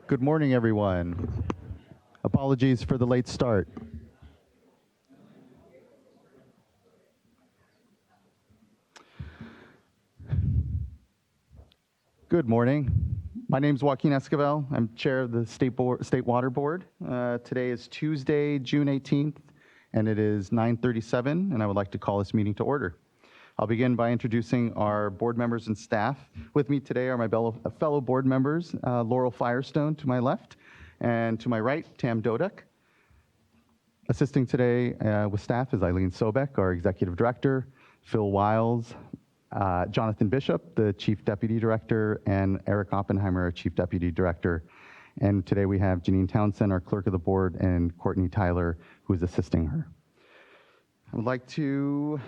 Good morning, everyone. Apologies for the late start. Good morning. My name is Joaquin Esquivel. I'm chair of the State Water Board. Today is Tuesday, June 18th, and it is 9:37, and I would like to call this meeting to order. I'll begin by introducing our board members and staff. With me today are my fellow board members, Laurel Firestone to my left, and to my right, Tam Dodek. Assisting today with staff is Eileen Sobek, our executive director, Phil Wiles, Jonathan Bishop, the chief deputy director, and Eric Oppenheimer, our chief deputy director. And today we have Janine Townsend, our clerk of the board, and Courtney Tyler, who is assisting her. I would like to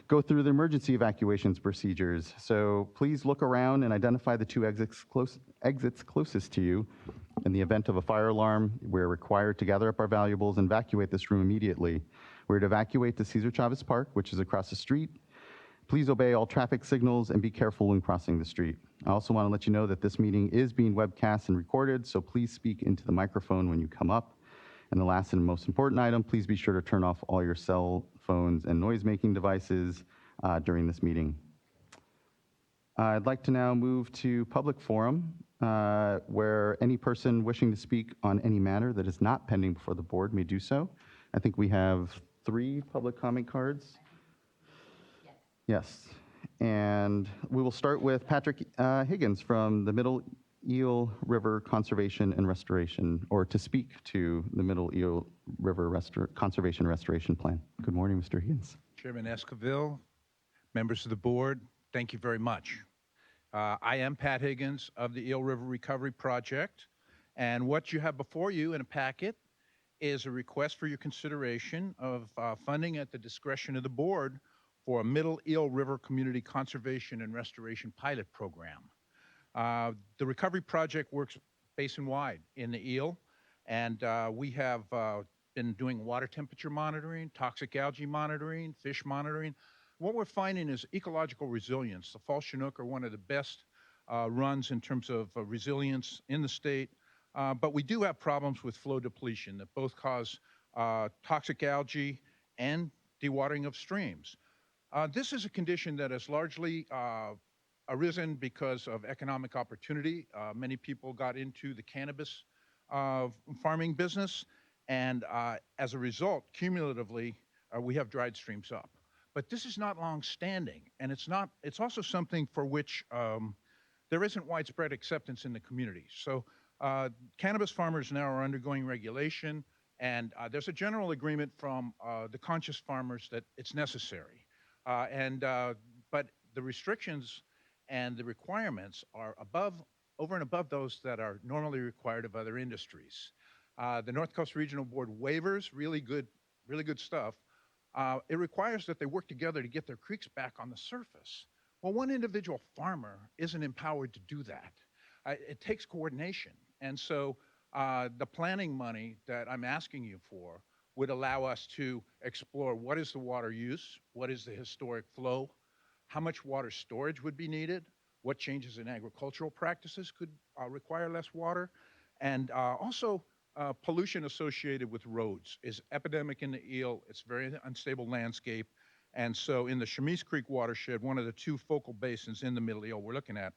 go through the emergency evacuations procedures. So please look around and identify the two exits closest to you. In the event of a fire alarm, we're required to gather up our valuables and evacuate this room immediately. We're to evacuate to Cesar Chavez Park, which is across the street. Please obey all traffic signals and be careful when crossing the street. I also want to let you know that this meeting is being webcast and recorded, so please speak into the microphone when you come up. And the last and most important item, please be sure to turn off all your cell phones and noise-making devices during this meeting. I'd like to now move to public forum, where any person wishing to speak on any matter that is not pending before the board may do so. I think we have 3 public comment cards. Yes. And we will start with Patrick Higgins from the Middle Eel River Conservation and Restoration, or to speak to the Middle Eel River Conservation Restoration Plan. Good morning, Mr. Higgins. Chairman Esquivel, members of the board, thank you very much. I am Pat Higgins of the Eel River Recovery Project, and what you have before you in a packet is a request for your consideration of funding at the discretion of the board for a Middle Eel River Community Conservation and Restoration Pilot Program. The recovery project works basin-wide in the eel, and we have been doing water temperature monitoring, toxic algae monitoring, fish monitoring. What we're finding is ecological resilience. The Fall Chinook are one of the best runs in terms of resilience in the state, but we do have problems with flow depletion that both cause toxic algae and dewatering of streams. This is a condition that has largely arisen because of economic opportunity. Many people got into the cannabis farming business, and as a result, cumulatively, we have dried streams up. But this is not long-standing, and it's also something for which there isn't widespread acceptance in the community. So cannabis farmers now are undergoing regulation, and there's a general agreement from the conscious farmers that it's necessary. But the restrictions and the requirements are over and above those that are normally required of other industries. The North Coast Regional Board waivers, really good stuff. It requires that they work together to get their creeks back on the surface. Well, one individual farmer isn't empowered to do that. It takes coordination. And so the planning money that I'm asking you for would allow us to explore what is the water use, what is the historic flow, how much water storage would be needed, what changes in agricultural practices could require less water, and also pollution associated with roads is epidemic in the eel. It's very unstable landscape. And so in the Chemise Creek watershed, one of the 2 focal basins in the Middle Eel we're looking at,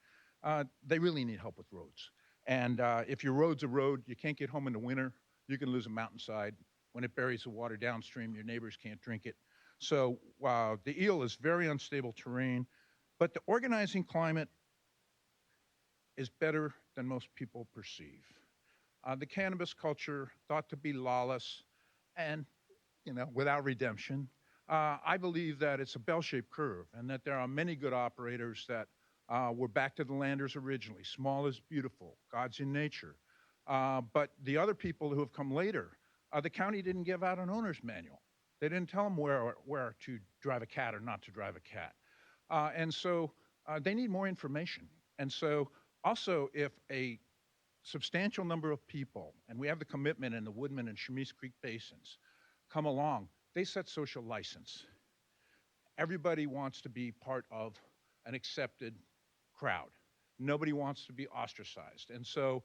they really need help with roads. And if your road's a road, you can't get home in the winter, you can lose a mountainside. When it buries the water downstream, your neighbors can't drink it. So the eel is very unstable terrain, but the organizing climate is better than most people perceive. The cannabis culture, thought to be lawless and, without redemption, I believe that it's a bell-shaped curve and that there are many good operators that were back to the landers originally. Small is beautiful, God's in nature. But the other people who have come later, the county didn't give out an owner's manual. They didn't tell them where to drive a cat or not to drive a cat. And so they need more information. And so also if a substantial number of people, and we have the commitment in the Woodman and Chemise Creek basins, come along, they set social license. Everybody wants to be part of an accepted crowd. Nobody wants to be ostracized. And so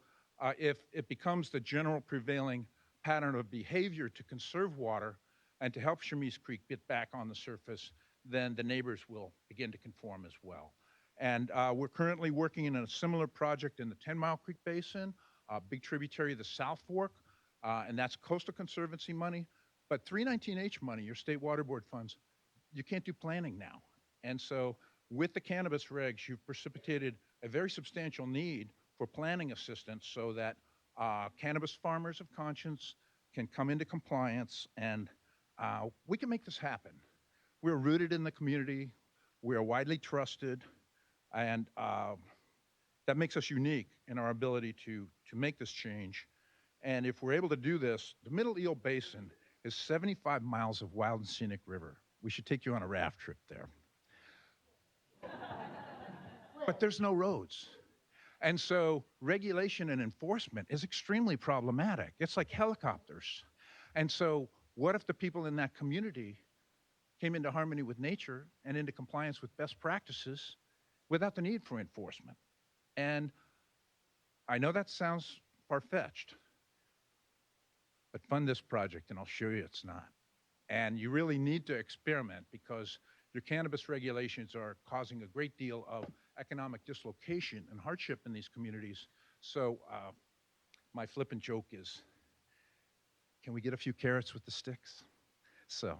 If it becomes the general prevailing pattern of behavior to conserve water and to help Chemise Creek get back on the surface, then the neighbors will begin to conform as well. And we're currently working in a similar project in the 10 Mile Creek Basin, a big tributary of the South Fork, and that's Coastal Conservancy money. But 319H money, your state water board funds, you can't do planning now. And so with the cannabis regs, you've precipitated a very substantial need for planning assistance so that cannabis farmers of conscience can come into compliance, and we can make this happen. We're rooted in the community. We are widely trusted, and that makes us unique in our ability to make this change. And if we're able to do this, the Middle Eel Basin is 75 miles of wild and scenic river. We should take you on a raft trip there. But there's no roads. And so regulation and enforcement is extremely problematic. It's like helicopters. And so what if the people in that community came into harmony with nature and into compliance with best practices without the need for enforcement? And I know that sounds far-fetched, but fund this project and I'll show you it's not. And you really need to experiment because your cannabis regulations are causing a great deal of economic dislocation and hardship in these communities. So my flippant joke is, can we get a few carrots with the sticks? So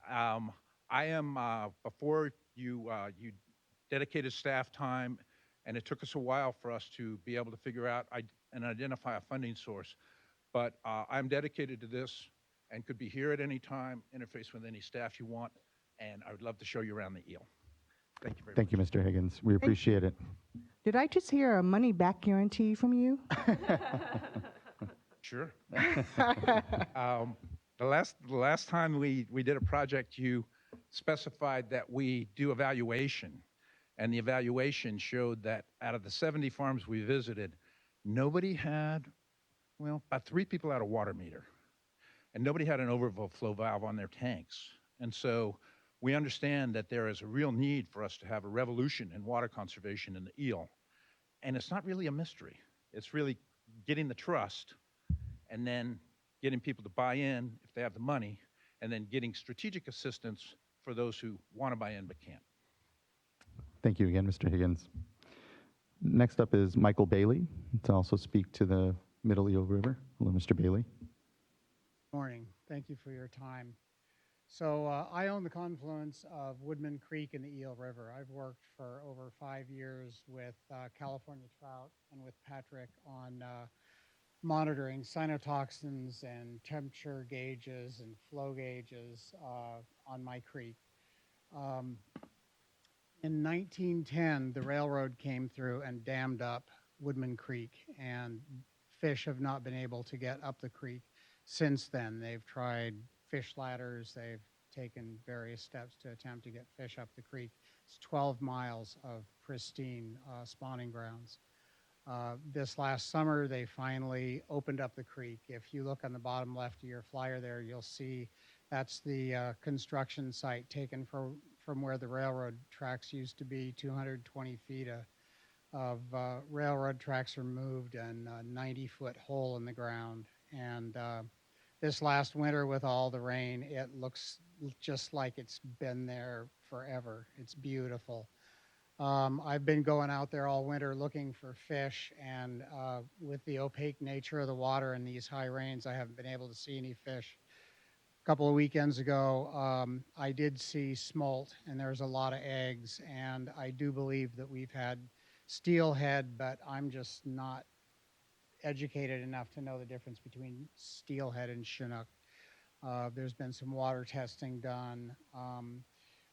I am, before you dedicated staff time, and it took us a while for us to be able to figure out and identify a funding source. But I'm dedicated to this and could be here at any time, interface with any staff you want, and I would love to show you around the eel. Thank you very much. Thank you, Mr. Higgins. We appreciate it. Did I just hear a money back guarantee from you? Sure. The last time we did a project, you specified that we do evaluation, and the evaluation showed that out of the 70 farms we visited, nobody had, well, about 3 people had a water meter, and nobody had an overflow valve on their tanks. And so we understand that there is a real need for us to have a revolution in water conservation in the eel. And it's not really a mystery. It's really getting the trust and then getting people to buy in if they have the money, and then getting strategic assistance for those who want to buy in but can't. Thank you again, Mr. Higgins. Next up is Michael Bailey to also speak to the Middle Eel River. Hello, Mr. Bailey. Morning. Thank you for your time. So I own the confluence of Woodman Creek and the Eel River. I've worked for over 5 years with California trout and with Patrick on monitoring cyanotoxins and temperature gauges and flow gauges on my creek. In 1910, the railroad came through and dammed up Woodman Creek, and fish have not been able to get up the creek since then. They've tried fish ladders, they've taken various steps to attempt to get fish up the creek. It's 12 miles of pristine spawning grounds. This last summer, they finally opened up the creek. If you look on the bottom left of your flyer there, you'll see that's the construction site taken from where the railroad tracks used to be. 220 feet of railroad tracks removed and a 90-foot hole in the ground. And this last winter with all the rain, it looks just like it's been there forever. It's beautiful. I've been going out there all winter looking for fish, and with the opaque nature of the water and these high rains, I haven't been able to see any fish. A couple of weekends ago, I did see smolt, and there's a lot of eggs, and I do believe that we've had steelhead, but I'm just not educated enough to know the difference between steelhead and chinook. There's been some water testing done.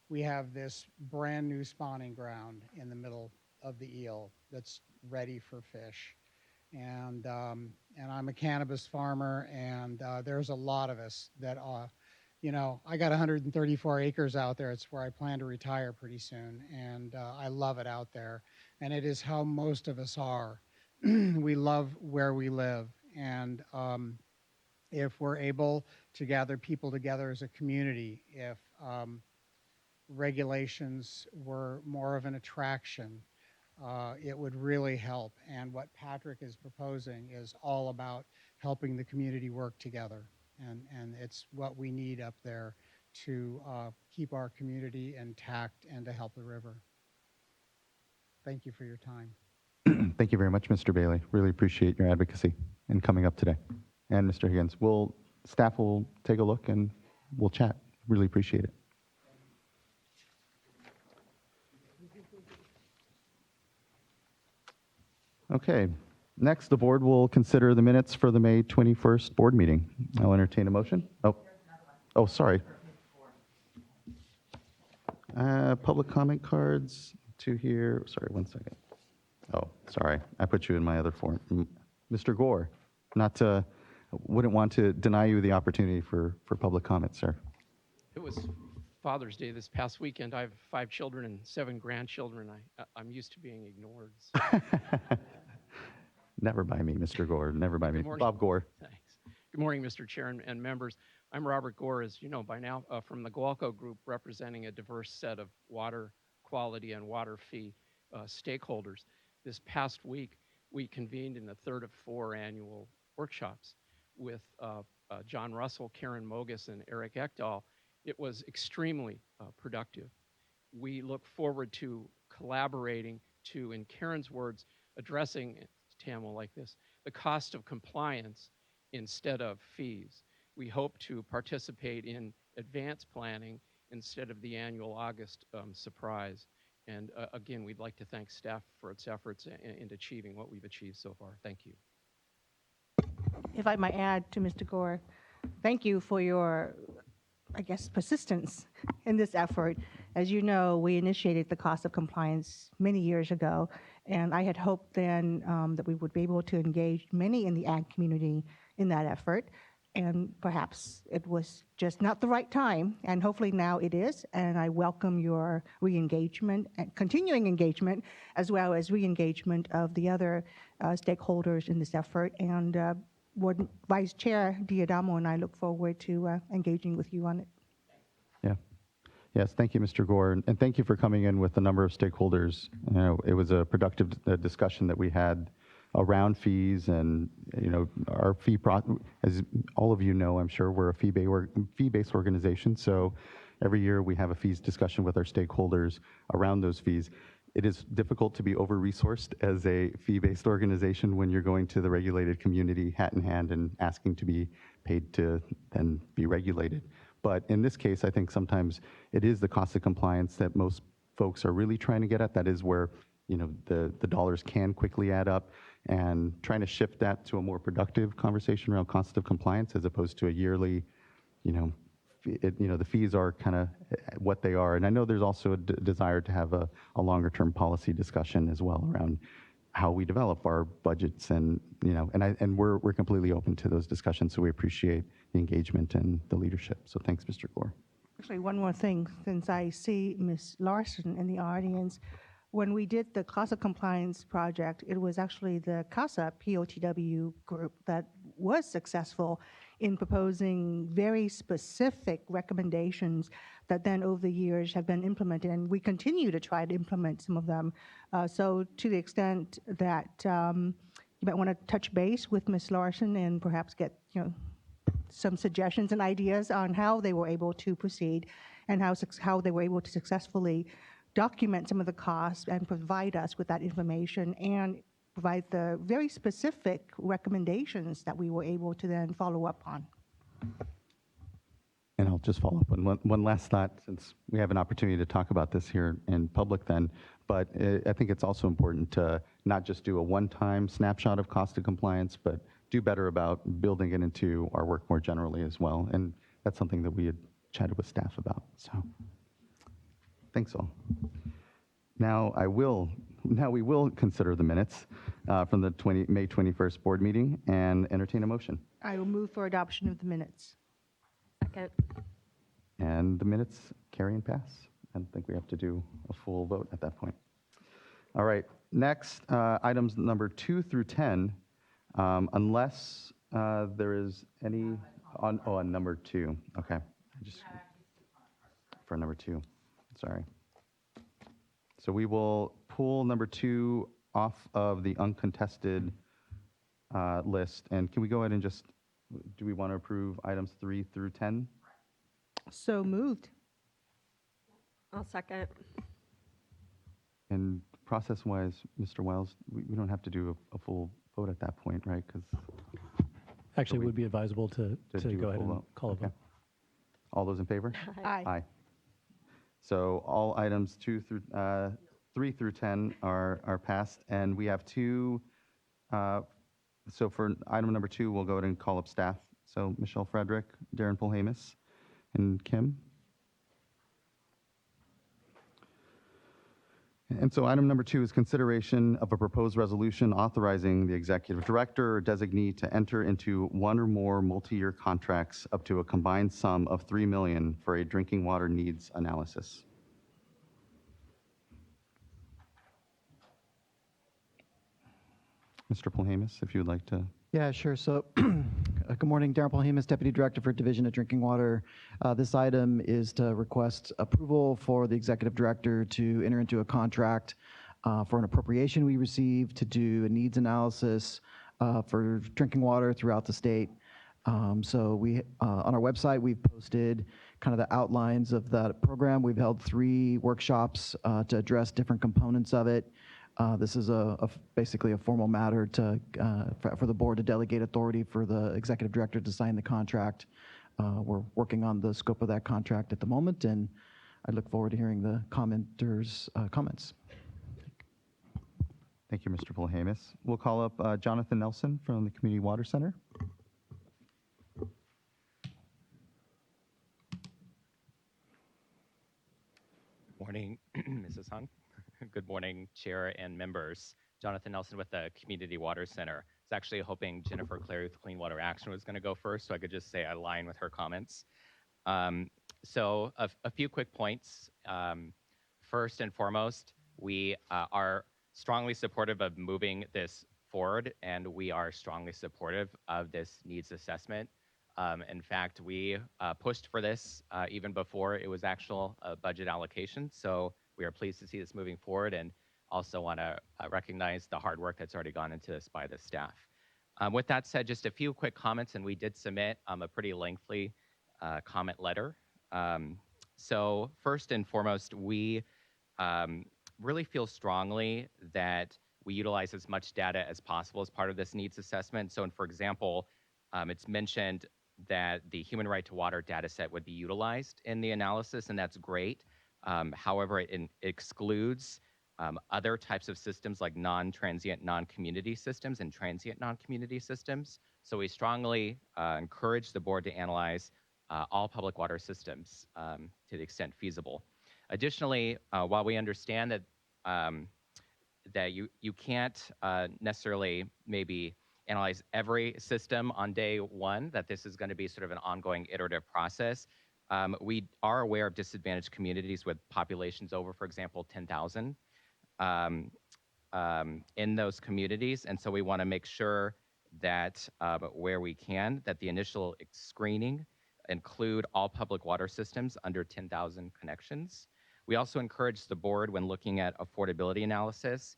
We have this brand new spawning ground in the middle of the eel that's ready for fish. And I'm a cannabis farmer, and there's a lot of us that, I got 134 acres out there. It's where I plan to retire pretty soon, and I love it out there. And it is how most of us are. We love where we live, and if we're able to gather people together as a community, if regulations were more of an attraction, it would really help. And what Patrick is proposing is all about helping the community work together. And it's what we need up there to keep our community intact and to help the river. Thank you for your time. Thank you very much, Mr. Bailey. Really appreciate your advocacy and coming up today. And Mr. Higgins, staff will take a look and we'll chat. Really appreciate it. Okay, next the board will consider the minutes for the May 21st board meeting. I'll entertain a motion. Oh, sorry. Public comment cards to here. Sorry, 1 second. Oh, sorry. I put you in my other form. Mr. Gore, wouldn't want to deny you the opportunity for public comment, sir. It was Father's Day this past weekend. I have 5 children and 7 grandchildren. I'm used to being ignored. So. Never by me, Mr. Gore. Never by me. Good morning. Bob Gore. Thanks. Good morning, Mr. Chair and members. I'm Robert Gore, as you know by now, from the Gualco Group, representing a diverse set of water quality and water fee stakeholders. This past week, we convened in the 3rd of 4 annual workshops with John Russell, Karen Mogus, and Eric Ekdahl. It was extremely productive. We look forward to collaborating to, in Karen's words, addressing, Tam will like this, the cost of compliance instead of fees. We hope to participate in advanced planning instead of the annual August surprise. And again, we'd like to thank staff for its efforts in achieving what we've achieved so far. Thank you. If I might add to Mr. Gore, thank you for your, persistence in this effort. As you know, we initiated the cost of compliance many years ago, and I had hoped then that we would be able to engage many in the ag community in that effort, and perhaps it was just not the right time, and hopefully now it is, and I welcome your re-engagement and continuing engagement, as well as re-engagement of the other stakeholders in this effort, and Vice Chair Diadamo and I look forward to engaging with you on it. Yeah. Yes, thank you, Mr. Gore, and thank you for coming in with a number of stakeholders. You know, it was a productive discussion that we had around fees, and our as all of you know, I'm sure we're a fee-based organization. So every year we have a fees discussion with our stakeholders around those fees. It is difficult to be over-resourced as a fee-based organization when you're going to the regulated community hat in hand and asking to be paid to then be regulated. But in this case, I think sometimes it is the cost of compliance that most folks are really trying to get at. That is where the dollars can quickly add up, and trying to shift that to a more productive conversation around cost of compliance as opposed to a yearly, the fees are kind of what they are. And I know there's also a desire to have a longer term policy discussion as well around how we develop our budgets, and we're completely open to those discussions. So we appreciate the engagement and the leadership. So thanks, Mr. Gore. Actually, one more thing, since I see Ms. Larson in the audience. When we did the cost of compliance project, it was actually the CASA POTW group that was successful in proposing very specific recommendations that then over the years have been implemented, and we continue to try to implement some of them. So to the extent that you might want to touch base with Ms. Larson and perhaps get some suggestions and ideas on how they were able to proceed and how they were able to successfully document some of the costs and provide us with that information and provide the very specific recommendations that we were able to then follow up on. And I'll just follow up on one last thought, since we have an opportunity to talk about this here in public then, but I think it's also important to not just do a one-time snapshot of cost of compliance, but do better about building it into our work more generally as well. And that's something that we had chatted with staff about. So thanks all. Now we will consider the minutes from the May 21st board meeting and entertain a motion. I will move for adoption of the minutes. Second. And the minutes carry and pass. I don't think we have to do a full vote at that point. All right, next, items number 2 through 10, unless there is any, on number 2, okay. For number 2, sorry. So we will pull number 2 off of the uncontested list. And can we go ahead and just, do we want to approve items 3 through 10? So moved. I'll second. And process-wise, Mr. Wells, we don't have to do a full vote at that point, right? Because Actually, it would be advisable to do a go ahead full and vote. call a Okay. vote. All those in favor? Aye. Aye. So all items 3 through 10 are passed, and we have 2. So for item number 2, we'll go ahead and call up staff. So Michelle Frederick, Darren Polhamus, and Kim. And so item number 2 is consideration of a proposed resolution authorizing the executive director or designee to enter into one or more multi-year contracts up to a combined sum of $3 million for a drinking water needs analysis. Mr. Polhamus, if you would like to. Yeah, sure. So, good morning, Darren Polhamus, Deputy Director for Division of Drinking Water. This item is to request approval for the Executive Director to enter into a contract for an appropriation we received to do a needs analysis for drinking water throughout the state. So we, on our website, we've posted kind of the outlines of that program. We've held 3 workshops to address different components of it. This is basically a formal matter for the board to delegate authority for the executive director to sign the contract. We're working on the scope of that contract at the moment, and I look forward to hearing the commenters' comments. Thank you, Mr. Polhamus. We'll call up Jonathan Nelson from the Community Water Center. Morning, Mrs. Hung. Good morning, Chair and members. Jonathan Nelson with the Community Water Center. I was actually hoping Jennifer Clary with Clean Water Action was going to go first, so I could just say I align with her comments. So a few quick points. First and foremost, we are strongly supportive of moving this forward, and we are strongly supportive of this needs assessment. In fact, we pushed for this even before it was actual budget allocation. So we are pleased to see this moving forward, and also want to recognize the hard work that's already gone into this by the staff. With that said, just a few quick comments, and we did submit a pretty lengthy comment letter. So first and foremost, we really feel strongly that we utilize as much data as possible as part of this needs assessment. So, for example, it's mentioned that the human right to water data set would be utilized in the analysis, and that's great. However, it excludes other types of systems like non-transient, non-community systems and transient non-community systems. So we strongly encourage the board to analyze all public water systems to the extent feasible. Additionally, while we understand that that you can't necessarily maybe analyze every system on day one, that this is going to be sort of an ongoing iterative process. We are aware of disadvantaged communities with populations over, for example, 10,000 in those communities. And so we want to make sure that where we can, that the initial screening include all public water systems under 10,000 connections. We also encourage the board when looking at affordability analysis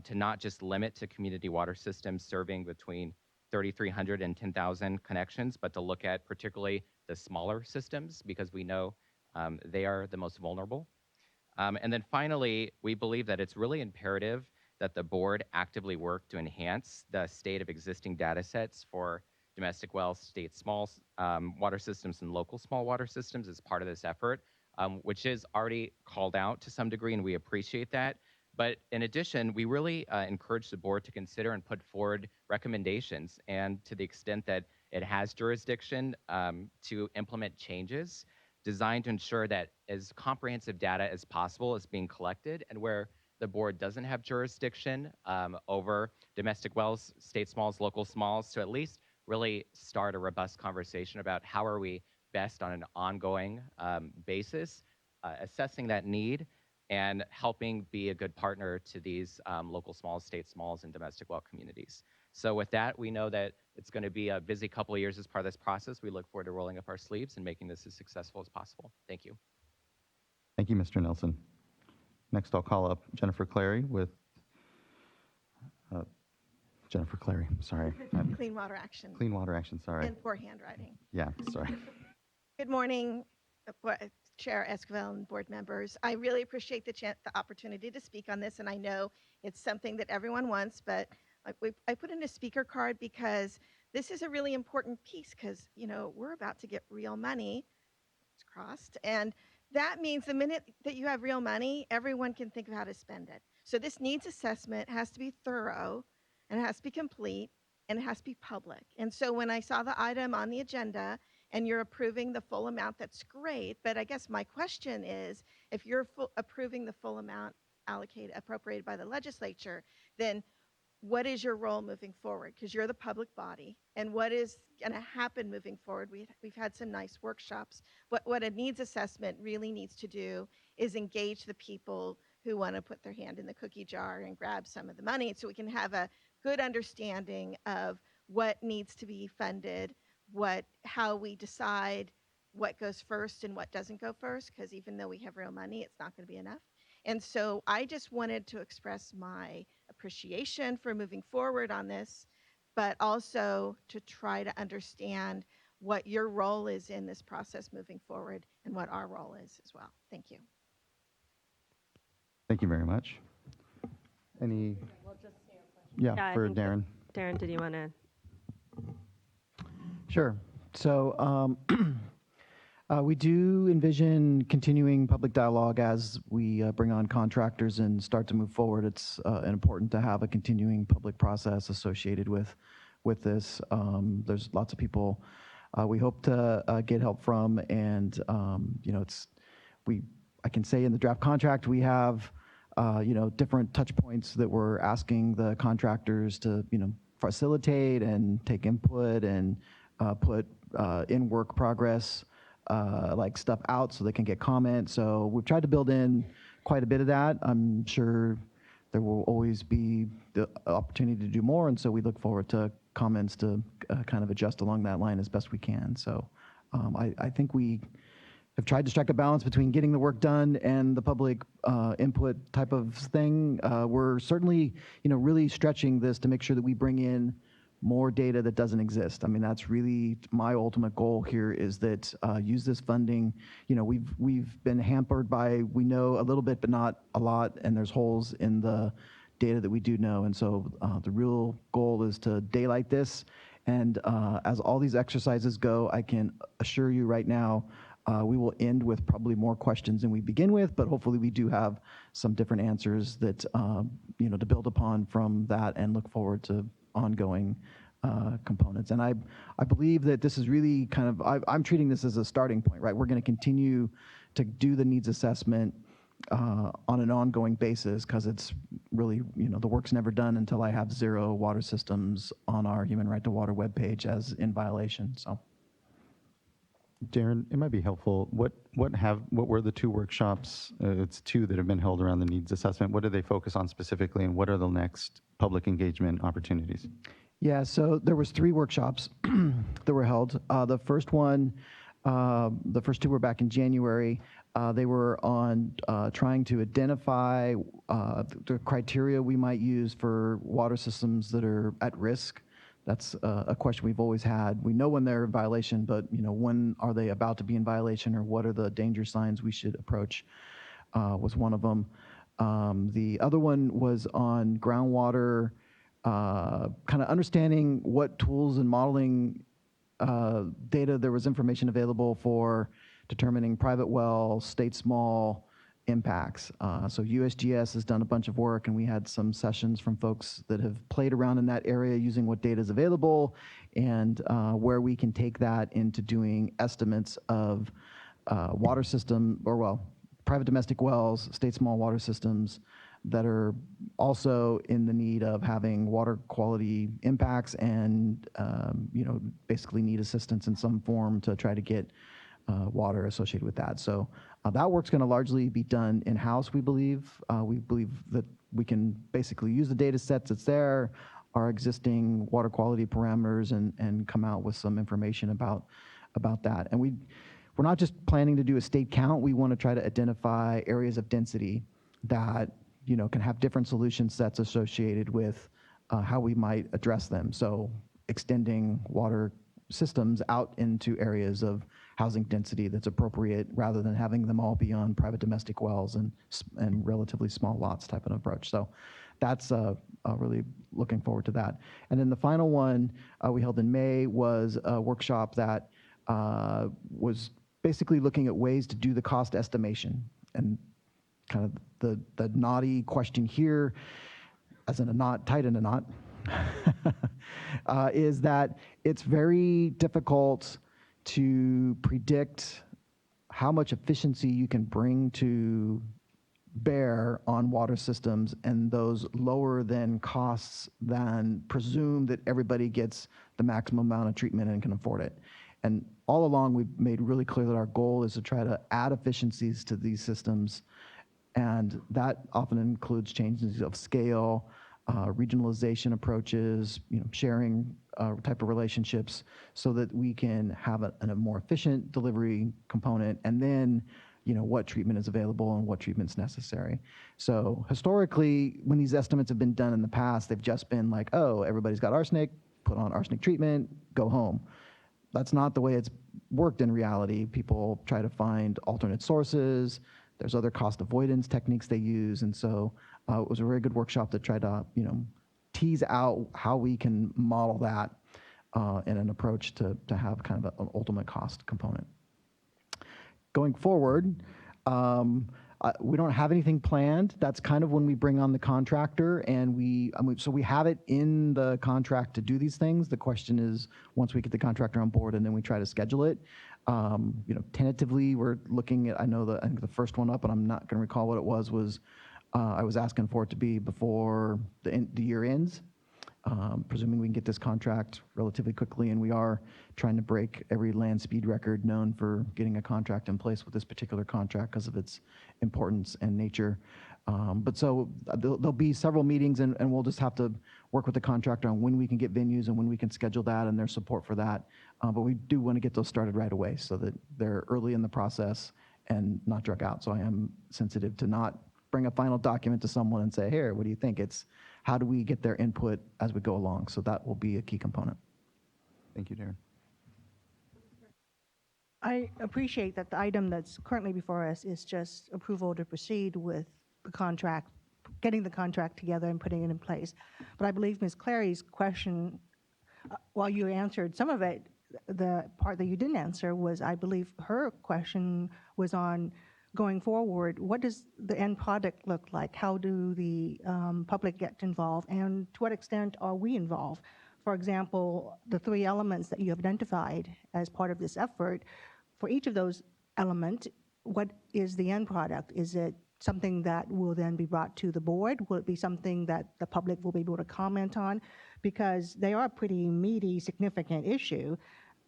to not just limit to community water systems serving between 3,300 and 10,000 connections, but to look at particularly the smaller systems, because we know they are the most vulnerable. And then finally, we believe that it's really imperative that the board actively work to enhance the state of existing data sets for domestic wells, state small water systems, and local small water systems as part of this effort, which is already called out to some degree, and we appreciate that. But in addition, we really encourage the board to consider and put forward recommendations, and to the extent that it has jurisdiction, to implement changes designed to ensure that as comprehensive data as possible is being collected, and where the board doesn't have jurisdiction over domestic wells, state smalls, local smalls, to at least really start a robust conversation about how are we best on an ongoing basis assessing that need and helping be a good partner to these local smalls, state smalls, and domestic well communities. So with that, we know that it's going to be a busy couple of years as part of this process. We look forward to rolling up our sleeves and making this as successful as possible. Thank you. Thank you, Mr. Nelson. Next, I'll call up Jennifer Clary with, Jennifer Clary, sorry. Clean Water Action Clean Water Action, sorry. and poor handwriting. Yeah, sorry. Good morning, Chair Esquivel and board members. I really appreciate the opportunity to speak on this, and I know it's something that everyone wants, but I put in a speaker card because this is a really important piece because, you know, we're about to get real money, it's crossed, and that means the minute that you have real money, everyone can think of how to spend it. So this needs assessment has to be thorough, and it has to be complete, and it has to be public. And so when I saw the item on the agenda and you're approving the full amount, that's great. But I guess my question is, if you're approving the full amount appropriated by the legislature, then what is your role moving forward? Because you're the public body, and what is going to happen moving forward? We've had some nice workshops. What a needs assessment really needs to do is engage the people who want to put their hand in the cookie jar and grab some of the money, so we can have a good understanding of what needs to be funded, how we decide what goes first and what doesn't go first, because even though we have real money, it's not going to be enough. And so I just wanted to express my appreciation for moving forward on this, but also to try to understand what your role is in this process moving forward and what our role is as well. Thank you. Thank you very much. Any? Yeah, I for think that- Darren. Darren, did you want to? Sure. So we do envision continuing public dialogue as we bring on contractors and start to move forward. It's important to have a continuing public process associated with this. There's lots of people we hope to get help from, and you know, I can say in the draft contract we have you know, different touch points that we're asking the contractors to, you know, facilitate and take input and put in work progress like stuff out so they can get comment. So we've tried to build in quite a bit of that. I'm sure there will always be the opportunity to do more, and so we look forward to comments to kind of adjust along that line as best we can. So I think we have tried to strike a balance between getting the work done and the public input type of thing. We're certainly, you know, really stretching this to make sure that we bring in more data that doesn't exist. I mean, that's really my ultimate goal here, is that use this funding. You know, we've been hampered by, we know a little bit, but not a lot, and there's holes in the data that we do know. And so the real goal is to daylight this. And as all these exercises go, I can assure you right now, we will end with probably more questions than we begin with, but hopefully we do have some different answers that, you know, to build upon from that and look forward to ongoing components. And I believe that this is really kind of, I'm treating this as a starting point, right? We're going to continue to do the needs assessment on an ongoing basis, because it's really, you know, the work's never done until I have 0 water systems on our Human Right to Water webpage as in violation. So. Darren, it might be helpful. What were the 2 workshops? It's 2 that have been held around the needs assessment. What do they focus on specifically, and what are the next public engagement opportunities? Yeah, so there was 3 workshops that were held. The first one, the first 2 were back in January. They were on trying to identify the criteria we might use for water systems that are at risk. That's a question we've always had. We know when they're in violation, but, you know, when are they about to be in violation, or what are the danger signs we should approach, was one of them. The other one was on groundwater, kind of understanding what tools and modeling data there was information available for determining private well, state small impacts. So USGS has done a bunch of work, and we had some sessions from folks that have played around in that area using what data is available, and where we can take that into doing estimates of water system, or well, private domestic wells, state small water systems that are also in the need of having water quality impacts, and you know, basically need assistance in some form to try to get water associated with that. So that work's going to largely be done in-house, we believe. We believe that we can basically use the data sets that's there, our existing water quality parameters, and come out with some information about that. And we're not just planning to do a state count. We want to try to identify areas of density that, can have different solution sets associated with how we might address them. So extending water systems out into areas of housing density that's appropriate rather than having them all be on private domestic wells and relatively small lots type of approach. So that's really looking forward to that. And then the final one we held in May was a workshop that was basically looking at ways to do the cost estimation. And kind of the knotty question here, as in a knot, tied in a knot, is that it's very difficult to predict how much efficiency you can bring to bear on water systems, and those lower than costs than presume that everybody gets the maximum amount of treatment and can afford it. And all along, we've made really clear that our goal is to try to add efficiencies to these systems, and that often includes changes of scale, regionalization approaches, sharing type of relationships, so that we can have a more efficient delivery component, and then what treatment is available and what treatment's necessary. So historically, when these estimates have been done in the past, they've just been like, oh, everybody's got arsenic, put on arsenic treatment, go home. That's not the way it's worked in reality. People try to find alternate sources. There's other cost avoidance techniques they use. And so it was a very good workshop that tried to, tease out how we can model that in an approach to have kind of an ultimate cost component. Going forward, we don't have anything planned. That's kind of when we bring on the contractor, and so we have it in the contract to do these things. The question is, once we get the contractor on board, and then we try to schedule it. Tentatively, we're looking at. I think the first one up, and I'm not going to recall what it was I was asking for it to be before the year ends. Presuming we can get this contract relatively quickly, and we are trying to break every land speed record known for getting a contract in place with this particular contract because of its importance and nature. But so there'll be several meetings, and we'll just have to work with the contractor on when we can get venues and when we can schedule that and their support for that. But we do want to get those started right away so that they're early in the process and not drag out. So I am sensitive to not bring a final document to someone and say, here, what do you think? It's how do we get their input as we go along? So that will be a key component. Thank you, Darren. I appreciate that the item that's currently before us is just approval to proceed with the contract, getting the contract together and putting it in place. But I believe Ms. Clary's question, while you answered some of it, the part that you didn't answer was, I believe her question was on going forward, what does the end product look like? How do the public get involved? And to what extent are we involved? For example, the 3 elements that you have identified as part of this effort, for each of those elements, what is the end product? Is it something that will then be brought to the board? Will it be something that the public will be able to comment on? Because they are a pretty meaty, significant issue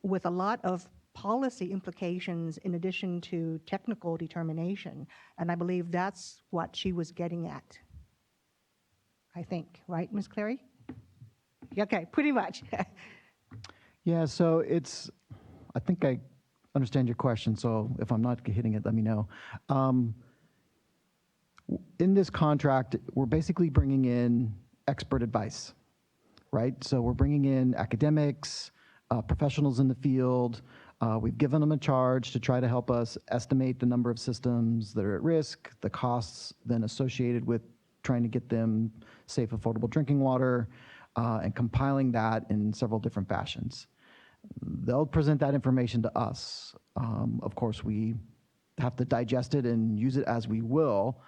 with a lot of policy implications in addition to technical determination. And I believe that's what she was getting at. I think, right, Ms. Clary? Okay, pretty much. Yeah, so I think I understand your question, so if I'm not hitting it, let me know. In this contract, we're basically bringing in expert advice, right? So we're bringing in academics, professionals in the field. We've given them a charge to try to help us estimate the number of systems that are at risk, the costs then associated with trying to get them safe, affordable drinking water, and compiling that in several different fashions. They'll present that information to us. Of course, we have to digest it and use it as we will.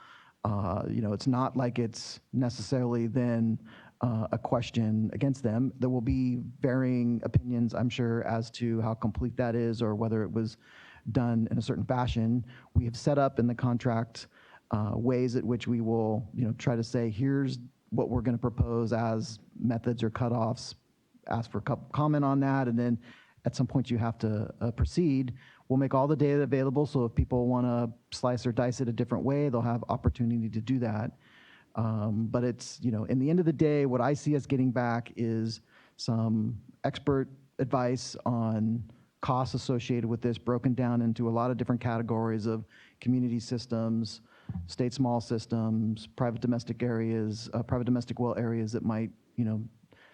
It's not like it's necessarily then a question against them. There will be varying opinions, I'm sure, as to how complete that is or whether it was done in a certain fashion. We have set up in the contract ways at which we will, try to say, here's what we're going to propose as methods or cutoffs, ask for comment on that, and then at some point you have to proceed. We'll make all the data available, so if people want to slice or dice it a different way, they'll have opportunity to do that. But it's, in the end of the day, what I see us getting back is some expert advice on costs associated with this, broken down into a lot of different categories of community systems, state small systems, private domestic areas, private domestic well areas that might,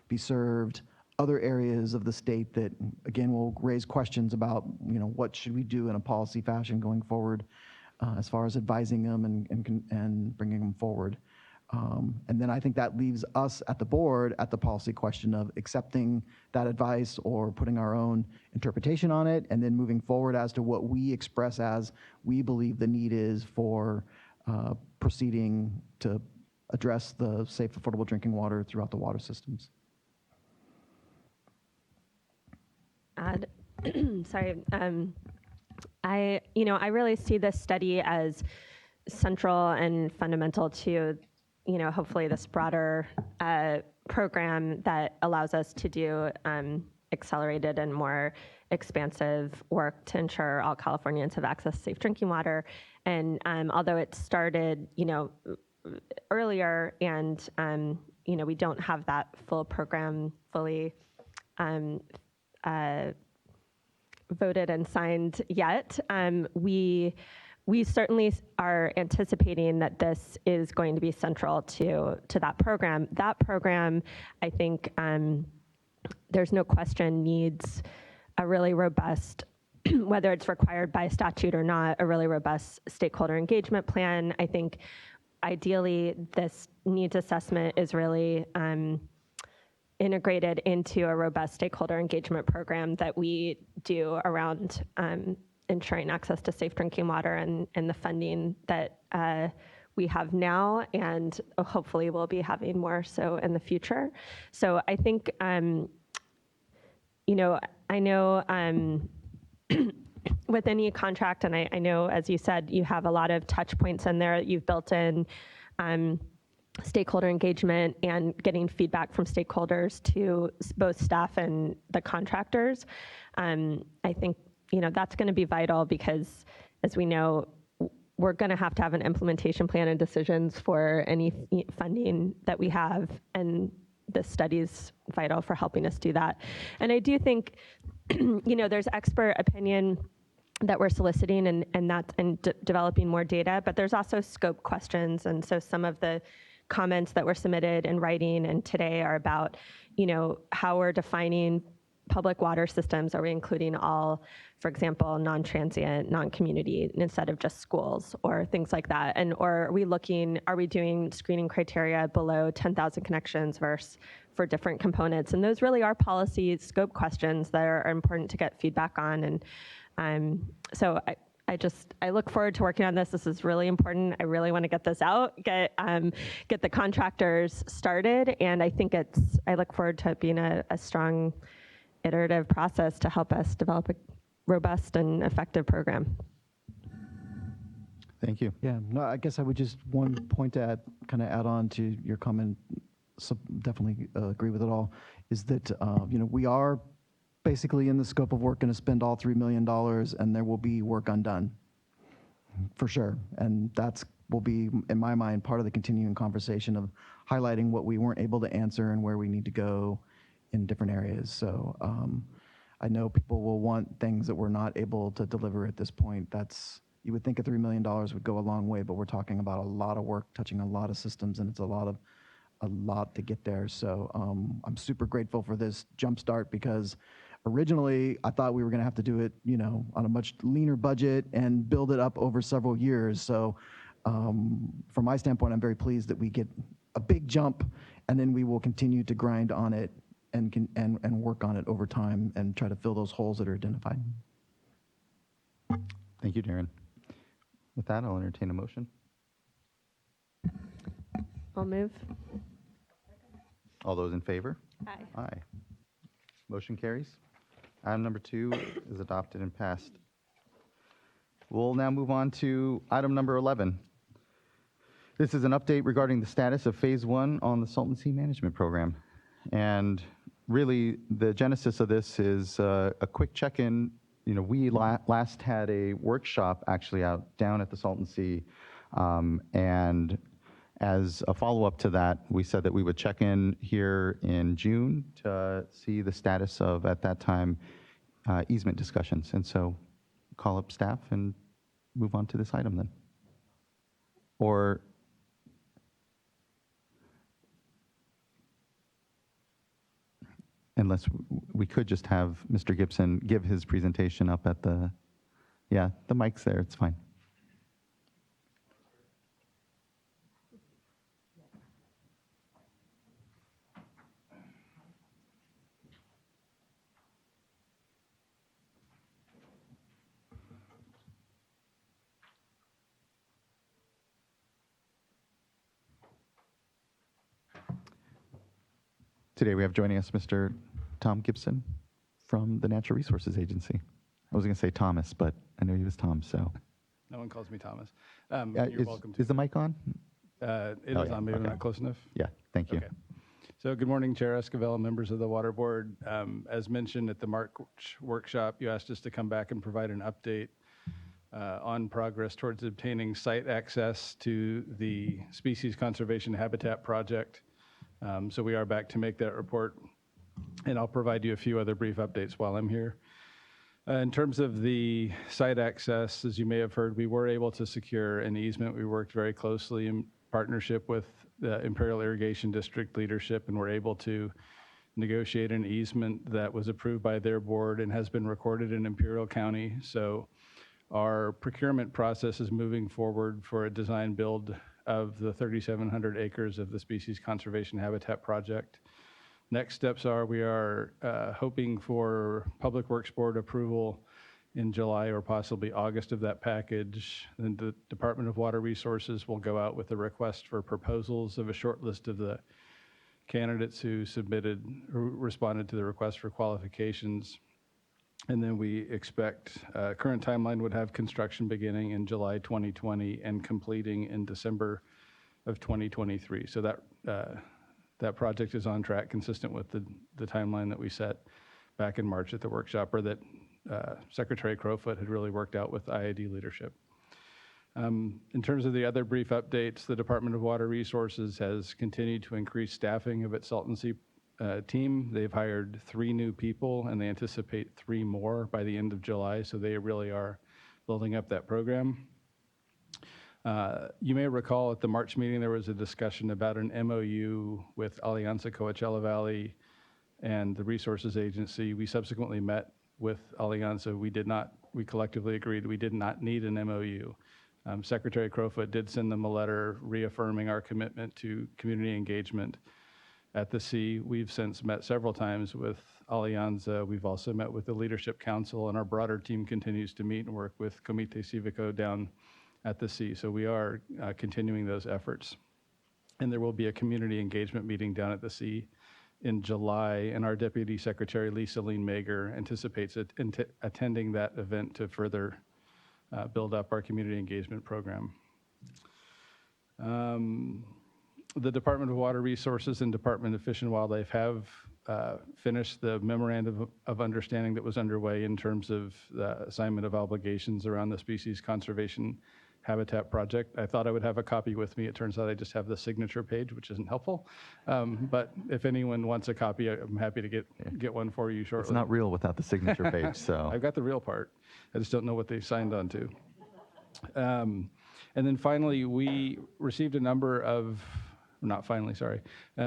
be served, other areas of the state that, again, will raise questions about, what should we do in a policy fashion going forward as far as advising them and bringing them forward. And then I think that leaves us at the board at the policy question of accepting that advice or putting our own interpretation on it, and then moving forward as to what we express as we believe the need is for proceeding to address the safe, affordable drinking water throughout the water systems. Sorry. I really see this study as central and fundamental to, hopefully this broader program that allows us to do accelerated and more expansive work to ensure all Californians have access to safe drinking water. And although it started, earlier, and we don't have that full program fully voted and signed yet, we certainly are anticipating that this is going to be central to that program. That program, I think, there's no question, needs a really robust, whether it's required by statute or not, a really robust stakeholder engagement plan. I think ideally this needs assessment is really integrated into a robust stakeholder engagement program that we do around ensuring access to safe drinking water and the funding that we have now, and hopefully we'll be having more so in the future. So I think, I know with any contract, and I know, as you said, you have a lot of touch points in there that you've built in, stakeholder engagement and getting feedback from stakeholders to both staff and the contractors. I think, that's going to be vital because, as we know, we're going to have an implementation plan and decisions for any funding that we have, and this study's vital for helping us do that. And I do think, there's expert opinion that we're soliciting and that's developing more data, but there's also scope questions. And so some of the comments that were submitted in writing and today are about, how we're defining public water systems. Are we including all, for example, non-transient, non-community instead of just schools or things like that? And or are we doing screening criteria below 10,000 connections versus for different components? And those really are policy scope questions that are important to get feedback on. And so I look forward to working on this. This is really important. I really want to get this out, get the contractors started. And I think I look forward to it being a strong iterative process to help us develop a robust and effective program. Thank you. Yeah, no, I guess I would just one point to add on to your comment, so definitely agree with it all, is that, we are basically in the scope of work going to spend all $3 million, and there will be work undone, for sure. And will be, in my mind, part of the continuing conversation of highlighting what we weren't able to answer and where we need to go in different areas. So I know people will want things that we're not able to deliver at this point. You would think a $3 million would go a long way, but we're talking about a lot of work, touching a lot of systems, and it's a lot to get there. So I'm super grateful for this jumpstart, because originally I thought we were going to have to do it, on a much leaner budget and build it up over several years. So from my standpoint, I'm very pleased that we get a big jump, and then we will continue to grind on it and work on it over time and try to fill those holes that are identified. Thank you, Darren. With that, I'll entertain a motion. I'll move. All those in favor? Aye. Aye. Motion carries. Item number 2 is adopted and passed. We'll now move on to item number 11. This is an update regarding the status of Phase 1 on the Salton Sea Management Program. And really, the genesis of this is a quick check-in. We last had a workshop actually down at the Salton Sea, and as a follow-up to that, we said that we would check in here in June to see the status of, at that time, easement discussions. And so call up staff and move on to this item then. Or unless we could just have Mr. Gibson give his presentation up at the, yeah, the mic's there, it's fine. Today we have joining us Mr. Tom Gibson from the Natural Resources Agency. I was going to say Thomas, but I knew he was Tom, so. No one calls me Thomas. Yeah, You're welcome to. is the mic on? It Oh, is yeah, on, maybe I'm okay. not close enough. Yeah, thank you. Okay. So good morning, Chair Esquivel, members of the Water Board. As mentioned at the March workshop, you asked us to come back and provide an update on progress towards obtaining site access to the Species Conservation Habitat Project. So we are back to make that report, and I'll provide you a few other brief updates while I'm here. In terms of the site access, as you may have heard, we were able to secure an easement. We worked very closely in partnership with the Imperial Irrigation District leadership, and were able to negotiate an easement that was approved by their board and has been recorded in Imperial County. So our procurement process is moving forward for a design build of the 3,700 acres of the Species Conservation Habitat Project. Next steps are we are hoping for Public Works Board approval in July or possibly August of that package. Then the Department of Water Resources will go out with a request for proposals of a short list of the candidates who responded to the request for qualifications. And then we expect current timeline would have construction beginning in July 2020 and completing in December of 2023. So that project is on track, consistent with the timeline that we set back in March at the workshop, or that Secretary Crowfoot had really worked out with IID leadership. In terms of the other brief updates, the Department of Water Resources has continued to increase staffing of its Salton team. They've hired 3 new people, and they anticipate 3 more by the end of July, so they really are building up that program. You may recall at the March meeting there was a discussion about an MOU with Alianza Coachella Valley and the Resources Agency. We subsequently met with Alianza. We collectively agreed we did not need an MOU. Secretary Crowfoot did send them a letter reaffirming our commitment to community engagement at the sea. We've since met several times with Alianza. We've also met with the Leadership Council, and our broader team continues to meet and work with Comité Civico down at the sea. So we are continuing those efforts. And there will be a community engagement meeting down at the sea in July, and our Deputy Secretary, Lisa Lean Mager, anticipates attending that event to further build up our community engagement program. The Department of Water Resources and Department of Fish and Wildlife have finished the memorandum of understanding that was underway in terms of the assignment of obligations around the Species Conservation Habitat Project. I thought I would have a copy with me. It turns out I just have the signature page, which isn't helpful. But if anyone wants a copy, I'm happy to get one for you shortly. It's not real without the signature page, so. I've got the real part. I just don't know what they signed on to. And then finally, we received a number of, not finally, sorry.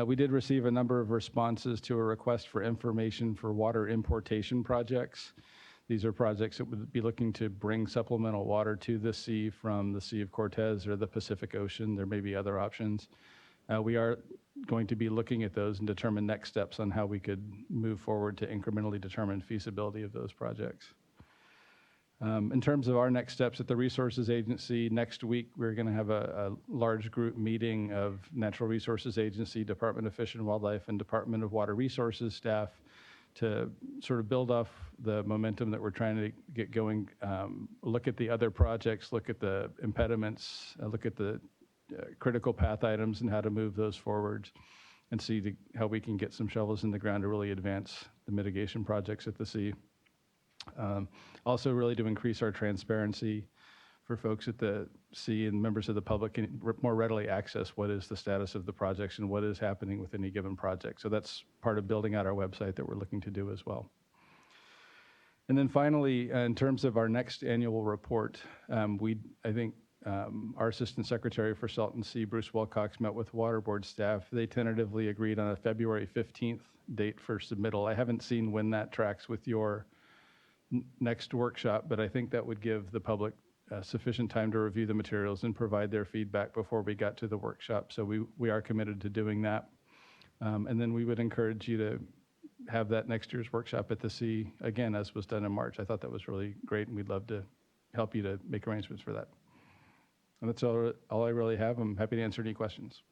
We did receive a number of responses to a request for information for water importation projects. These are projects that would be looking to bring supplemental water to the sea from the Sea of Cortez or the Pacific Ocean. There may be other options. We are going to be looking at those and determine next steps on how we could move forward to incrementally determine feasibility of those projects. In terms of our next steps at the Resources Agency, next week we're going to have a large group meeting of Natural Resources Agency, Department of Fish and Wildlife, and Department of Water Resources staff to sort of build off the momentum that we're trying to get going, look at the other projects, look at the impediments, look at the critical path items and how to move those forward, and see how we can get some shovels in the ground to really advance the mitigation projects at the sea. Also really to increase our transparency for folks at the sea and members of the public can more readily access what is the status of the projects and what is happening with any given project. So that's part of building out our website that we're looking to do as well. And then finally, in terms of our next annual report, I think our Assistant Secretary for Salton Sea, Bruce Wilcox, met with Water Board staff. They tentatively agreed on a February 15th date for submittal. I haven't seen when that tracks with your next workshop, but I think that would give the public sufficient time to review the materials and provide their feedback before we got to the workshop. So we are committed to doing that. And then we would encourage you to have that next year's workshop at the sea again, as was done in March. I thought that was really great, and we'd love to help you to make arrangements for that. And that's all I really have. I'm happy to answer any questions.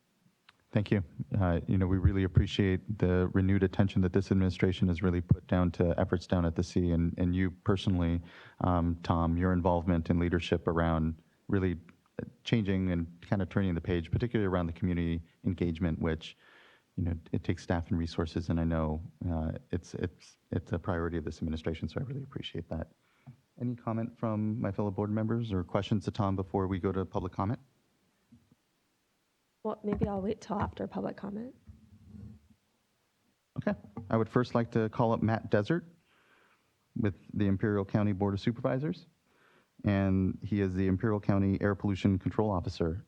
Thank you. We really appreciate the renewed attention that this administration has really put down to efforts down at the sea, and you personally, Tom, your involvement and leadership around really changing and kind of turning the page, particularly around the community engagement, which it takes staff and resources, and I know it's a priority of this administration, so I really appreciate that. Any comment from my fellow board members or questions to Tom before we go to public comment? Well, maybe I'll wait till after public comment. Okay. I would first like to call up Matt Desert with the Imperial County Board of Supervisors, and he is the Imperial County Air Pollution Control Officer.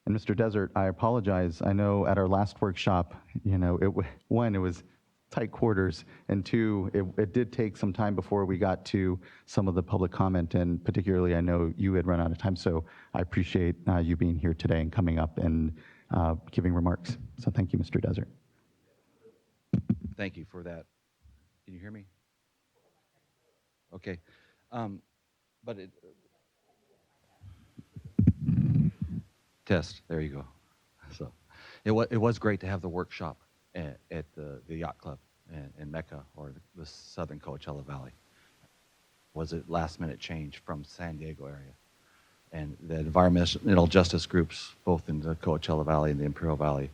And Mr. Desert, I apologize. I know at our last workshop, one, it was tight quarters, and two, it did take some time before we got to some of the public comment, and particularly I know you had run out of time, so I appreciate you being here today and coming up and giving remarks. So thank you, Mr. Desert. Thank you for that. Can you hear me? Okay. Test, there you go. So it was great to have the workshop at the Yacht Club in Mecca, or the southern Coachella Valley. Was a last-minute change from San Diego area. And the environmental justice groups, both in the Coachella Valley and the Imperial Valley,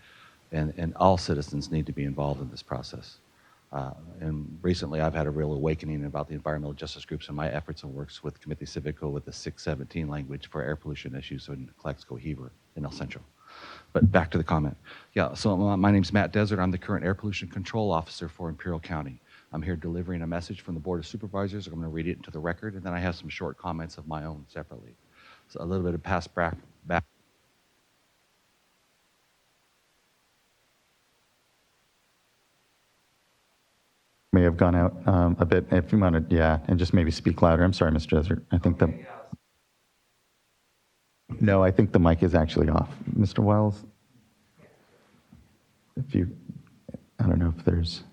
and all citizens need to be involved in this process. And recently I've had a real awakening about the environmental justice groups and my efforts and works with Committee Civico with the 617 language for air pollution issues in Calexico, Heber, and El Centro. But back to the comment. Yeah, so my name's Matt Desert. I'm the current Air Pollution Control Officer for Imperial County. I'm here delivering a message from the Board of Supervisors. I'm going to read it into the record, and then I have some short comments of my own separately. So a little bit of past back. May have gone out a bit. If you wanted, yeah, and just maybe speak louder. I'm sorry, Mr. Desert. I think No, I think the mic is actually off. Mr. Wells, I don't know if there's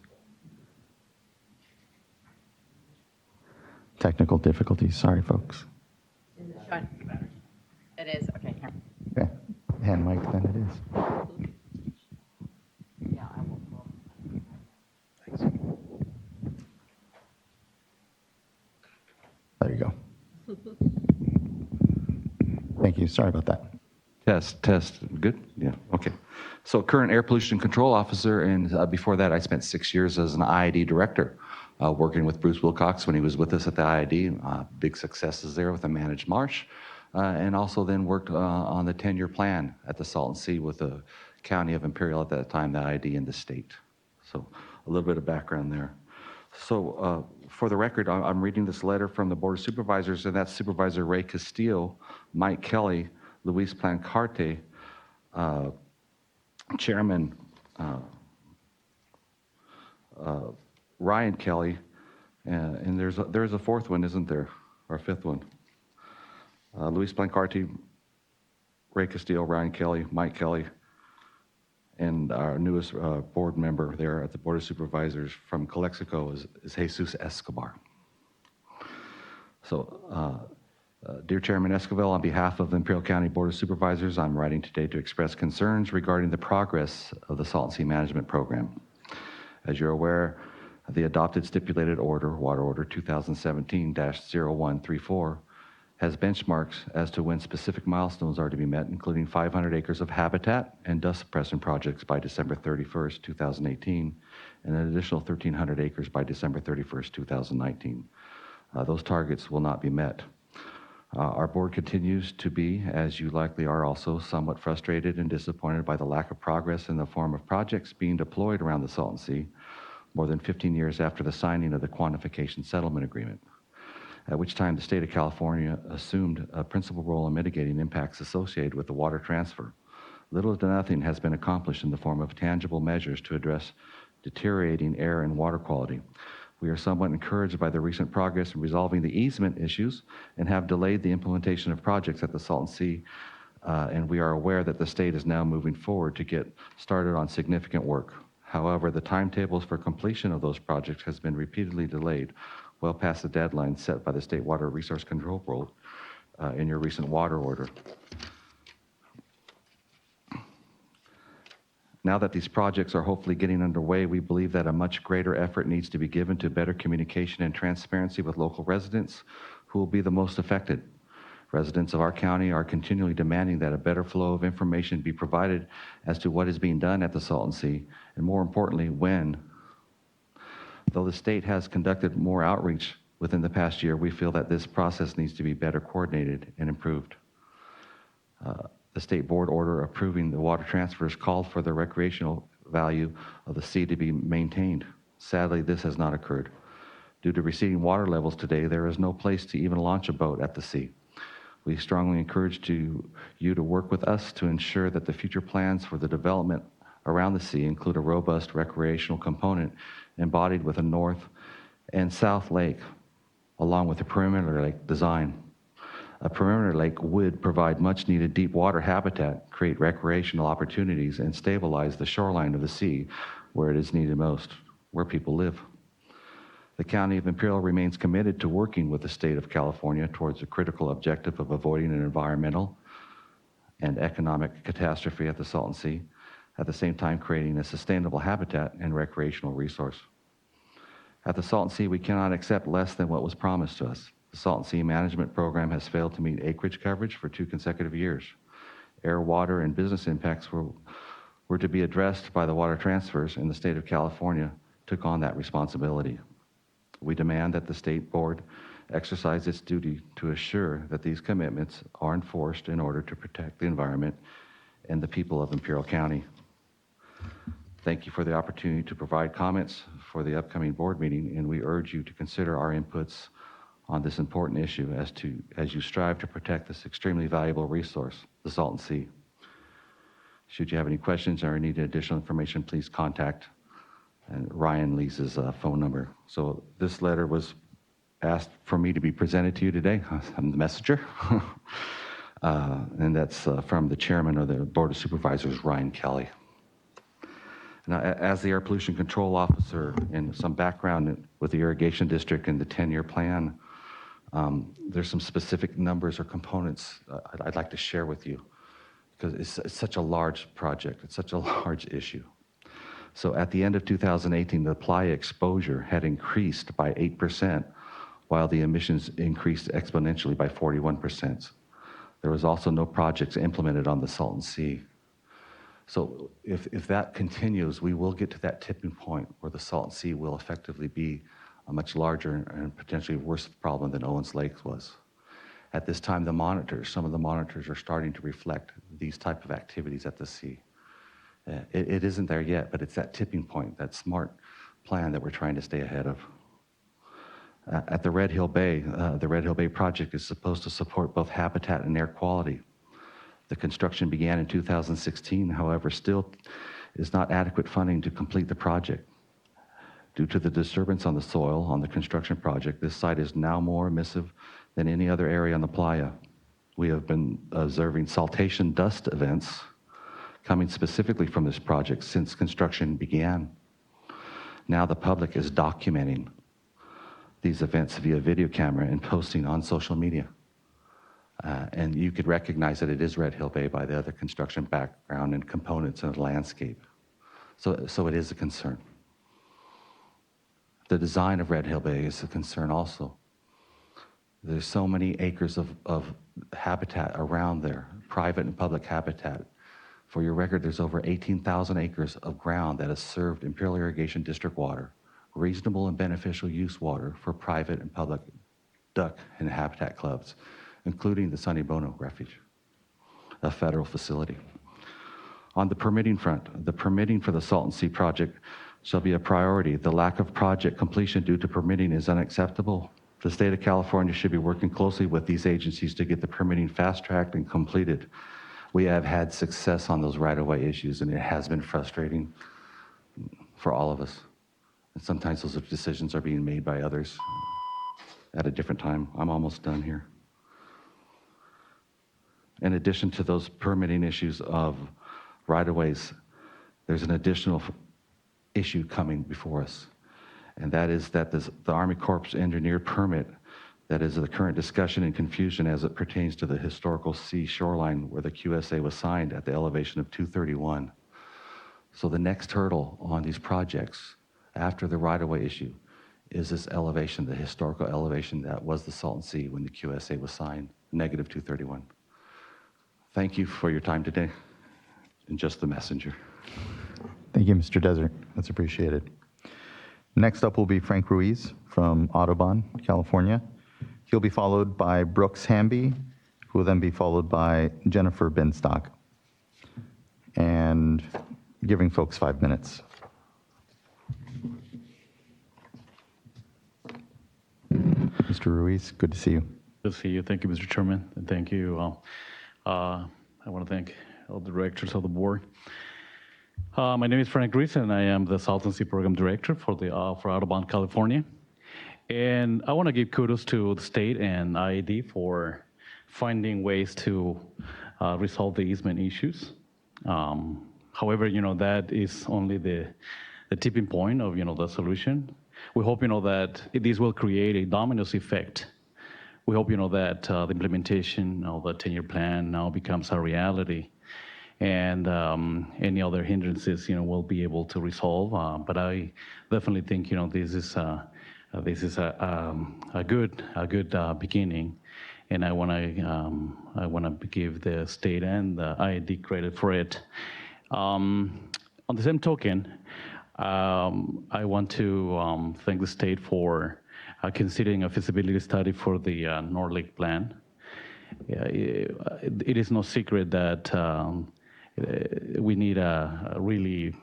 technical difficulties. Sorry, folks. Sean, it is, okay, here. Okay, hand mic then it is. Yeah, I will. Thanks. There you go. Thank you. Sorry about that. Test. Good? Yeah, okay. So current Air Pollution Control Officer, and before that I spent 6 years as an IID Director, working with Bruce Wilcox when he was with us at the IID. Big successes there with the Managed Marsh, and also then worked on the 10-year plan at the Salton Sea with the County of Imperial at that time, the IID, and the state. So a little bit of background there. So for the record, I'm reading this letter from the Board of Supervisors, and that's Supervisor Ray Castillo, Mike Kelly, Luis Plancarte, Chairman Ryan Kelly, and there's a fourth one, isn't there? Or a fifth one. Luis Plancarte, Ray Castillo, Ryan Kelly, Mike Kelly, and our newest board member there at the Board of Supervisors from Calexico is Jesus Escobar. So, dear Chairman Esquivel, on behalf of the Imperial County Board of Supervisors, I'm writing today to express concerns regarding the progress of the Salton Sea Management Program. As you're aware, the adopted stipulated order, Water Order 2017-0134, has benchmarks as to when specific milestones are to be met, including 500 acres of habitat and dust suppression projects by December 31st, 2018, and an additional 1,300 acres by December 31st, 2019. Those targets will not be met. Our board continues to be, as you likely are also, somewhat frustrated and disappointed by the lack of progress in the form of projects being deployed around the Salton Sea more than 15 years after the signing of the quantification settlement agreement. at which time the state of California assumed a principal role in mitigating impacts associated with the water transfer. Little to nothing has been accomplished in the form of tangible measures to address deteriorating air and water quality. We are somewhat encouraged by the recent progress in resolving the easement issues and have delayed the implementation of projects at the Salton Sea, and we are aware that the state is now moving forward to get started on significant work. However, the timetables for completion of those projects has been repeatedly delayed, well past the deadline set by the State Water Resource Control Board in your recent water order. Now that these projects are hopefully getting underway, we believe that a much greater effort needs to be given to better communication and transparency with local residents who will be the most affected. Residents of our county are continually demanding that a better flow of information be provided as to what is being done at the Salton Sea, and more importantly, when. Though the state has conducted more outreach within the past year, we feel that this process needs to be better coordinated and improved. The state board order approving the water transfers called for the recreational value of the sea to be maintained. Sadly, this has not occurred. Due to receding water levels today, there is no place to even launch a boat at the sea. We strongly encourage you to work with us to ensure that the future plans for the development around the sea include a robust recreational component embodied with a north and south lake, along with a perimeter lake design. A perimeter lake would provide much needed deep water habitat, create recreational opportunities, and stabilize the shoreline of the sea where it is needed most, where people live. The County of Imperial remains committed to working with the state of California towards the critical objective of avoiding an environmental and economic catastrophe at the Salton Sea, at the same time creating a sustainable habitat and recreational resource. At the Salton Sea, we cannot accept less than what was promised to us. The Salton Sea Management Program has failed to meet acreage coverage for 2 consecutive years. Air, water, and business impacts were to be addressed by the water transfers, and the state of California took on that responsibility. We demand that the state board exercise its duty to assure that these commitments are enforced in order to protect the environment and the people of Imperial County. Thank you for the opportunity to provide comments for the upcoming board meeting, and we urge you to consider our inputs on this important issue as you strive to protect this extremely valuable resource, the Salton Sea. Should you have any questions or need additional information, please contact Ryan Lee's phone number. So this letter was asked for me to be presented to you today. I'm the messenger. And that's from the chairman of the Board of Supervisors, Ryan Kelly. Now, as the air pollution control officer and some background with the irrigation district and the 10-year plan, there's some specific numbers or components I'd like to share with you because it's such a large project. It's such a large issue. So at the end of 2018, the playa exposure had increased by 8%, while the emissions increased exponentially by 41%. There was also no projects implemented on the Salton Sea. So if that continues, we will get to that tipping point where the Salton Sea will effectively be a much larger and potentially worse problem than Owens Lake was. At this time, some of the monitors are starting to reflect these type of activities at the sea. It isn't there yet, but it's that tipping point, that smart plan that we're trying to stay ahead of. At the Red Hill Bay project is supposed to support both habitat and air quality. The construction began in 2016, however, still is not adequate funding to complete the project. Due to the disturbance on the soil on the construction project, this site is now more emissive than any other area on the playa. We have been observing saltation dust events coming specifically from this project since construction began. Now the public is documenting these events via video camera and posting on social media. And you could recognize that it is Red Hill Bay by the other construction background and components of the landscape. So it is a concern. The design of Red Hill Bay is a concern also. There's so many acres of habitat around there, private and public habitat. For your record, there's over 18,000 acres of ground that has served Imperial Irrigation District water, reasonable and beneficial use water for private and public duck and habitat clubs, including the Sonny Bono Refuge, a federal facility. On the permitting front, the permitting for the Salton Sea project shall be a priority. The lack of project completion due to permitting is unacceptable The state of California should be working closely with these agencies to get the permitting fast-tracked and completed. We have had success on those right-of-way issues, and it has been frustrating for all of us. And sometimes those decisions are being made by others at a different time. I'm almost done here. In addition to those permitting issues of right-of-ways, there's an additional issue coming before us, and that is that the Army Corps engineer permit that is the current discussion and confusion as it pertains to the historical sea shoreline where the QSA was signed at the elevation of 231. So the next hurdle on these projects after the right-of-way issue is this elevation, the historical elevation that was the Salton Sea when the QSA was signed, negative 231. Thank you for your time today, and just the messenger. Thank you, Mr. Desert. That's appreciated. Next up will be Frank Ruiz from Audubon, California. He'll be followed by Brooks Hamby, who will then be followed by Jennifer Binstock. And giving folks 5 minutes. Mr. Ruiz, good to see you. Good to see you. Thank you, Mr. Chairman, and thank you. I want to thank all the directors of the board. My name is Frank Ruiz, and I am the Salton Sea Program Director for Audubon, California. And I want to give kudos to the state and IAD for finding ways to resolve the easement issues. However, that is only the tipping point of, the solution. We hope, that this will create a dominoes effect. We hope, that the implementation of the 10-year plan now becomes a reality, and any other hindrances, we'll be able to resolve. But I definitely think, this is a good beginning, and I want to give the state and the IAD credit for it. On the same token, I want to thank the state for considering a feasibility study for the North Lake plan. It is no secret that we need really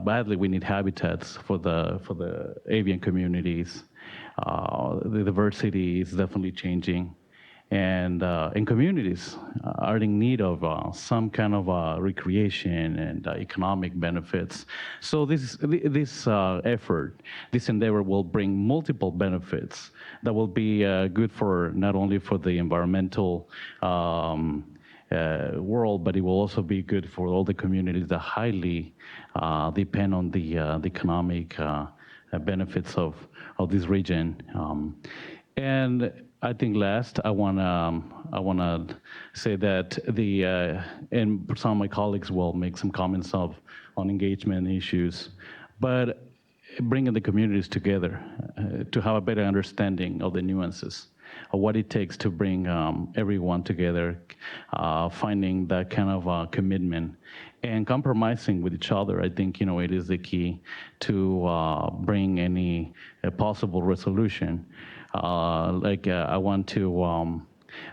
badly. We need habitats for the avian communities. The diversity is definitely changing, and communities are in need of some kind of recreation and economic benefits. So this effort, this endeavor will bring multiple benefits that will be good for not only for the environmental world, but it will also be good for all the communities that highly depend on the economic benefits of this region. And I think last, I wanna say that and some of my colleagues will make some comments on engagement issues, but bringing the communities together to have a better understanding of the nuances of what it takes to bring everyone together, finding that kind of commitment and compromising with each other. I think, it is the key to bring any possible resolution. I want to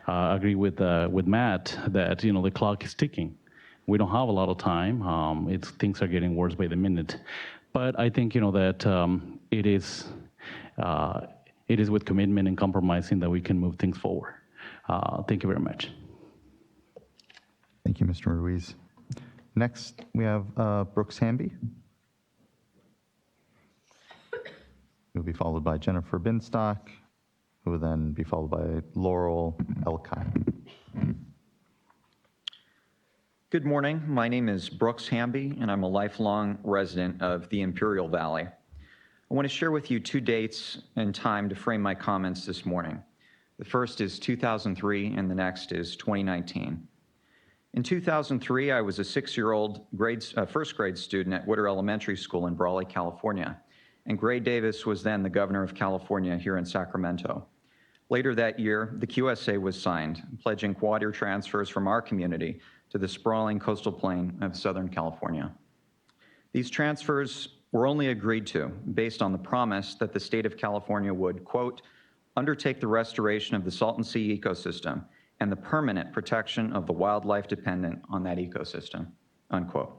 agree with Matt that, the clock is ticking. We don't have a lot of time. Things are getting worse by the minute. But I think, that it is with commitment and compromising that we can move things forward. Thank you very much. Thank you, Mr. Ruiz. Next, we have Brooks Hamby. He'll be followed by Jennifer Binstock, who will then be followed by Laurel Elkai. Good morning. My name is Brooks Hamby, and I'm a lifelong resident of the Imperial Valley. I want to share with you 2 dates and time to frame my comments this morning. The first is 2003, and the next is 2019. In 2003, I was a 6-year-old first grade student at Witter Elementary School in Brawley, California, and Gray Davis was then the governor of California here in Sacramento. Later that year, the QSA was signed, pledging water transfers from our community to the sprawling coastal plain of Southern California. These transfers were only agreed to based on the promise that the state of California would, quote, undertake the restoration of the Salton Sea ecosystem and the permanent protection of the wildlife dependent on that ecosystem, unquote.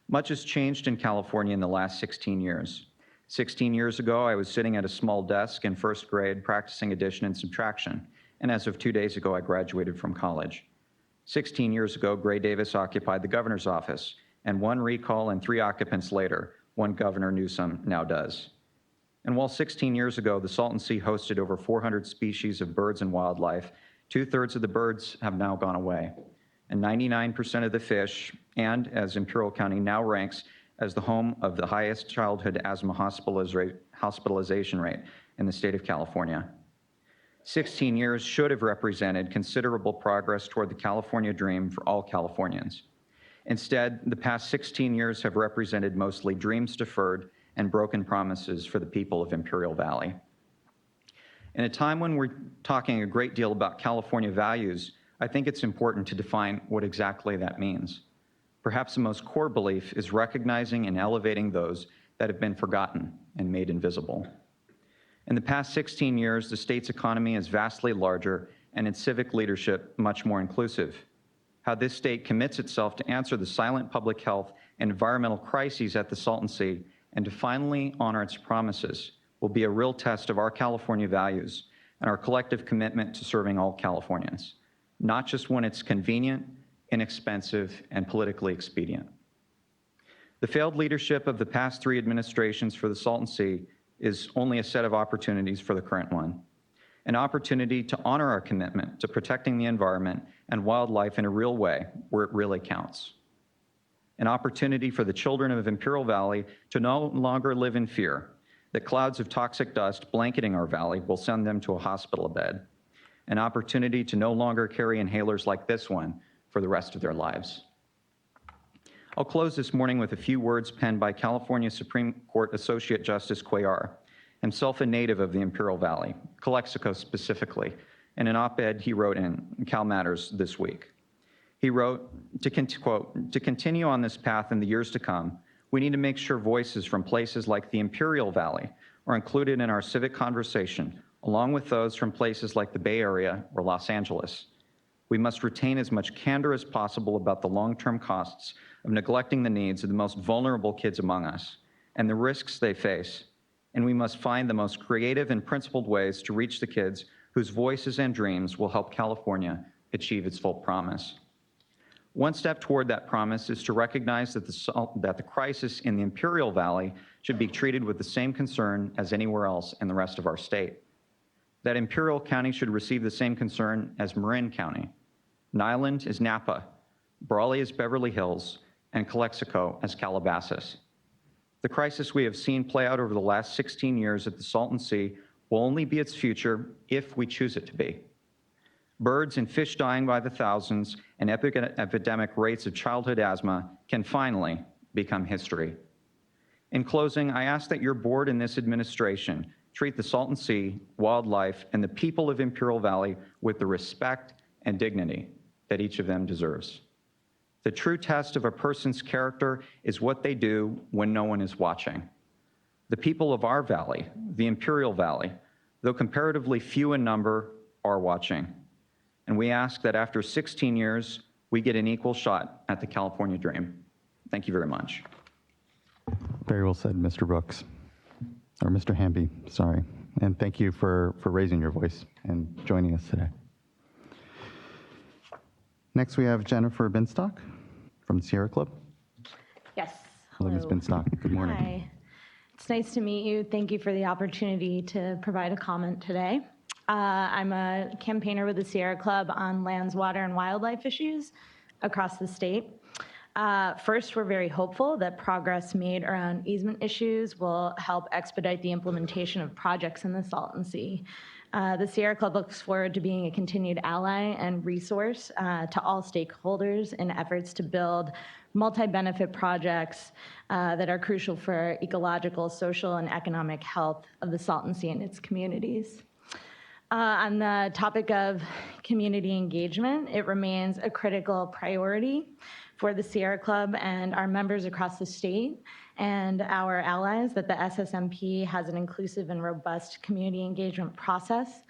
Much has changed in California in the last 16 years. 16 years ago, I was sitting at a small desk in first grade practicing addition and subtraction, and as of 2 days ago, I graduated from college. 16 years ago, Gray Davis occupied the governor's office, and 1 recall and 3 occupants later, one Governor Newsom now does. And while 16 years ago, the Salton Sea hosted over 400 species of birds and wildlife, 2/3 of the birds have now gone away, and 99% of the fish, and as Imperial County now ranks as the home of the highest childhood asthma hospitalization rate in the state of California. 16 years should have represented considerable progress toward the California dream for all Californians. Instead, the past 16 years have represented mostly dreams deferred and broken promises for the people of Imperial Valley. In a time when we're talking a great deal about California values, I think it's important to define what exactly that means. Perhaps the most core belief is recognizing and elevating those that have been forgotten and made invisible. In the past 16 years, the state's economy is vastly larger and its civic leadership much more inclusive. How this state commits itself to answer the silent public health and environmental crises at the Salton Sea and to finally honor its promises will be a real test of our California values and our collective commitment to serving all Californians, not just when it's convenient, inexpensive, and politically expedient. The failed leadership of the past 3 administrations for the Salton Sea is only a set of opportunities for the current one. An opportunity to honor our commitment to protecting the environment and wildlife in a real way where it really counts. An opportunity for the children of Imperial Valley to no longer live in fear that clouds of toxic dust blanketing our valley will send them to a hospital bed. An opportunity to no longer carry inhalers like this one for the rest of their lives. I'll close this morning with a few words penned by California Supreme Court Associate Justice Cuellar, himself a native of the Imperial Valley, Calexico specifically, in an op-ed he wrote in Cal Matters this week. He wrote, quote, "To continue on this path in the years to come, we need to make sure voices from places like the Imperial Valley are included in our civic conversation, along with those from places like the Bay Area or Los Angeles. We must retain as much candor as possible about the long-term costs of neglecting the needs of the most vulnerable kids among us and the risks they face, and we must find the most creative and principled ways to reach the kids whose voices and dreams will help California achieve its full promise." One step toward that promise is to recognize that the crisis in the Imperial Valley should be treated with the same concern as anywhere else in the rest of our state. That Imperial County should receive the same concern as Marin County. Niland is Napa, Brawley is Beverly Hills, and Calexico as Calabasas. The crisis we have seen play out over the last 16 years at the Salton Sea will only be its future if we choose it to be. Birds and fish dying by the thousands and epidemic rates of childhood asthma can finally become history. In closing, I ask that your board and this administration treat the Salton Sea, wildlife, and the people of Imperial Valley with the respect and dignity that each of them deserves. The true test of a person's character is what they do when no one is watching. The people of our valley, the Imperial Valley, though comparatively few in number, are watching. And we ask that after 16 years, we get an equal shot at the California dream. Thank you very much. Very well said, Mr. Brooks, or Mr. Hamby, sorry. And thank you for raising your voice and joining us today. Next, we have Jennifer Binstock from the Sierra Club. Yes. Hello, Ms. Binstock. Good morning. Hi. It's nice to meet you. Thank you for the opportunity to provide a comment today. I'm a campaigner with the Sierra Club on lands, water, and wildlife issues across the state. First, we're very hopeful that progress made around easement issues will help expedite the implementation of projects in the Salton Sea. The Sierra Club looks forward to being a continued ally and resource to all stakeholders in efforts to build multi-benefit projects that are crucial for ecological, social, and economic health of the Salton Sea and its communities. On the topic of community engagement, it remains a critical priority for the Sierra Club and our members across the state and our allies that the SSMP has an inclusive and robust community engagement process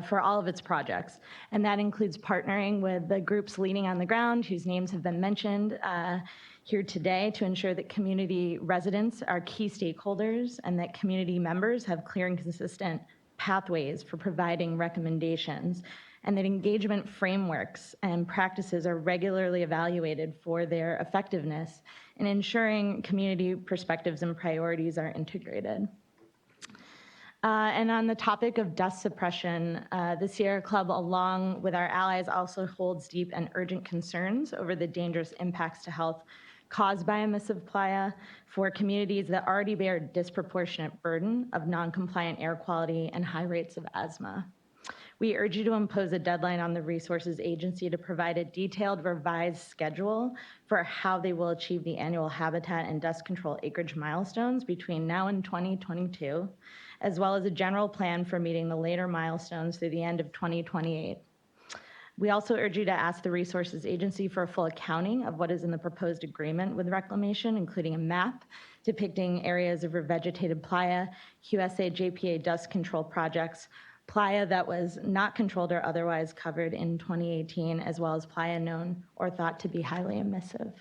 for all of its projects. And that includes partnering with the groups leading on the ground, whose names have been mentioned here today to ensure that community residents are key stakeholders and that community members have clear and consistent pathways for providing recommendations, and that engagement frameworks and practices are regularly evaluated for their effectiveness in ensuring community perspectives and priorities are integrated. And on the topic of dust suppression, the Sierra Club, along with our allies, also holds deep and urgent concerns over the dangerous impacts to health caused by emissive playa for communities that already bear a disproportionate burden of non-compliant air quality and high rates of asthma. We urge you to impose a deadline on the Resources Agency to provide a detailed revised schedule for how they will achieve the annual habitat and dust control acreage milestones between now and 2022, as well as a general plan for meeting the later milestones through the end of 2028. We also urge you to ask the Resources Agency for a full accounting of what is in the proposed agreement with reclamation, including a map depicting areas of revegetated playa, QSA JPA dust control projects, playa that was not controlled or otherwise covered in 2018, as well as playa known or thought to be highly emissive.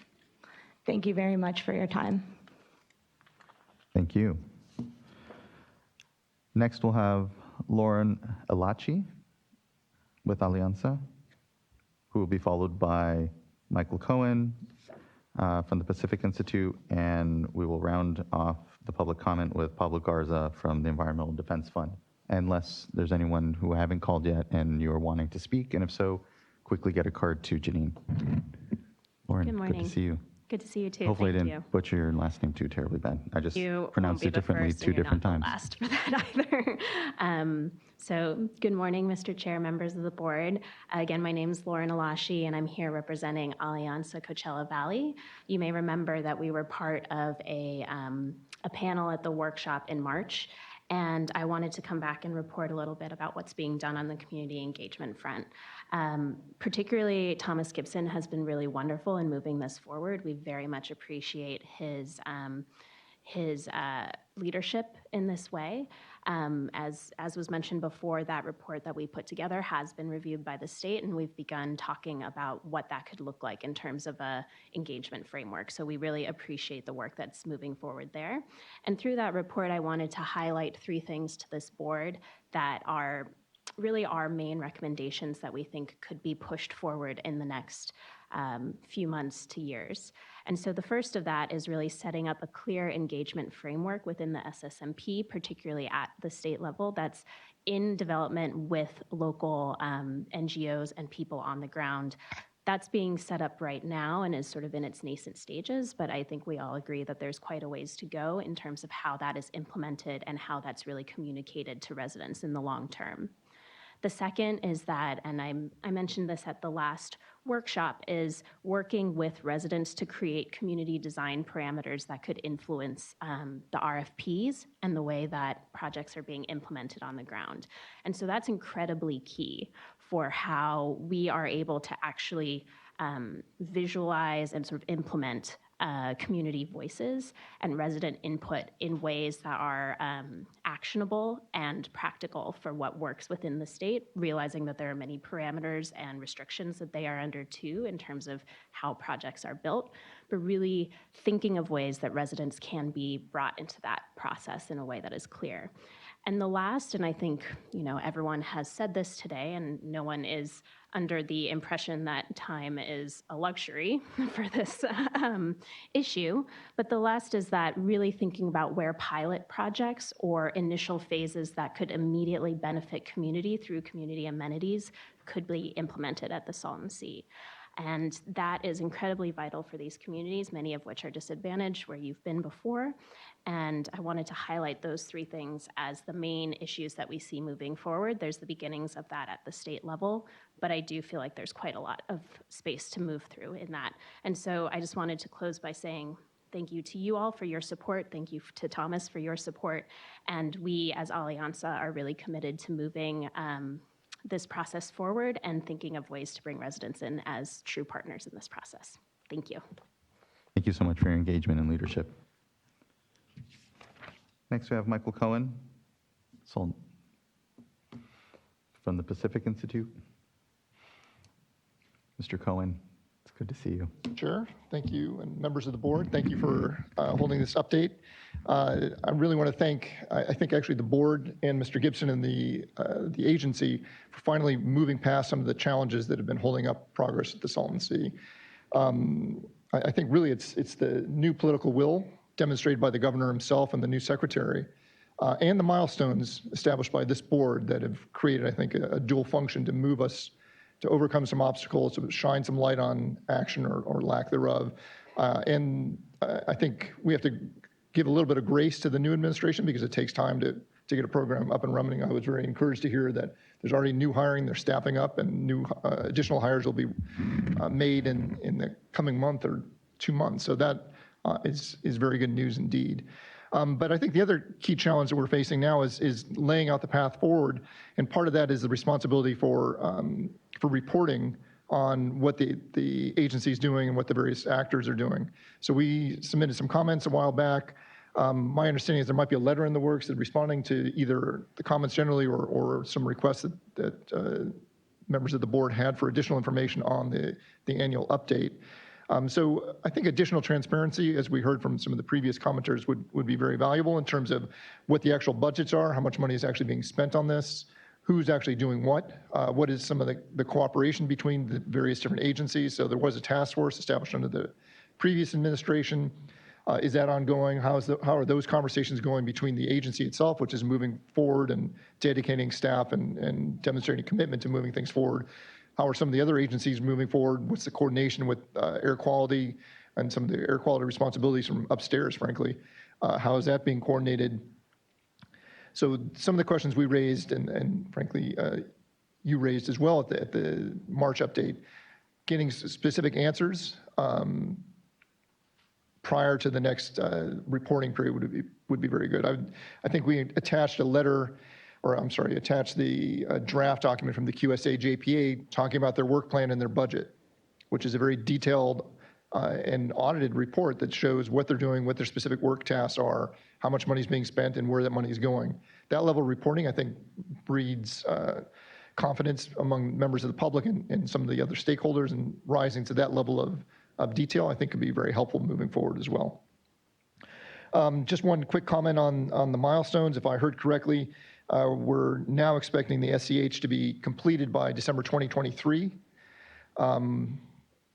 Thank you very much for your time. Thank you. Next, we'll have Lauren Elachi with Alianza, who will be followed by Michael Cohen from the Pacific Institute, and we will round off the public comment with Pablo Garza from the Environmental Defense Fund, unless there's anyone who haven't called yet and you are wanting to speak, and if so, quickly get a card to Janine. Lauren, Good morning. good to see you. Good to see you too. Hopefully I Thank didn't you. butcher your last name too terribly bad. I just You pronounced won't be it differently the first, two and you're different not times. the last for that either. So good morning, Mr. Chair, members of the board. Again, my name is Lauren Elachi, and I'm here representing Alianza Coachella Valley. You may remember that we were part of a panel at the workshop in March, and I wanted to come back and report a little bit about what's being done on the community engagement front. Particularly, Thomas Gibson has been really wonderful in moving this forward. We very much appreciate his leadership in this way. As was mentioned before, that report that we put together has been reviewed by the state, and we've begun talking about what that could look like in terms of a engagement framework. So we really appreciate the work that's moving forward there. And through that report, I wanted to highlight 3 things to this board that are really our main recommendations that we think could be pushed forward in the next few months to years. And so the first of that is really setting up a clear engagement framework within the SSMP, particularly at the state level, that's in development with local NGOs and people on the ground. That's being set up right now and is sort of in its nascent stages, but I think we all agree that there's quite a ways to go in terms of how that is implemented and how that's really communicated to residents in the long term. The second is that, and I mentioned this at the last workshop, is working with residents to create community design parameters that could influence the RFPs and the way that projects are being implemented on the ground. And so that's incredibly key for how we are able to actually visualize and sort of implement community voices and resident input in ways that are actionable and practical for what works within the state, realizing that there are many parameters and restrictions that they are under too in terms of how projects are built, but really thinking of ways that residents can be brought into that process in a way that is clear. And the last, and I think, everyone has said this today, and no one is under the impression that time is a luxury for this issue, but the last is that really thinking about where pilot projects or initial phases that could immediately benefit community through community amenities could be implemented at the Salton Sea. And that is incredibly vital for these communities, many of which are disadvantaged where you've been before. And I wanted to highlight those 3 things as the main issues that we see moving forward. There's the beginnings of that at the state level, but I do feel like there's quite a lot of space to move through in that. And so I just wanted to close by saying thank you to you all for your support. Thank you to Thomas for your support. And we as Alianza are really committed to moving this process forward and thinking of ways to bring residents in as true partners in this process. Thank you. Thank you so much for your engagement and leadership. Next, we have Michael Cohen from the Pacific Institute. Mr. Cohen, It's good to see you. Chair, thank you, and members of the board, thank you for holding this update. I really want to thank, I think actually the board and Mr. Gibson and the agency for finally moving past some of the challenges that have been holding up progress at the Salton Sea. I think really it's the new political will demonstrated by the governor himself and the new secretary, and the milestones established by this board that have created, I think, a dual function to move us to overcome some obstacles, to shine some light on action or lack thereof. And I think we have to give a little bit of grace to the new administration because it takes time to get a program up and running. I was very encouraged to hear that there's already new hiring, they're staffing up, and new additional hires will be made in the coming month or 2 months. So that is very good news indeed. But I think the other key challenge that we're facing now is laying out the path forward, and part of that is the responsibility for reporting on what the agency is doing and what the various actors are doing. So we submitted some comments a while back. My understanding is there might be a letter in the works that responding to either the comments generally or some requests that members of the board had for additional information on the annual update. So I think additional transparency, as we heard from some of the previous commenters, would be very valuable in terms of what the actual budgets are, how much money is actually being spent on this, who's actually doing what is some of the cooperation between the various different agencies. So there was a task force established under the previous administration. Is that ongoing? How are those conversations going between the agency itself, which is moving forward and dedicating staff and demonstrating commitment to moving things forward? How are some of the other agencies moving forward? What's the coordination with air quality and some of the air quality responsibilities from upstairs, frankly? How is that being coordinated? So some of the questions we raised, and frankly, you raised as well at the March update, getting specific answers prior to the next reporting period would be very good. I think we attached a letter, or I'm sorry, attached the draft document from the QSA JPA talking about their work plan and their budget, which is a very detailed and audited report that shows what they're doing, what their specific work tasks are, how much money is being spent, and where that money is going. That level of reporting, I think, breeds confidence among members of the public and some of the other stakeholders, and rising to that level of detail, I think, could be very helpful moving forward as well. Just one quick comment on the milestones. If I heard correctly, we're now expecting the SCH to be completed by December 2023.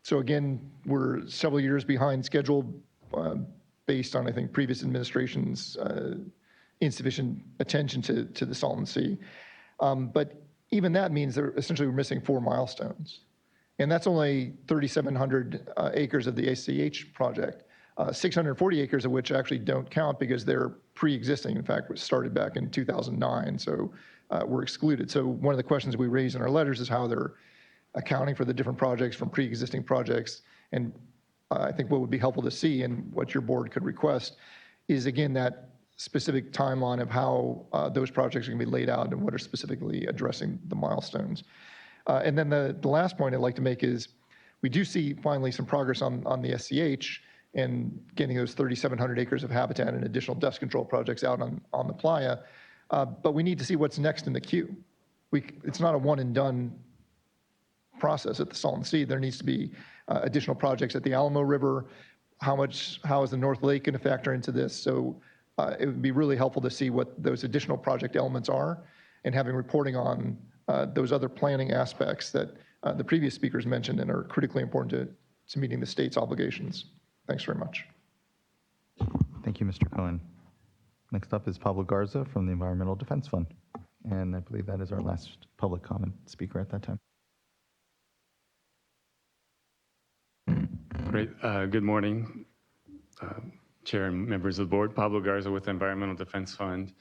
So again, we're several years behind schedule based on, I think, previous administration's insufficient attention to the Salton Sea. But even that means that essentially we're missing 4 milestones. And that's only 3,700 acres of the SCH project, 640 acres of which actually don't count because they're pre-existing. In fact, was started back in 2009, so were excluded. So one of the questions we raised in our letters is how they're accounting for the different projects from pre-existing projects. And I think what would be helpful to see and what your board could request is, again, that specific timeline of how those projects are going to be laid out and what are specifically addressing the milestones. And then the last point I'd like to make is we do see finally some progress on the SCH and getting those 3,700 acres of habitat and additional dust control projects out on the playa. But we need to see what's next in the queue. It's not a one and done process at the Salton Sea. There needs to be additional projects at the Alamo River. How is the North Lake going to factor into this? So it would be really helpful to see what those additional project elements are and having reporting on those other planning aspects that the previous speakers mentioned and are critically important to meeting the state's obligations. Thanks very much. Thank you, Mr. Cohen. Next up is Pablo Garza from the Environmental Defense Fund. And I believe that is our last public comment speaker at that time. Great. Good morning, Chair and members of the board. Pablo Garza with the Environmental Defense Fund.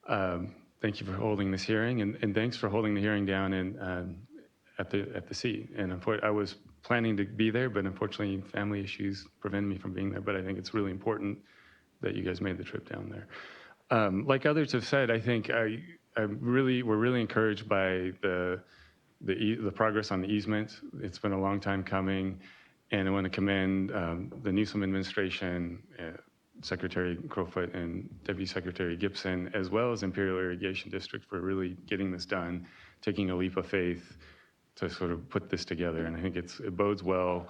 Thank you for holding this hearing, and thanks for holding the hearing down at the sea. And I was planning to be there, but unfortunately family issues prevented me from being there. But I think it's really important that you guys made the trip down there. Like others have said, I think we're really encouraged by the progress on the easement. It's been a long time coming. And I want to commend the Newsom administration, Secretary Crowfoot and Deputy Secretary Gibson, as well as Imperial Irrigation District for really getting this done, taking a leap of faith, to sort of put this together, and I think it bodes well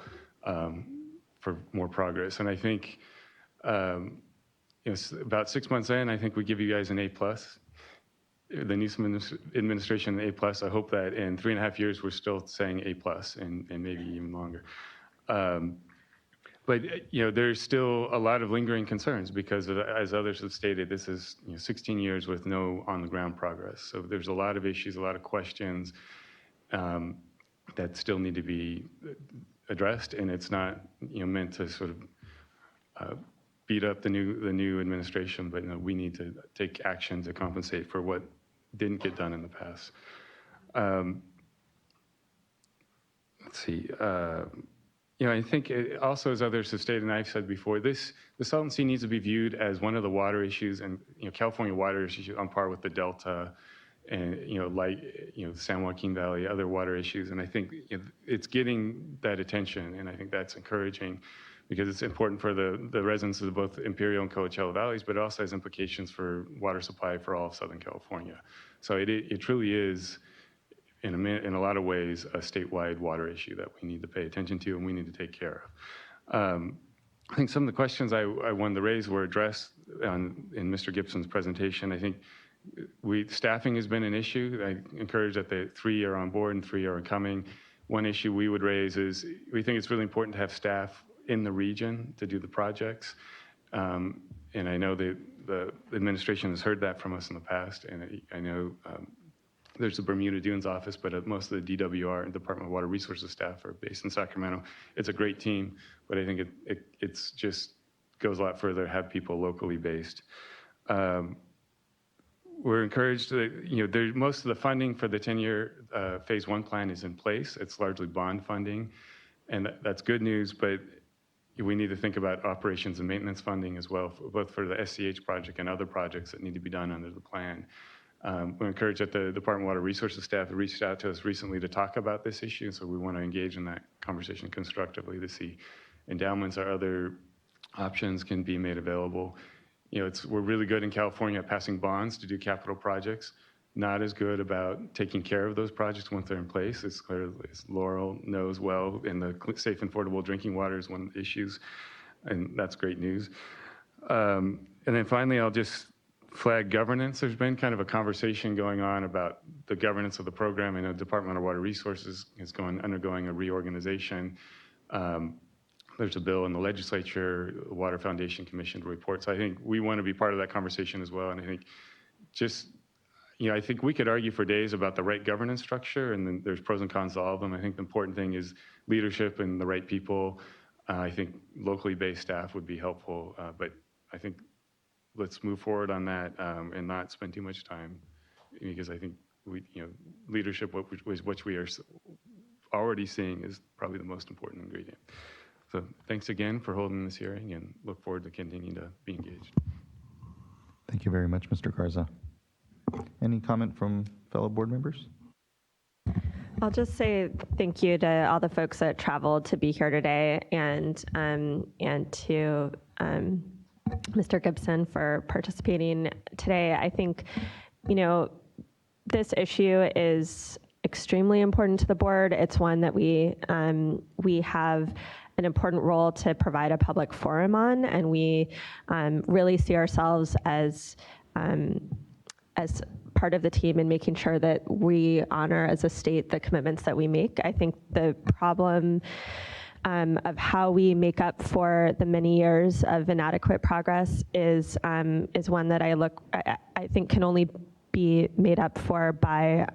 for more progress. And I think about 6 months in, I think we give you guys an A+. The Newsom administration, an A+. I hope that in 3.5 years, we're still saying A+, and maybe even longer. But there's still a lot of lingering concerns because, as others have stated, this is 16 years with no on-the-ground progress. So there's a lot of issues, a lot of questions that still need to be addressed, and it's not meant to sort of beat up the new administration, but we need to take action to compensate for what didn't get done in the past. Let's see. I think also, as others have stated, and I've said before, the Salton Sea needs to be viewed as one of the water issues, and California water issues on par with the Delta, and San Joaquin Valley, other water issues. And I think it's getting that attention, and I think that's encouraging because it's important for the residents of both Imperial and Coachella Valleys, but it also has implications for water supply for all of Southern California. So it truly is, in a lot of ways, a statewide water issue that we need to pay attention to and we need to take care of. I think some of the questions I wanted to raise were addressed in Mr. Gibson's presentation. I think staffing has been an issue. I encourage that the 3 are on board and 3 are coming. One issue we would raise is we think it's really important to have staff in the region to do the projects. And I know that the administration has heard that from us in the past, and I know there's the Bermuda Dunes office, but most of the DWR and Department of Water Resources staff are based in Sacramento. It's a great team, but I think it's just goes a lot further to have people locally based. We're encouraged that most of the funding for the 10-year phase 1 plan is in place. It's largely bond funding, and that's good news, but we need to think about operations and maintenance funding as well, both for the SCH project and other projects that need to be done under the plan. We're encouraged that the Department of Water Resources staff reached out to us recently to talk about this issue, so we want to engage in that conversation constructively to see endowments or other options can be made available. We're really good in California at passing bonds to do capital projects, not as good about taking care of those projects once they're in place. It's clear, as Laurel knows well, and the safe and affordable drinking water is one of the issues, and that's great news. And then finally, I'll just flag governance. There's been kind of a conversation going on about the governance of the program. I know Department of Water Resources is undergoing a reorganization. There's a bill in the legislature, the Water Foundation Commission to report. So I think we want to be part of that conversation as well. And I think I think we could argue for days about the right governance structure, and then there's pros and cons to all of them. I think the important thing is leadership and the right people. I think locally based staff would be helpful, but I think let's move forward on that and not spend too much time, because I think leadership, which we are already seeing, is probably the most important ingredient. So thanks again for holding this hearing, and look forward to continuing to be engaged. Thank you very much, Mr. Garza. Any comment from fellow board members? I'll just say thank you to all the folks that traveled to be here today, and to Mr. Gibson for participating today. I think, this issue is extremely important to the board. It's one that we have an important role to provide a public forum on, and we really see ourselves as part of the team in making sure that we honor as a state the commitments that we make. I think the problem of how we make up for the many years of inadequate progress is one that I think can only be made up for by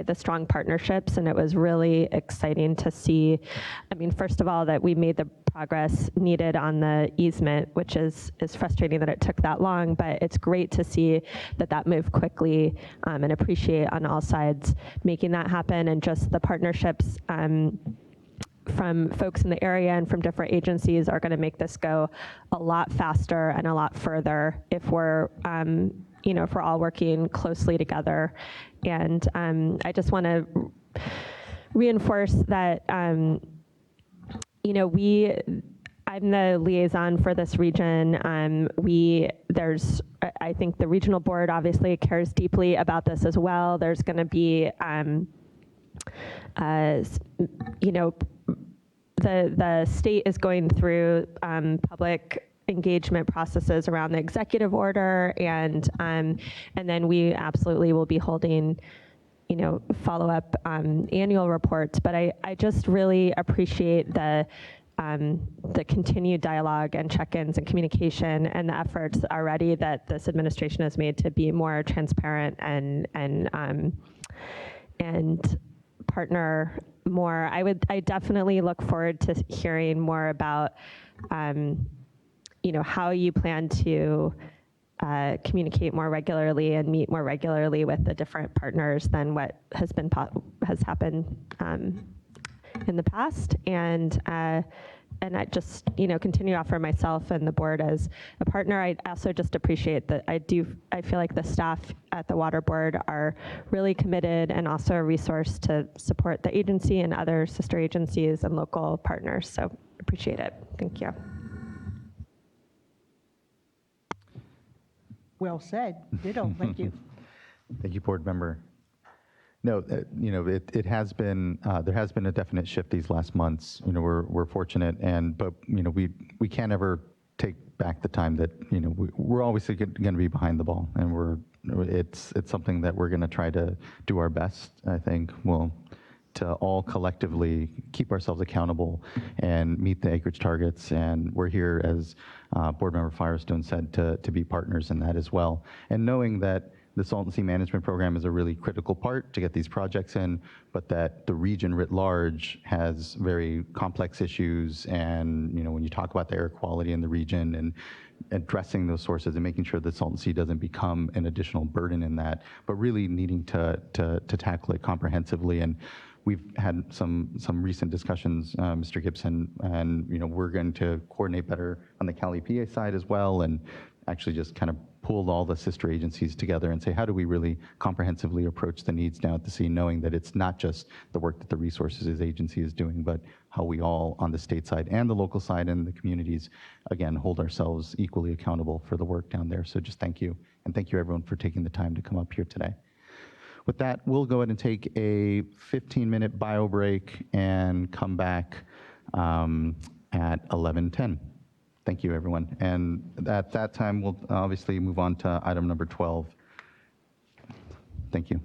the strong partnerships. And it was really exciting to see, first of all, that we made the progress needed on the easement, which is frustrating that it took that long, but it's great to see that moved quickly, and appreciate on all sides making that happen, and just the partnerships from folks in the area and from different agencies are going to make this go a lot faster and a lot further if we're if we're all working closely together. And I just want to reinforce that I'm the liaison for this region. I think the regional board obviously cares deeply about this as well. There's going to be you know, the state is going through public engagement processes around the executive order, and then we absolutely will be holding, you know, follow-up annual reports. But I just really appreciate the continued dialogue and check-ins and communication and the efforts already that this administration has made to be more transparent and partner more. I definitely look forward to hearing more about, you know, how you plan to communicate more regularly and meet more regularly with the different partners than what has happened in the past. And I just, you know, continue to offer myself and the board as a partner. I also just appreciate that I feel like the staff at the Water Board are really committed and also a resource to support the agency and other sister agencies and local partners. So appreciate it. Thank you. Well said. Ditto. Thank you. Thank you, board member. No, you know, it has been, there has been a definite shift these last months. You know, we're fortunate, but you know, we can't ever take back the time that, you know, we're always going to be behind the ball, and it's something that we're going to try to do our best, I think, to all collectively keep ourselves accountable and meet the acreage targets. And we're here, as board member Firestone said, to be partners in that as well. And knowing that the Salton Sea Management Program is a really critical part to get these projects in, but that the region writ large has very complex issues. And, you know, when you talk about the air quality in the region and addressing those sources and making sure that Salton Sea doesn't become an additional burden in that, but really needing to tackle it comprehensively. And we've had some recent discussions, Mr. Gibson, and, you know, we're going to coordinate better on the Cali PA side as well, and actually just kind of pulled all the sister agencies together and say, how do we really comprehensively approach the needs down at the sea, knowing that it's not just the work that the resources agency is doing, but how we all on the state side and the local side and the communities, again, hold ourselves equally accountable for the work down there. So just thank you. And thank you everyone for taking the time to come up here today. With that, we'll go ahead and take a 15-minute bio break and come back at 11:10. Thank you, everyone. And at that time, we'll obviously move on to item number 12. Thank you.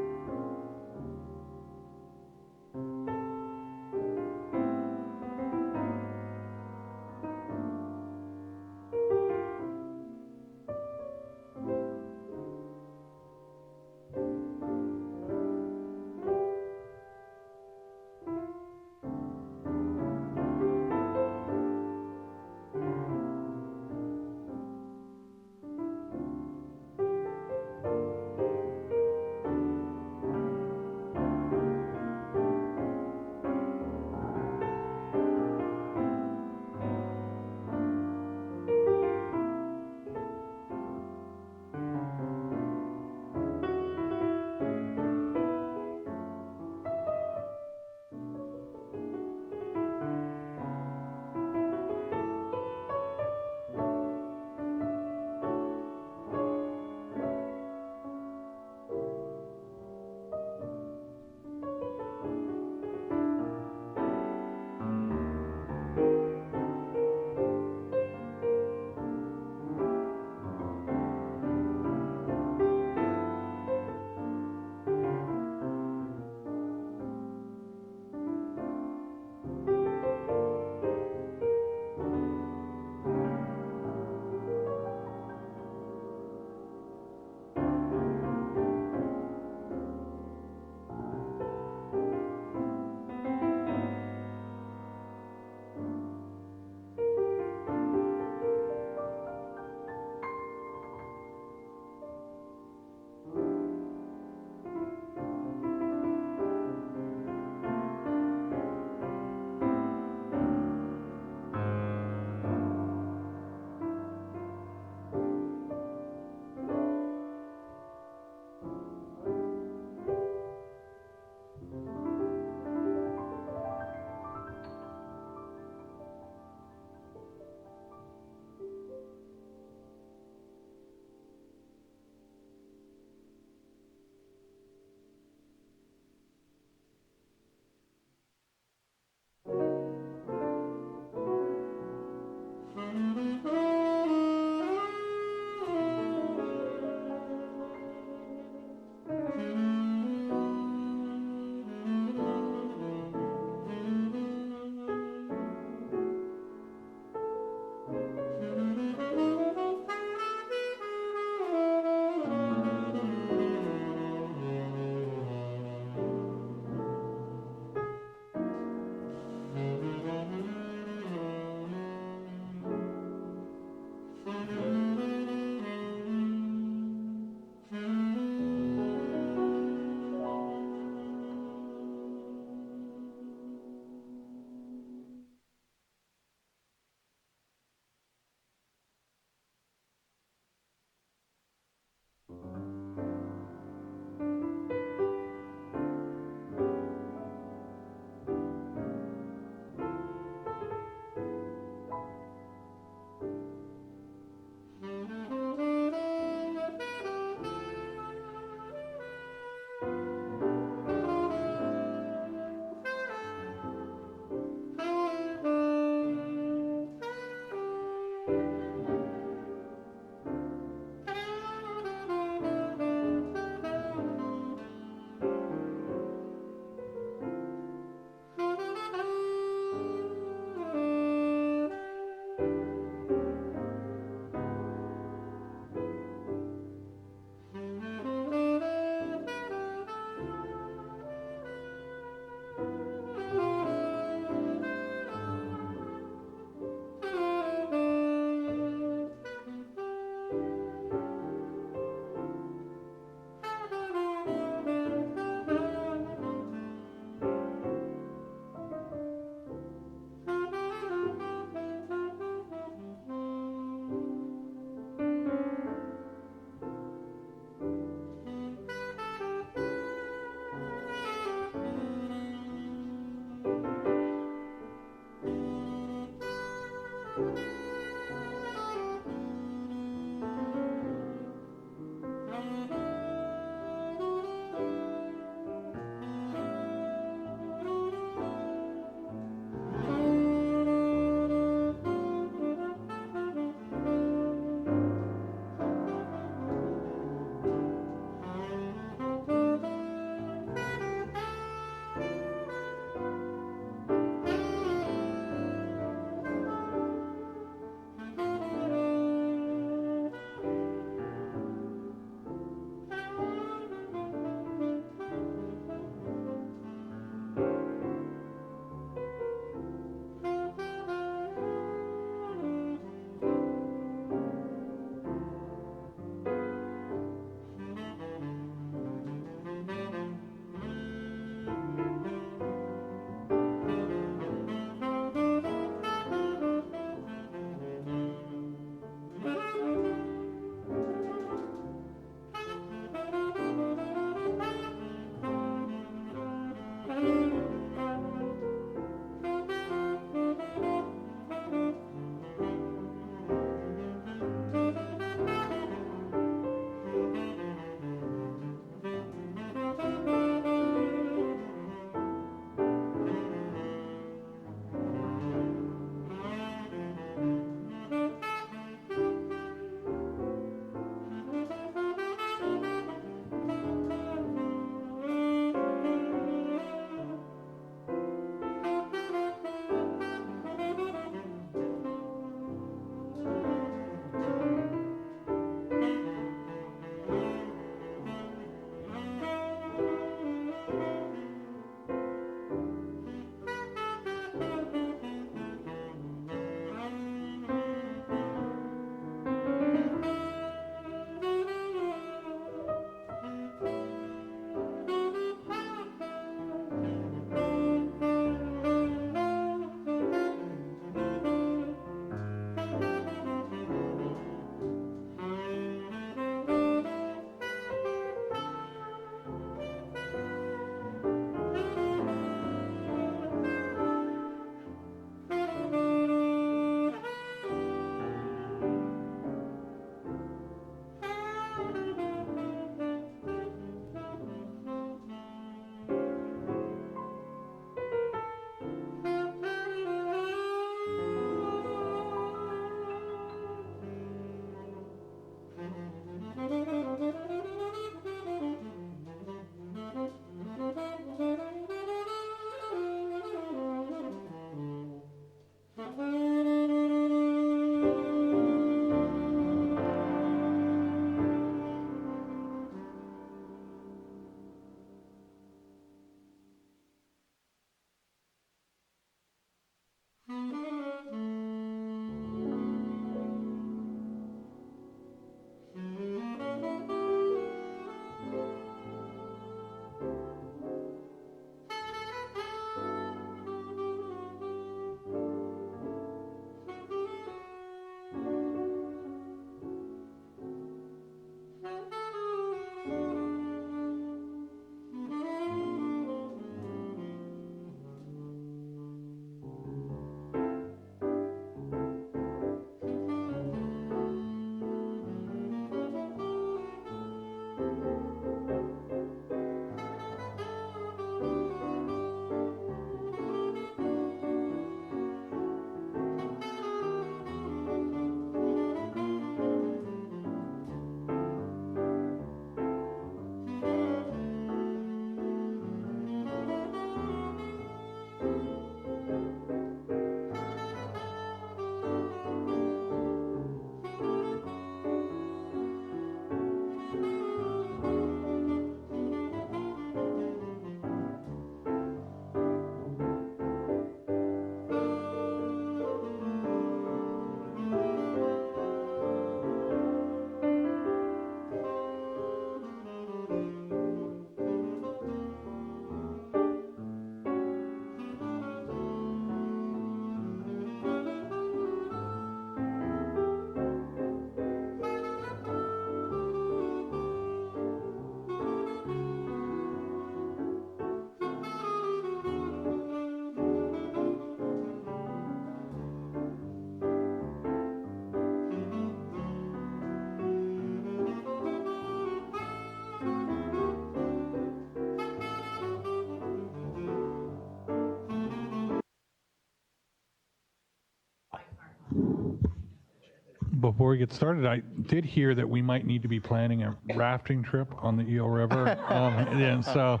Before we get started, I did hear that we might need to be planning a rafting trip on the Eel River. And so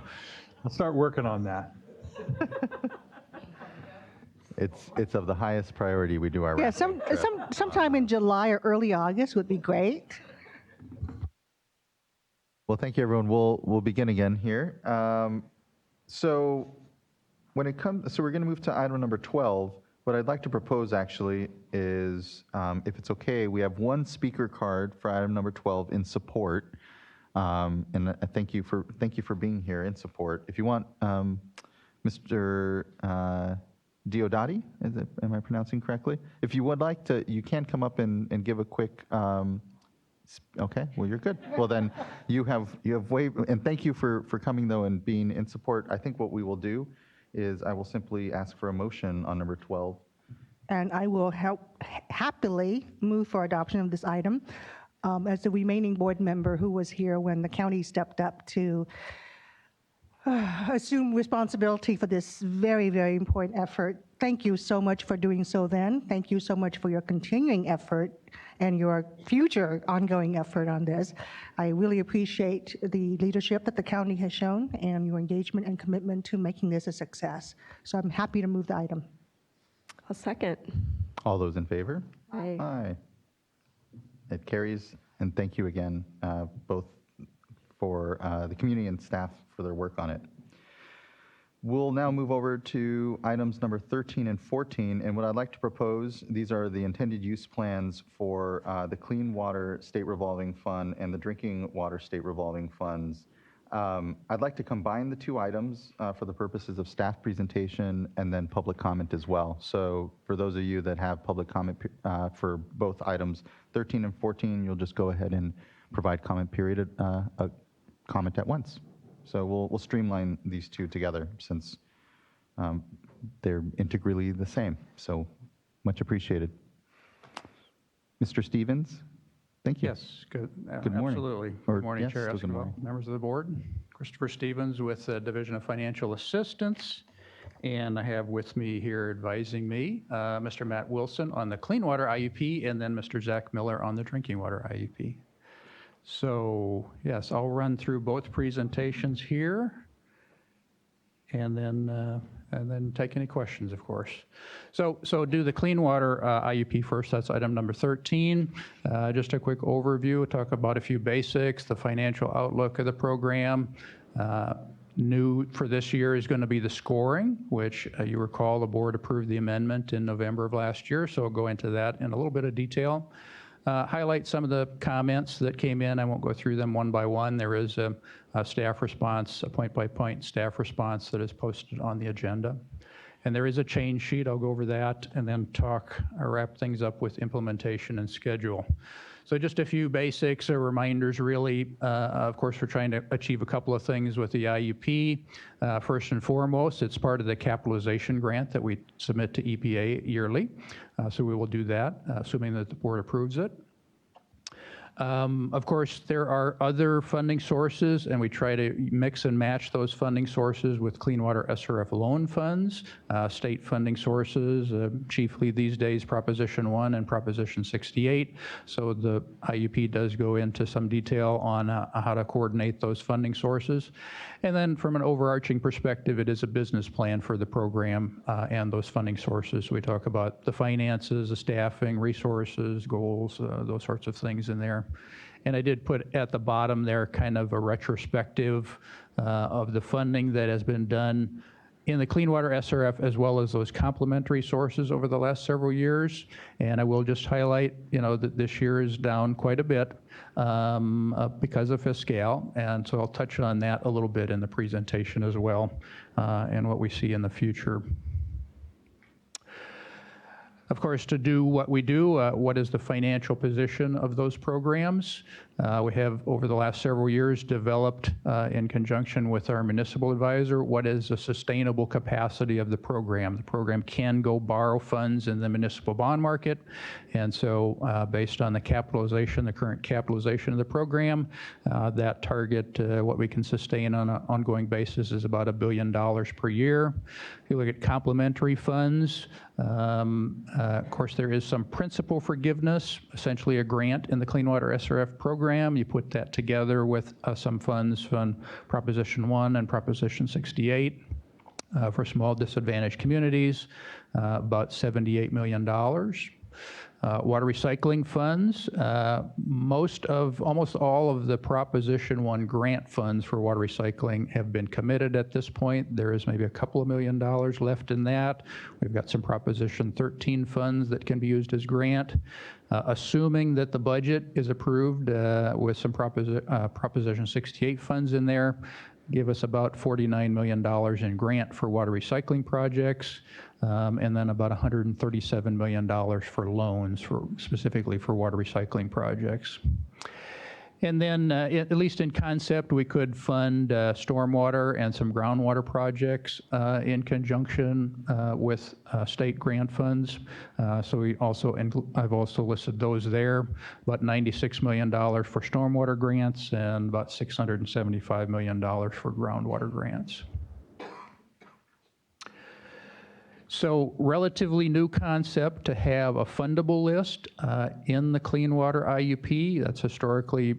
I'll start working on that. It's of the highest priority we do our Yeah, rafting trip. sometime in July or early August would be great. Well, thank you, everyone. We'll begin again here. So when it comes, so we're going to move to item number 12. What I'd like to propose actually is, if it's okay, we have one speaker card for item number 12 in support. And I thank you for being here in support. If you want, Mr. Diodati, am I pronouncing correctly? If you would like to, you can come up and give a quick. Okay, well, you're good. Well, then you have way, and thank you for coming though and being in support. I think what we will do is I will simply ask for a motion on number 12. And I will happily move for adoption of this item as the remaining board member who was here when the county stepped up to assume responsibility for this very, very important effort. Thank you so much for doing so then. Thank you so much for your continuing effort and your future ongoing effort on this. I really appreciate the leadership that the county has shown and your engagement and commitment to making this a success. So I'm happy to move the item. I'll second. All those in favor? Aye. Aye. It carries, and thank you again, both for the community and staff for their work on it. We'll now move over to items number 13 and 14, and what I'd like to propose, these are the intended use plans for the Clean Water State Revolving Fund and the Drinking Water State Revolving Funds. I'd like to combine the two items for the purposes of staff presentation and then public comment as well. So for those of you that have public comment for both items, 13 and 14, you'll just go ahead and provide comment period, comment at once. So we'll streamline these two together since they're integrally the same. So much appreciated. Mr. Stevens, thank you. Yes, good. Good morning. Absolutely. Or, Good morning, yes, Chair good Esquivel, morning. members of the board. Christopher Stevens with the Division of Financial Assistance. And I have with me here advising me, Mr. Matt Wilson on the Clean Water IUP, and then Mr. Zach Miller on the Drinking Water IUP. So yes, I'll run through both presentations here and then take any questions, of course. So do the Clean Water IUP first. That's item number 13. Just a quick overview, talk about a few basics, the financial outlook of the program. New for this year is going to be the scoring, which you recall the board approved the amendment in November of last year. So I'll go into that in a little bit of detail. Highlight some of the comments that came in. I won't go through them one by one. There is a staff response, a point-by-point staff response that is posted on the agenda. And there is a change sheet. I'll go over that and then wrap things up with implementation and schedule. So just a few basics or reminders, really. Of course, we're trying to achieve a couple of things with the IUP. First and foremost, it's part of the capitalization grant that we submit to EPA yearly. So we will do that, assuming that the board approves it. Of course, there are other funding sources, and we try to mix and match those funding sources with Clean Water SRF loan funds, state funding sources, chiefly these days Proposition 1 and Proposition 68. So the IUP does go into some detail on how to coordinate those funding sources. And then from an overarching perspective, it is a business plan for the program and those funding sources. We talk about the finances, the staffing, resources, goals, those sorts of things in there. And I did put at the bottom there kind of a retrospective of the funding that has been done in the Clean Water SRF as well as those complementary sources over the last several years. And I will just highlight, that this year is down quite a bit because of fiscal. And so I'll touch on that a little bit in the presentation as well and what we see in the future. Of course, to do what we do, what is the financial position of those programs? We have, over the last several years, developed in conjunction with our municipal advisor what is the sustainable capacity of the program. The program can go borrow funds in the municipal bond market, and so based on the capitalization, the current capitalization of the program, that target, what we can sustain on an ongoing basis, is about $1 billion per year. If you look at complementary funds, of course, there is some principal forgiveness, essentially a grant in the Clean Water SRF program. You put that together with some funds from Proposition 1 and Proposition 68 for small disadvantaged communities, about $78 million. Water recycling funds, almost all of the Proposition 1 grant funds for water recycling have been committed at this point. There is maybe a couple of $1 million left in that. We've got some Proposition 13 funds that can be used as grant. Assuming that the budget is approved with some Proposition 68 funds in there, give us about $49 million in grant for water recycling projects, and then about $137 million for loans, specifically for water recycling projects. And then, at least in concept, we could fund stormwater and some groundwater projects in conjunction with state grant funds. So I've also listed those there, about $96 million for stormwater grants and about $675 million for groundwater grants. So relatively new concept to have a fundable list in the Clean Water IUP. That's historically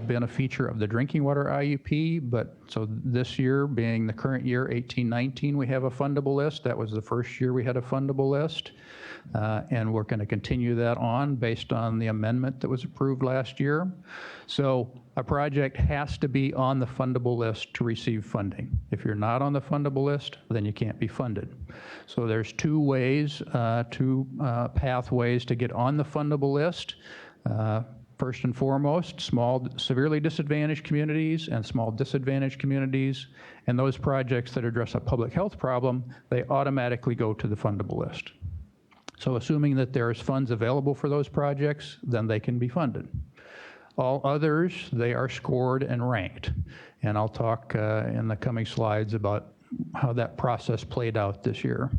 been a feature of the Drinking Water IUP, but so this year, being the current year, 18-19, we have a fundable list. That was the first year we had a fundable list, and we're going to continue that on based on the amendment that was approved last year. So a project has to be on the fundable list to receive funding. If you're not on the fundable list, then you can't be funded. So there's two ways, pathways to get on the fundable list. First and foremost, small, severely disadvantaged communities and small disadvantaged communities, and those projects that address a public health problem, they automatically go to the fundable list. So assuming that there's funds available for those projects, then they can be funded. All others, they are scored and ranked. And I'll talk in the coming slides about how that process played out this year.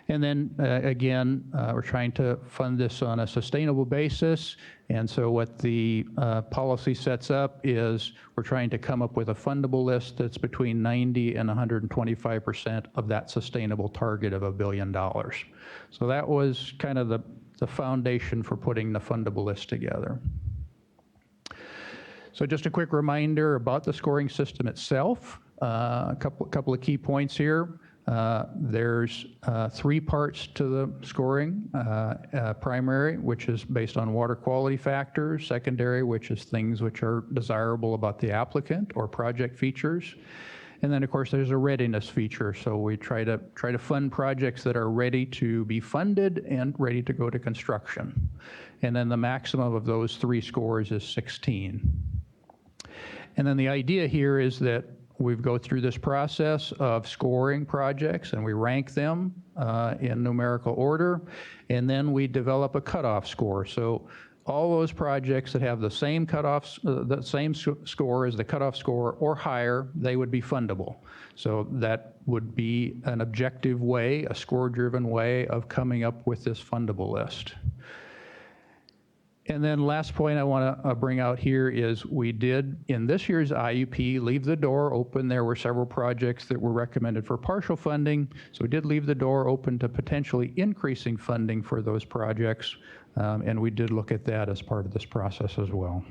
And then again, we're trying to fund this on a sustainable basis. And so what the policy sets up is we're trying to come up with a fundable list that's between 90 and 125% of that sustainable target of $1 billion. So that was kind of the foundation for putting the fundable list together. So just a quick reminder about the scoring system itself. A couple of key points here. There's 3 parts to the scoring. Primary, which is based on water quality factors. Secondary, which is things which are desirable about the applicant or project features. And then, of course, there's a readiness feature. So we try to fund projects that are ready to be funded and ready to go to construction. And then the maximum of those 3 scores is 16. And then the idea here is that we go through this process of scoring projects and we rank them in numerical order, and then we develop a cutoff score. So all those projects that have the same cutoffs, the same score as the cutoff score or higher, they would be fundable. So that would be an objective way, a score-driven way of coming up with this fundable list. And then last point I want to bring out here is we did, in this year's IUP, leave the door open. There were several projects that were recommended for partial funding, so we did leave the door open to potentially increasing funding for those projects, and we did look at that as part of this process as well.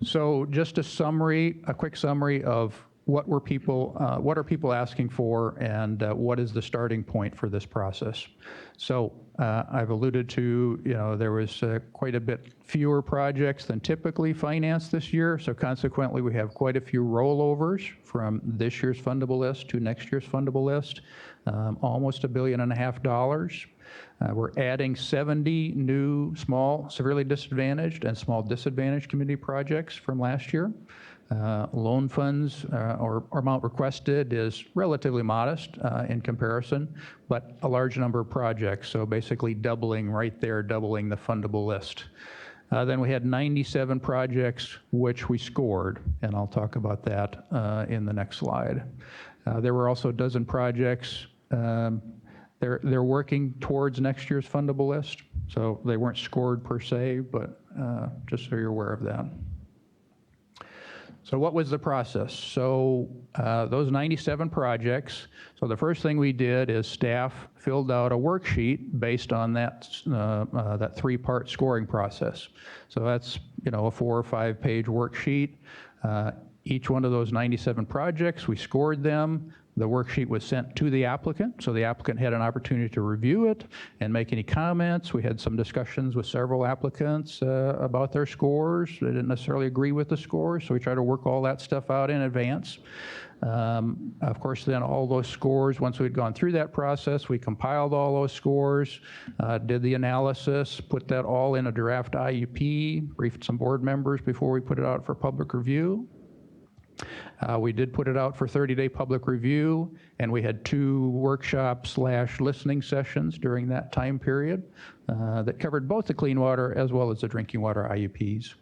So just a quick summary of what are people asking for, and what is the starting point for this process? So I've alluded to, there was quite a bit fewer projects than typically financed this year. So consequently, we have quite a few rollovers from this year's fundable list to next year's fundable list, almost $1.5 billion. We're adding 70 new small, severely disadvantaged and small disadvantaged community projects from last year. Loan funds or amount requested is relatively modest in comparison, but a large number of projects, so basically doubling right there, doubling the fundable list. Then we had 97 projects which we scored, and I'll talk about that in the next slide. There were also a dozen projects. They're working towards next year's fundable list, so they weren't scored per se, but just so you're aware of that. So what was the process? So those 97 projects, so the first thing we did is staff filled out a worksheet based on that, that three-part scoring process. So that's, you know, a 4 or 5 page worksheet. Each one of those 97 projects, we scored them. The worksheet was sent to the applicant, so the applicant had an opportunity to review it and make any comments. We had some discussions with several applicants about their scores. They didn't necessarily agree with the scores, so we tried to work all that stuff out in advance. Of course, then all those scores, once we'd gone through that process, we compiled all those scores, did the analysis, put that all in a draft IUP, briefed some board members before we put it out for public review. We did put it out for 30-day public review, and we had 2 workshop/listening sessions during that time period that covered both the clean water as well as the drinking water IUPs.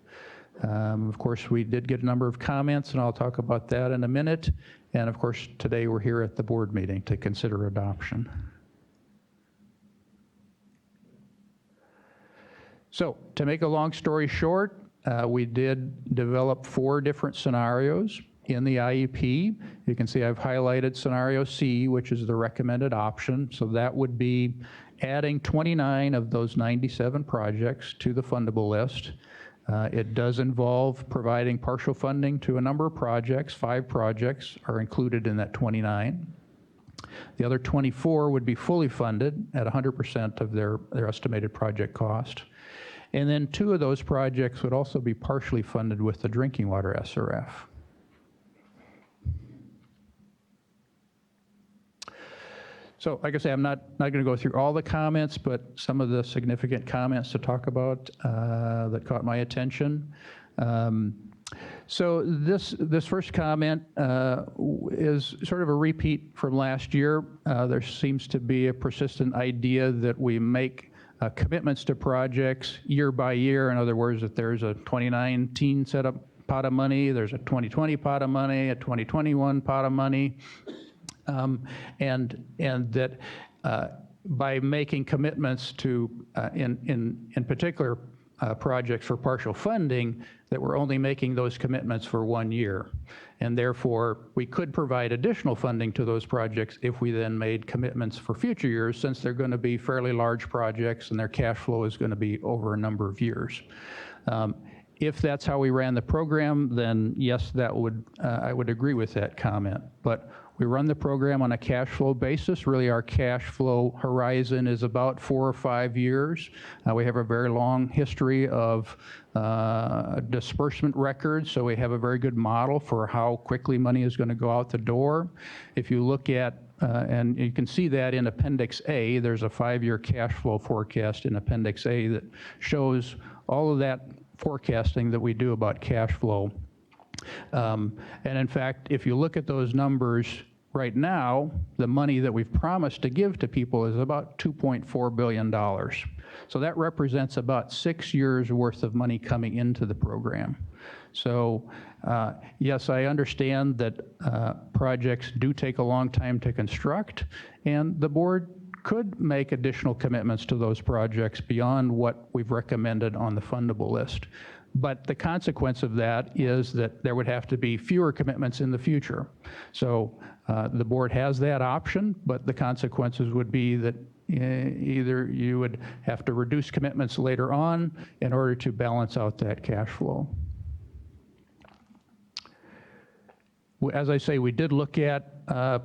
Of course, we did get a number of comments, and I'll talk about that in a minute. And of course, today we're here at the board meeting to consider adoption. So, to make a long story short, we did develop 4 different scenarios in the IEP. You can see I've highlighted scenario C, which is the recommended option. So that would be adding 29 of those 97 projects to the fundable list. It does involve providing partial funding to a number of projects. 5 projects are included in that 29. The other 24 would be fully funded at 100% of their estimated project cost. And then 2 of those projects would also be partially funded with the drinking water SRF. So like I say, I'm not going to go through all the comments, but some of the significant comments to talk about that caught my attention. So this first comment is sort of a repeat from last year. There seems to be a persistent idea that we make commitments to projects year by year. In other words, that there's a 2019 set up pot of money, there's a 2020 pot of money, a 2021 pot of money. And that by making commitments to, in particular, projects for partial funding, that we're only making those commitments for 1 year. And therefore, we could provide additional funding to those projects if we then made commitments for future years, since they're going to be fairly large projects and their cash flow is going to be over a number of years. If that's how we ran the program, then yes, that would I would agree with that comment. But we run the program on a cash flow basis. Really, our cash flow horizon is about 4 or 5 years. We have a very long history of disbursement records, so we have a very good model for how quickly money is going to go out the door. If you look at, and you can see that in Appendix A, there's a 5-year cash flow forecast in Appendix A that shows all of that forecasting that we do about cash flow. And in fact, if you look at those numbers right now, the money that we've promised to give to people is about $2.4 billion. So that represents about 6 years worth of money coming into the program. So yes, I understand that projects do take a long time to construct, and the board could make additional commitments to those projects beyond what we've recommended on the fundable list. But the consequence of that is that there would have to be fewer commitments in the future. So the board has that option, but the consequences would be that either you would have to reduce commitments later on in order to balance out that cash flow. As I say, we did look at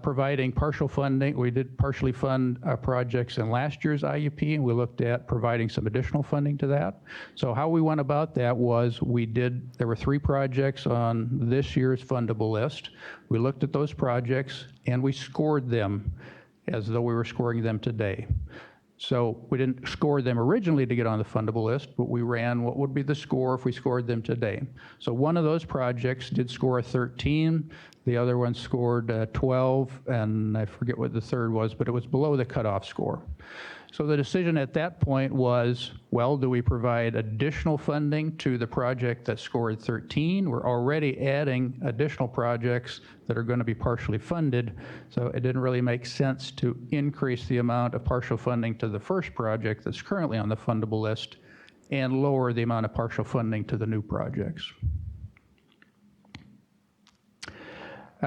providing partial funding. We did partially fund projects in last year's IUP, and we looked at providing some additional funding to that. So how we went about that was there were 3 projects on this year's fundable list. We looked at those projects, and we scored them as though we were scoring them today. So we didn't score them originally to get on the fundable list, but we ran what would be the score if we scored them today. So one of those projects did score a 13, the other one scored 12, and I forget what the third was, but it was below the cutoff score. So the decision at that point was, well, do we provide additional funding to the project that scored 13? We're already adding additional projects that are going to be partially funded, so it didn't really make sense to increase the amount of partial funding to the first project that's currently on the fundable list and lower the amount of partial funding to the new projects.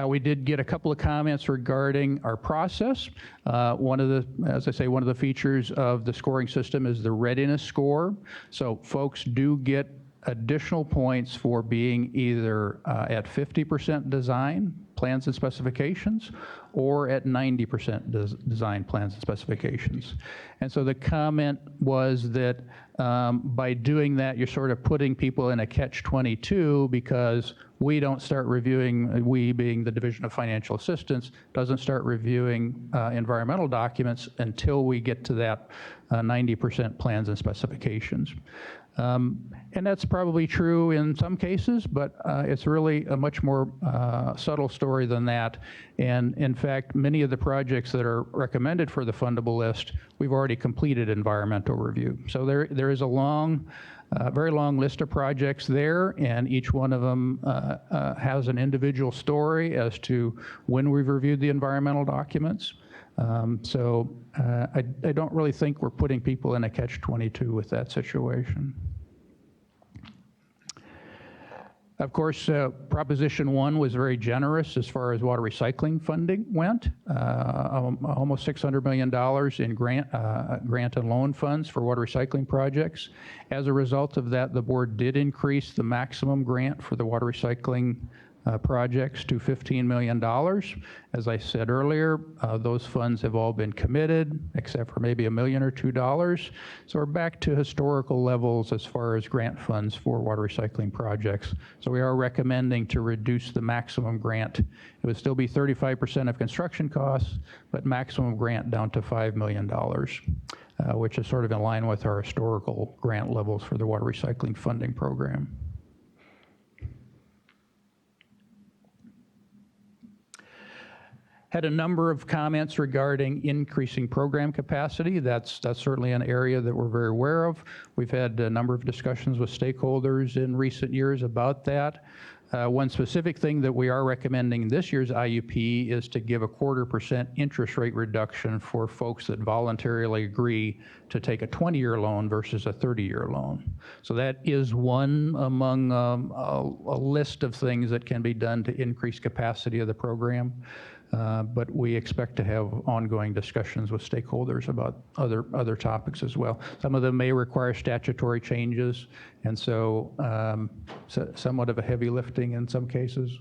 We did get a couple of comments regarding our process. One of the features of the scoring system is the readiness score. So folks do get additional points for being either at 50% design, plans and specifications, or at 90% design plans and specifications. And so the comment was that by doing that, you're sort of putting people in a catch-22 because we don't start reviewing, we being the Division of Financial Assistance, doesn't start reviewing environmental documents until we get to that 90% plans and specifications. And that's probably true in some cases, but it's really a much more subtle story than that. And in fact, many of the projects that are recommended for the fundable list, we've already completed environmental review. So there is a long, very long list of projects there, and each one of them has an individual story as to when we've reviewed the environmental documents. I don't really think we're putting people in a catch-22 with that situation. Of course, Proposition 1 was very generous as far as water recycling funding went, almost $600 million in grant and loan funds for water recycling projects. As a result of that, the board did increase the maximum grant for the water recycling projects to $15 million. As I said earlier, those funds have all been committed, except for maybe $1 million or $2 million. So we're back to historical levels as far as grant funds for water recycling projects. So we are recommending to reduce the maximum grant. It would still be 35% of construction costs, but maximum grant down to $5 million, which is sort of in line with our historical grant levels for the water recycling funding program. Had a number of comments regarding increasing program capacity. That's certainly an area that we're very aware of. We've had a number of discussions with stakeholders in recent years about that. One specific thing that we are recommending in this year's IUP is to give a 0.25% interest rate reduction for folks that voluntarily agree to take a 20-year loan versus a 30-year loan. So that is one among a list of things that can be done to increase capacity of the program. But we expect to have ongoing discussions with stakeholders about other topics as well. Some of them may require statutory changes, and so somewhat of a heavy lifting in some cases.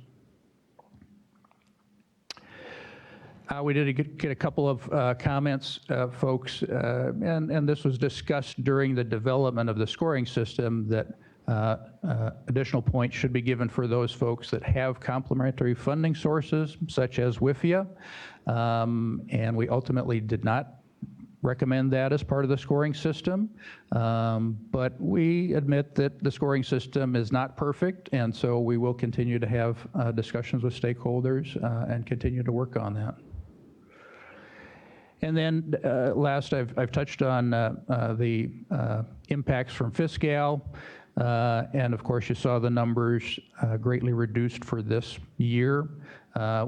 We did get a couple of comments, folks, and this was discussed during the development of the scoring system, that additional points should be given for those folks that have complementary funding sources, such as WIFIA, and we ultimately did not recommend that as part of the scoring system, but we admit that the scoring system is not perfect, and so we will continue to have discussions with stakeholders and continue to work on that. And then last, I've touched on the impacts from Fiscal. And of course, you saw the numbers greatly reduced for this year.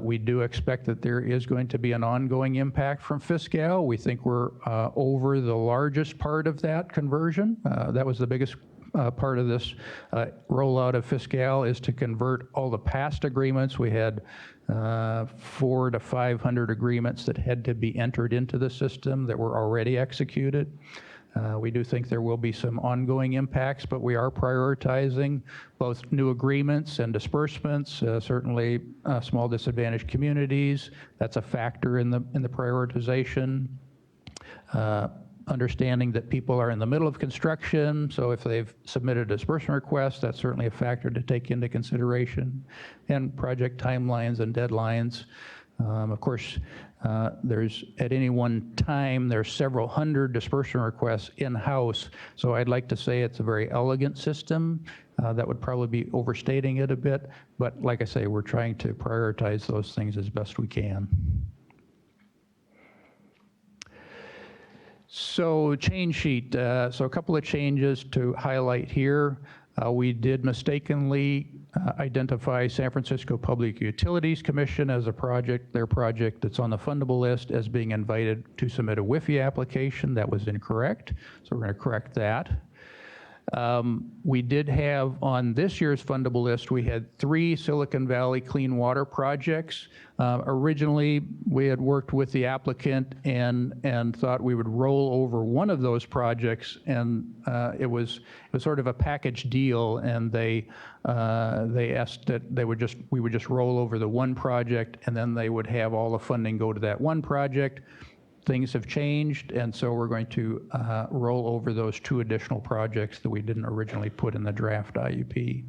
We do expect that there is going to be an ongoing impact from Fiscal. We think we're over the largest part of that conversion. That was the biggest part of this rollout of Fiscal, is to convert all the past agreements. We had 400 to 500 agreements that had to be entered into the system that were already executed. We do think there will be some ongoing impacts, but we are prioritizing both new agreements and disbursements, certainly small disadvantaged communities. That's a factor in the prioritization. Understanding that people are in the middle of construction, so if they've submitted a disbursement request, that's certainly a factor to take into consideration. And project timelines and deadlines. Of course, there's at any one time, there's several hundred disbursement requests in-house. So I'd like to say it's a very elegant system. That would probably be overstating it a bit. But like I say, we're trying to prioritize those things as best we can. So change sheet, so a couple of changes to highlight here. We did mistakenly identify San Francisco Public Utilities Commission as their project that's on the fundable list as being invited to submit a WIFI application. That was incorrect, so we're going to correct that. We did have on this year's fundable list, we had 3 Silicon Valley clean water projects. Originally, we had worked with the applicant and thought we would roll over one of those projects, and it was sort of a package deal, and they asked that we would just roll over the one project, and then they would have all the funding go to that one project. Things have changed, and so we're going to roll over those 2 additional projects that we didn't originally put in the draft IUP.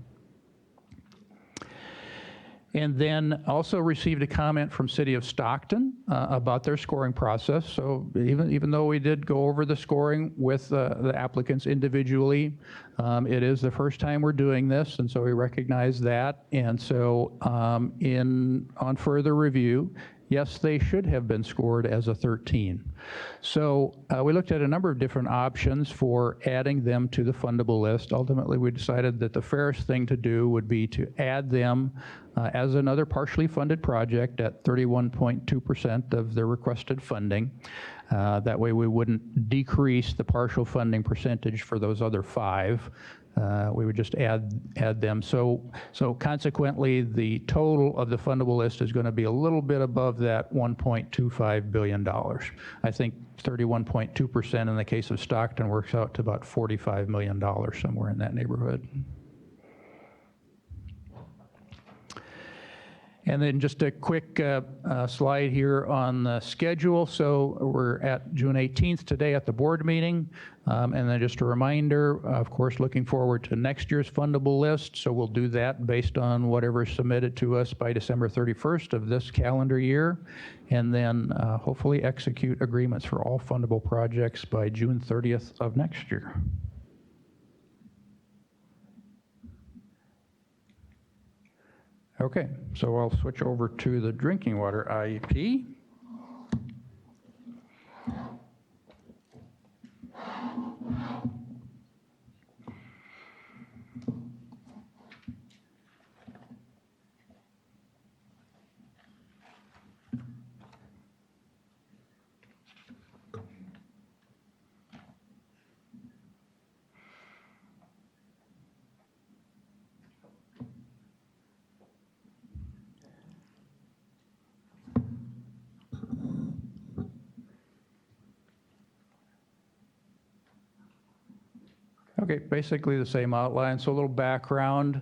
And then also received a comment from City of Stockton about their scoring process. So even though we did go over the scoring with the applicants individually, it is the first time we're doing this, and so we recognize that. And so on further review, yes, they should have been scored as a 13. So we looked at a number of different options for adding them to the fundable list. Ultimately, we decided that the fairest thing to do would be to add them as another partially funded project at 31.2% of the requested funding. That way we wouldn't decrease the partial funding percentage for those other 5. We would just add them. So consequently, the total of the fundable list is going to be a little bit above that $1.25 billion. I think 31.2% in the case of Stockton works out to about $45 million, somewhere in that neighborhood. And then just a quick slide here on the schedule. So we're at June 18th today at the board meeting. And then just a reminder, of course, looking forward to next year's fundable list. So we'll do that based on whatever is submitted to us by December 31st of this calendar year. And then hopefully execute agreements for all fundable projects by June 30th of next year. Okay, so I'll switch over to the drinking water IEP. Okay, basically the same outline. So a little background.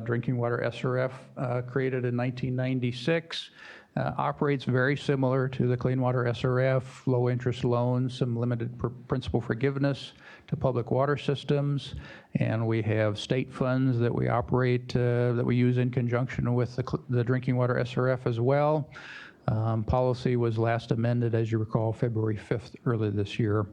Drinking Water SRF, created in 1996, operates very similar to the Clean Water SRF, low interest loans, some limited principal forgiveness to public water systems, and we have state funds that we operate, that we use in conjunction with the Drinking Water SRF as well. Policy was last amended, as you recall, February 5th earlier this year,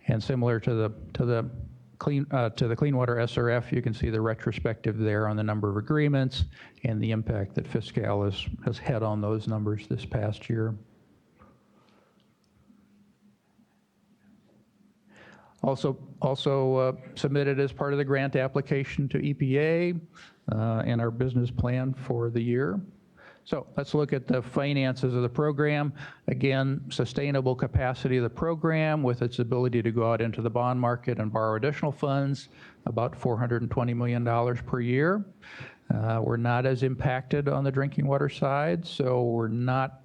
and similar to the Clean Water SRF, you can see the retrospective there on the number of agreements and the impact that Fiscal has had on those numbers this past year. Also submitted as part of the grant application to EPA and our business plan for the year. So let's look at the finances of the program. Again, sustainable capacity of the program with its ability to go out into the bond market and borrow additional funds, about $420 million per year. We're not as impacted on the drinking water side, so we're not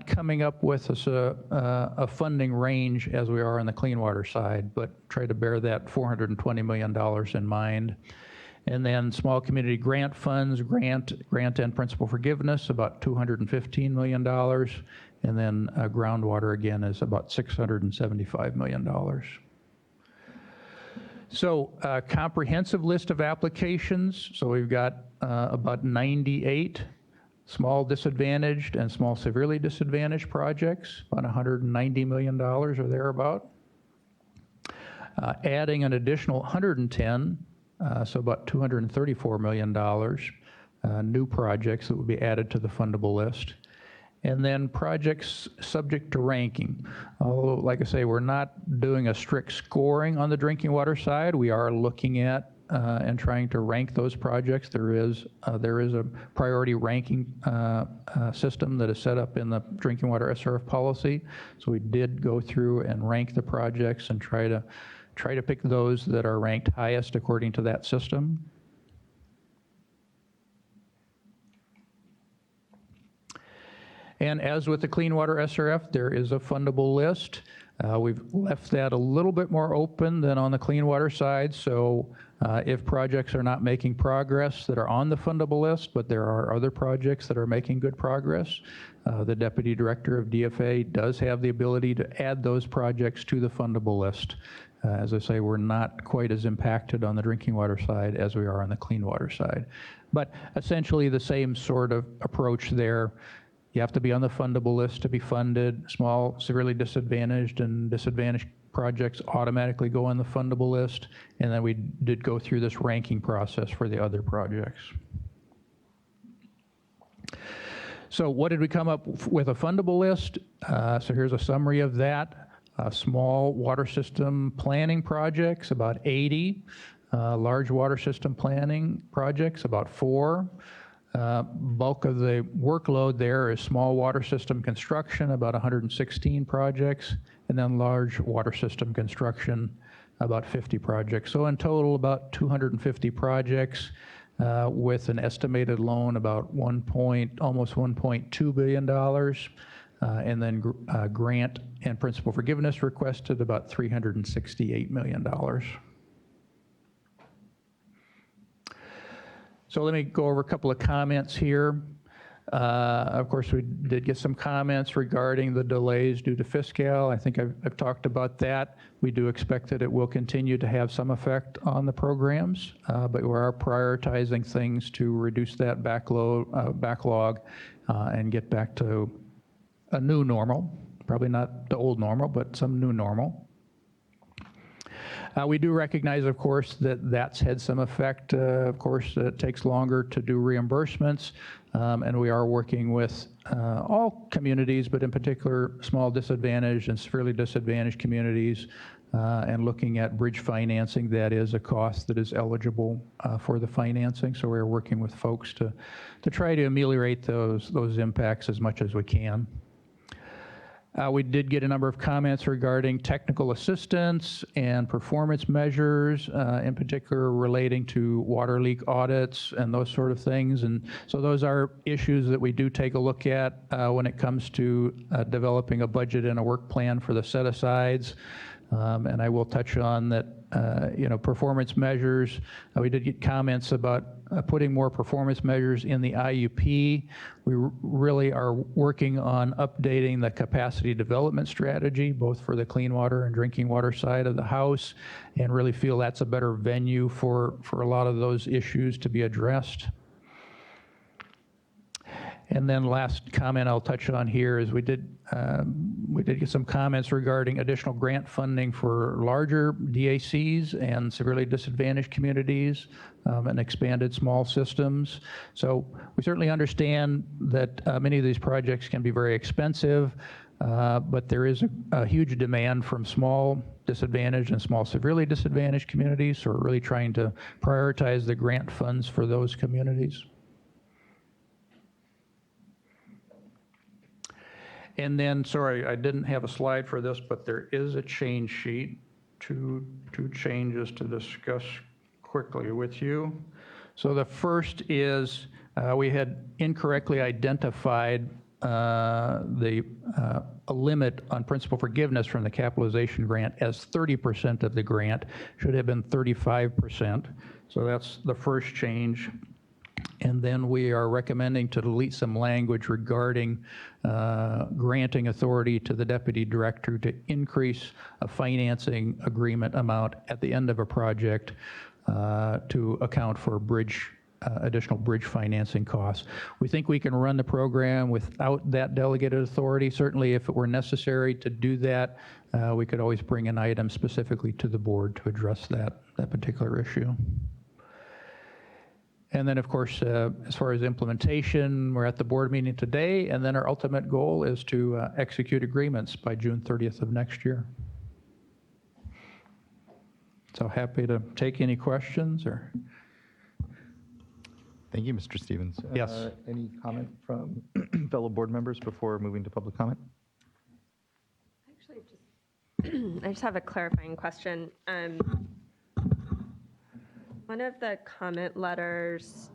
coming up with a funding range as we are on the clean water side, but try to bear that $420 million in mind. And then small community grant funds, grant and principal forgiveness, about $215 million. And then groundwater, again, is about $675 million. So comprehensive list of applications. So we've got about 98 small disadvantaged and small severely disadvantaged projects, about $190 million or thereabout. Adding an additional 110, so about $234 million, new projects that would be added to the fundable list. And then projects subject to ranking. Although, like I say, we're not doing a strict scoring on the drinking water side. We are looking at and trying to rank those projects. There is a priority ranking system that is set up in the drinking water SRF policy. So we did go through and rank the projects and try to pick those that are ranked highest according to that system. And as with the Clean Water SRF, there is a fundable list. We've left that a little bit more open than on the clean water side. So if projects are not making progress that are on the fundable list, but there are other projects that are making good progress, the Deputy Director of DFA does have the ability to add those projects to the fundable list. As I say, we're not quite as impacted on the drinking water side as we are on the clean water side. But essentially the same sort of approach there. You have to be on the fundable list to be funded. Small, severely disadvantaged and disadvantaged projects automatically go on the fundable list. And then we did go through this ranking process for the other projects. So what did we come up with a fundable list? So here's a summary of that. Small water system planning projects, about 80. Large water system planning projects, about 4. Bulk of the workload there is small water system construction, about 116 projects, and then large water system construction, about 50 projects. So in total, about 250 projects with an estimated loan about almost $1.2 billion, and then grant and principal forgiveness requested about $368 million. So let me go over a couple of comments here. Of course, we did get some comments regarding the delays due to fiscal. I think I've talked about that. We do expect that it will continue to have some effect on the programs, but we are prioritizing things to reduce that backlog and get back to a new normal. Probably not the old normal, but some new normal. We do recognize, of course, that that's had some effect. Of course, it takes longer to do reimbursements, and we are working with all communities, but in particular, small disadvantaged and severely disadvantaged communities, and looking at bridge financing. That is a cost that is eligible for the financing. So we're working with folks to try to ameliorate those impacts as much as we can. We did get a number of comments regarding technical assistance and performance measures, in particular relating to water leak audits and those sort of things. And so those are issues that we do take a look at when it comes to developing a budget and a work plan for the set-asides. And I will touch on that, performance measures. We did get comments about putting more performance measures in the IUP. We really are working on updating the capacity development strategy, both for the clean water and drinking water side of the house, and really feel that's a better venue for a lot of those issues to be addressed. And then last comment I'll touch on here is we did get some comments regarding additional grant funding for larger DACs and severely disadvantaged communities and expanded small systems. So we certainly understand that many of these projects can be very expensive, but there is a huge demand from small disadvantaged and small severely disadvantaged communities. So we're really trying to prioritize the grant funds for those communities. And then, sorry, I didn't have a slide for this, but there is a change sheet, two changes to discuss quickly with you. So the first is we had incorrectly identified a limit on principal forgiveness from the capitalization grant as 30% of the grant. Should have been 35%. So that's the first change. And then we are recommending to delete some language regarding granting authority to the Deputy Director to increase a financing agreement amount at the end of a project to account for bridge additional bridge financing costs. We think we can run the program without that delegated authority. Certainly, if it were necessary to do that, we could always bring an item specifically to the board to address that particular issue. And then, of course, as far as implementation, we're at the board meeting today, and then our ultimate goal is to execute agreements by June 30th of next year. So happy to take any questions or. Thank you, Mr. Stevens. Yes. Any comment from fellow board members before moving to public comment? I just have a clarifying question. One of the comment letters,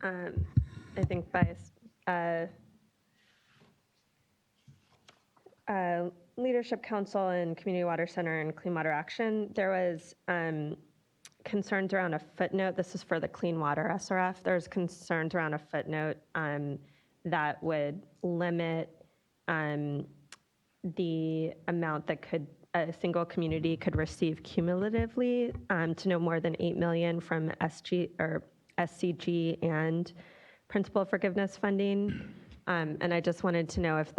I think by Leadership Council and Community Water Center and Clean Water Action, there was concerns around a footnote. This is for the Clean Water SRF. There's concerns around a footnote that would limit the amount that a single community could receive cumulatively to no more than $8 million from SCG and principal forgiveness funding. And I just wanted to know if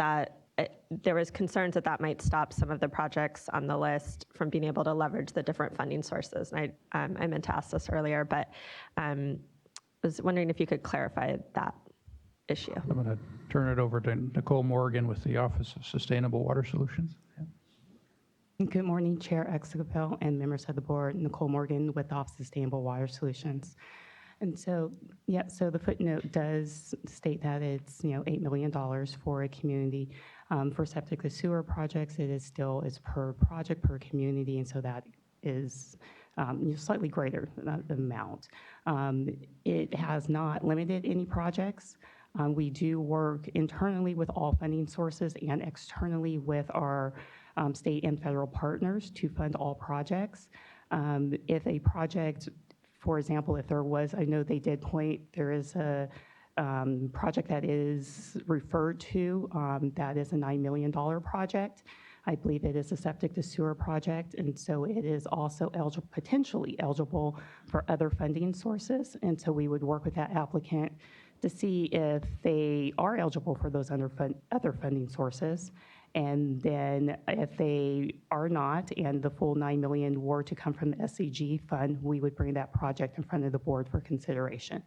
there was concerns that might stop some of the projects on the list from being able to leverage the different funding sources. And I meant to ask this earlier, but was wondering if you could clarify that issue. I'm going to turn it over to Nicole Morgan with the Office of Sustainable Water Solutions. Good morning, Chair Esquivel and members of the board. Nicole Morgan with the Office of Sustainable Water Solutions. And so, yeah, so the footnote does state that it's, $8 million for a community. For septic to sewer projects, it's per project, per community, and so that is slightly greater amount. It has not limited any projects. We do work internally with all funding sources and externally with our state and federal partners to fund all projects. If a project, for example, if there was, I know they did point, there is a project that is referred to that is a $9 million project. I believe it is a septic to sewer project, and so it is also potentially eligible for other funding sources. And so we would work with that applicant to see if they are eligible for those other funding sources. And then if they are not, and the full $9 million were to come from the SCG fund, we would bring that project in front of the board for consideration.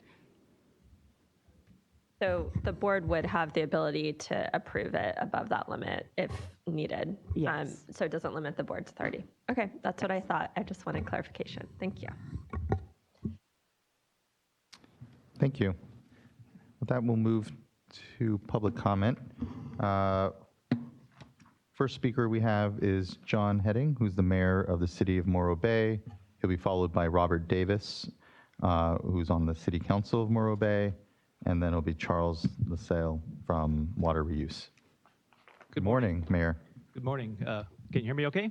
So the board would have the ability to approve it above that limit if needed. Yes. So it doesn't limit the board's authority. Okay, that's what I thought. I just wanted clarification. Thank you. Thank you. With that, we'll move to public comment. First speaker we have is John Heading, who's the mayor of the city of Morro Bay. He'll be followed by Robert Davis, who's on the city council of Morro Bay. And then it'll be Charles LaSalle from Water Reuse. Good morning, Mayor. Good morning. Can you hear me okay?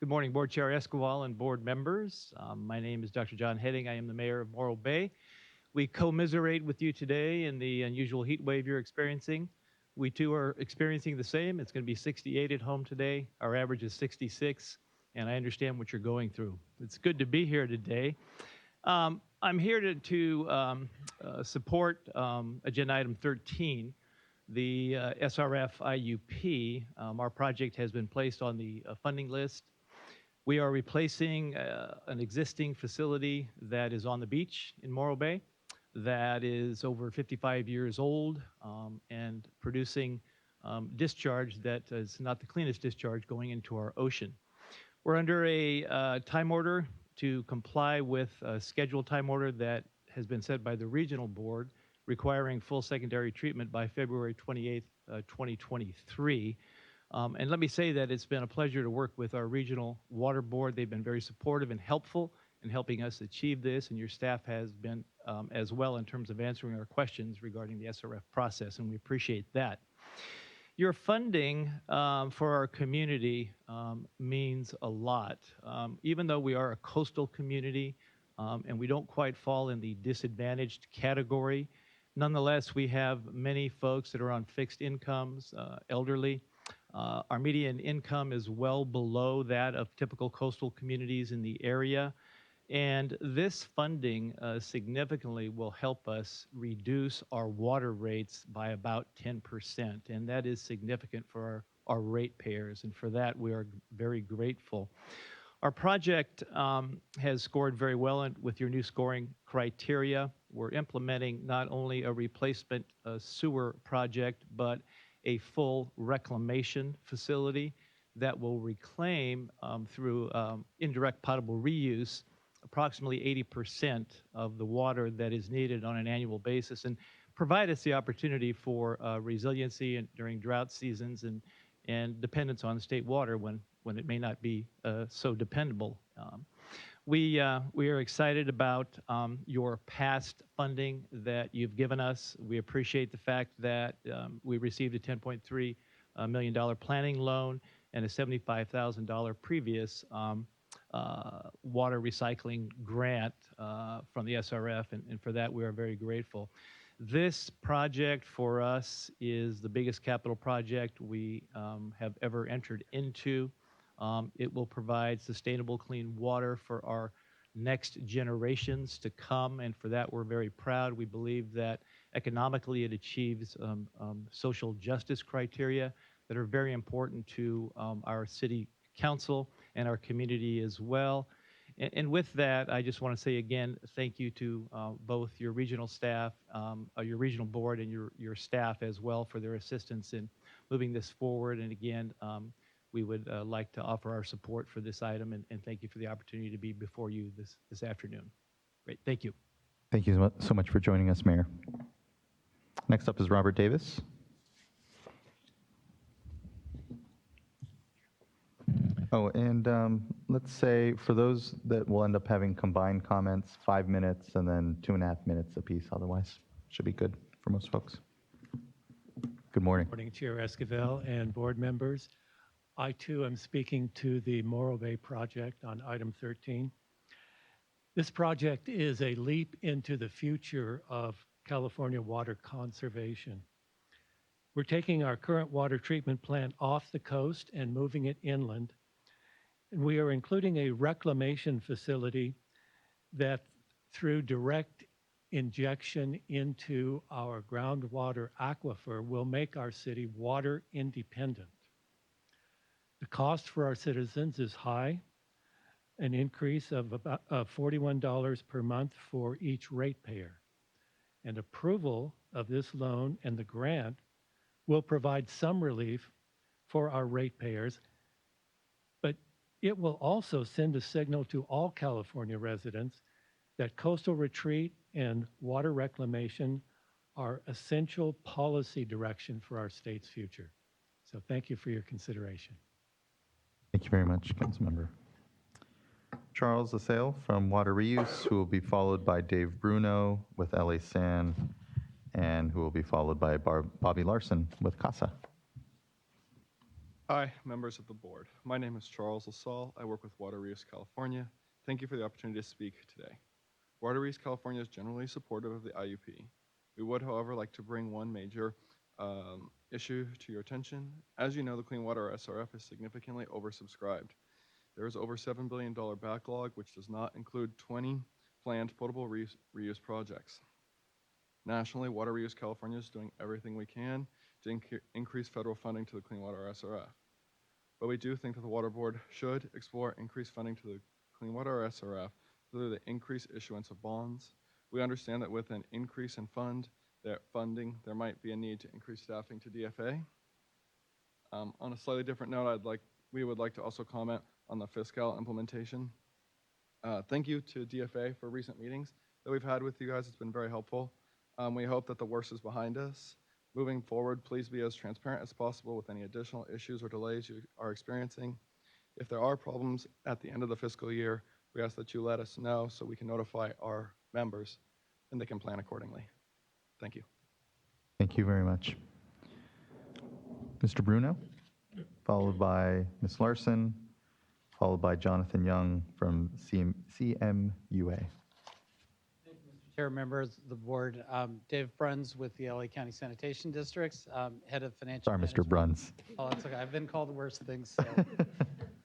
Good morning, Board Chair Esquivel and board members. My name is Dr. John Heading. I am the mayor of Morro Bay. We commiserate with you today in the unusual heat wave you're experiencing. We too are experiencing the same. It's going to be 68 at home today. Our average is 66, and I understand what you're going through. It's good to be here today. I'm here to support agenda item 13, the SRF IUP. Our project has been placed on the funding list. We are replacing an existing facility that is on the beach in Morro Bay that is over 55 years old and producing discharge that is not the cleanest discharge going into our ocean. We're under a time order to comply with a scheduled time order that has been set by the regional board requiring full secondary treatment by February 28th, 2023. And let me say that it's been a pleasure to work with our regional water board. They've been very supportive and helpful in helping us achieve this, and your staff has been as well in terms of answering our questions regarding the SRF process, and we appreciate that. Your funding for our community means a lot. Even though we are a coastal community and we don't quite fall in the disadvantaged category, nonetheless, we have many folks that are on fixed incomes, elderly. Our median income is well below that of typical coastal communities in the area. And this funding significantly will help us reduce our water rates by about 10%. And that is significant for our ratepayers. And for that, we are very grateful. Our project has scored very well with your new scoring criteria. We're implementing not only a replacement sewer project, but a full reclamation facility that will reclaim through indirect potable reuse approximately 80% of the water that is needed on an annual basis and provide us the opportunity for resiliency and during drought seasons and dependence on state water when it may not be so dependable. We are excited about your past funding that you've given us. We appreciate the fact that we received a $10.3 million planning loan and a $75,000 previous water recycling grant from the SRF, and for that we are very grateful. This project for us is the biggest capital project we have ever entered into. It will provide sustainable clean water for our next generations to come, and for that we're very proud. We believe that economically it achieves social justice criteria that are very important to our city council and our community as well. And with that, I just want to say again, thank you to both your regional staff, your regional board, and your staff as well for their assistance in moving this forward. And again, we would like to offer our support for this item and thank you for the opportunity to be before you this afternoon. Great, thank you. Thank you so much for joining us, Mayor. Next up is Robert Davis. Oh, and let's say for those that will end up having combined comments, 5 minutes and then 2.5 minutes apiece. Otherwise, should be good for most folks. Good morning. Good morning, Chair Esquivel and board members. I too am speaking to the Morro Bay project on item 13. This project is a leap into the future of California water conservation. We're taking our current water treatment plant off the coast and moving it inland. And we are including a reclamation facility that through direct injection into our groundwater aquifer will make our city water independent. The cost for our citizens is high, an increase of about $41 per month for each ratepayer. And approval of this loan and the grant will provide some relief for our ratepayers, but it will also send a signal to all California residents that coastal retreat and water reclamation are essential policy direction for our state's future. So thank you for your consideration. Thank you very much, Councilmember. Charles Assail from Water Reuse, who will be followed by Dave Bruno with LA San, and who will be followed by Bobby Larson with CASA. Hi, members of the board. My name is Charles Assail. I work with Water Reuse California. Thank you for the opportunity to speak today. Water Reuse California is generally supportive of the IUP. We would, however, like to bring one major issue to your attention. As you know, the Clean Water SRF is significantly oversubscribed. There is over $7 billion backlog, which does not include 20 planned potable reuse projects. Nationally, Water Reuse California is doing everything we can to increase federal funding to the Clean Water SRF. But we do think that the Water Board should explore increased funding to the Clean Water SRF through the increased issuance of bonds. We understand that with an increase in funding, there might be a need to increase staffing to DFA. On a slightly different note, we would like to also comment on the fiscal implementation. Thank you to DFA for recent meetings that we've had with you guys. It's been very helpful. We hope that the worst is behind us. Moving forward, please be as transparent as possible with any additional issues or delays you are experiencing. If there are problems at the end of the fiscal year, we ask that you let us know so we can notify our members and they can plan accordingly. Thank you. Thank you very much. Mr. Bruno, followed by Ms. Larson, followed by Jonathan Young from CMUA. Chair, members of the board, Dave Bruns with the LA County Sanitation Districts, head of financial Sorry, Mr. Bruns. Oh, that's okay. I've been called worse things, so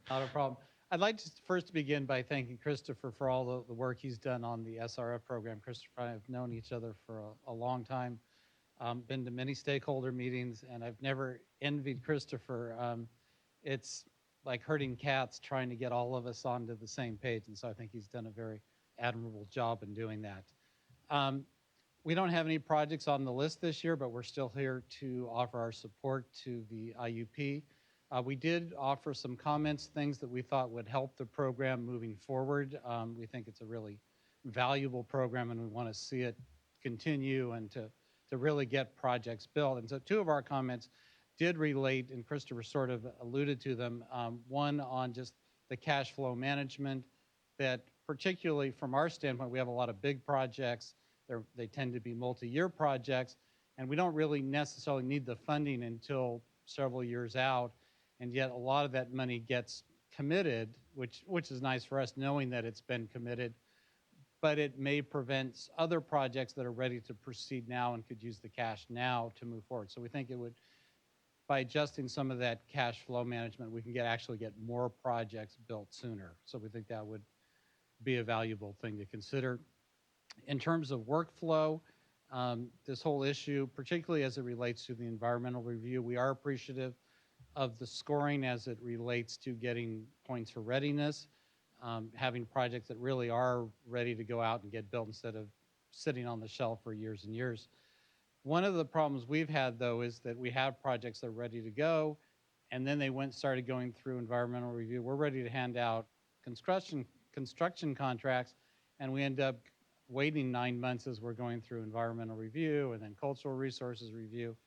not a problem. I'd like to first begin by thanking Christopher for all the work he's done on the SRF program. Christopher and I have known each other for a long time, been to many stakeholder meetings, and I've never envied Christopher. It's like herding cats trying to get all of us onto the same page, and so I think he's done a very admirable job in doing that. We don't have any projects on the list this year, but we're still here to offer our support to the IUP. We did offer some comments, things that we thought would help the program moving forward. We think it's a really valuable program, and we want to see it continue and to really get projects built. And so two of our comments did relate, and Christopher sort of alluded to them. One on just the cash flow management, that particularly from our standpoint, we have a lot of big projects. They tend to be multi-year projects, and we don't really necessarily need the funding until several years out. And yet a lot of that money gets committed, which is nice for us knowing that it's been committed, but it may prevent other projects that are ready to proceed now and could use the cash now to move forward. So we think it would, by adjusting some of that cash flow management, we can actually get more projects built sooner. So we think that would be a valuable thing to consider. In terms of workflow, this whole issue, particularly as it relates to the environmental review, we are appreciative of the scoring as it relates to getting points for readiness, having projects that really are ready to go out and get built instead of sitting on the shelf for years and years. One of the problems we've had, though, is that we have projects that are ready to go, and then they started going through environmental review. We're ready to hand out construction contracts, and we end up waiting 9 months as we're going through environmental review and then cultural resources review.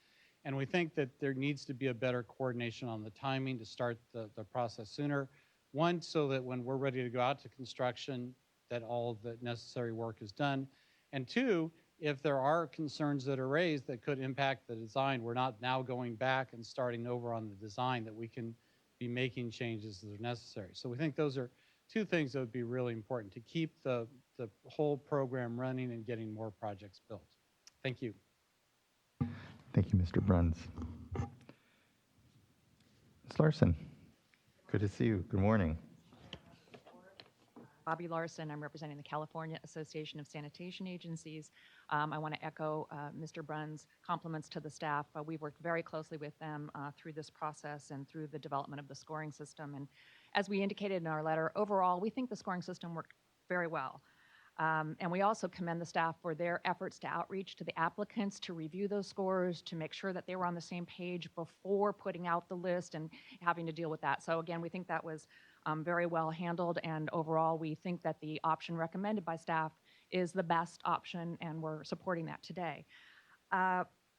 And we think that there needs to be a better coordination on the timing to start the process sooner. One, so that when we're ready to go out to construction, that all of the necessary work is done. And two, if there are concerns that are raised that could impact the design, we're not now going back and starting over on the design, that we can be making changes that are necessary. So we think those are two things that would be really important to keep the whole program running and getting more projects built. Thank you. Thank you, Mr. Bruns. Ms. Larson, good to see you. Good morning. Bobby Larson, I'm representing the California Association of Sanitation Agencies. I want to echo Mr. Bruns' compliments to the staff. We've worked very closely with them through this process and through the development of the scoring system. And as we indicated in our letter, overall, we think the scoring system worked very well. And we also commend the staff for their efforts to outreach to the applicants, to review those scores, to make sure that they were on the same page before putting out the list and having to deal with that. So again, we think that was very well handled, and overall, we think that the option recommended by staff is the best option, and we're supporting that today.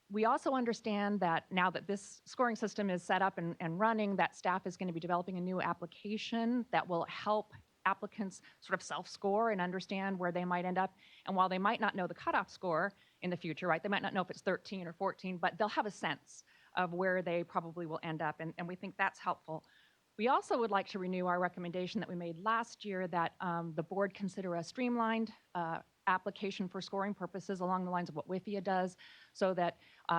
We also understand that now that this scoring system is set up and running, that staff is going to be developing a new application that will help applicants sort of self-score and understand where they might end up. And while they might not know the cutoff score in the future, right, they might not know if it's 13 or 14, but they'll have a sense of where they probably will end up, and we think that's helpful. We also would like to renew our recommendation that we made last year that the board consider a streamlined application for scoring purposes along the lines of what WIFIA does, so that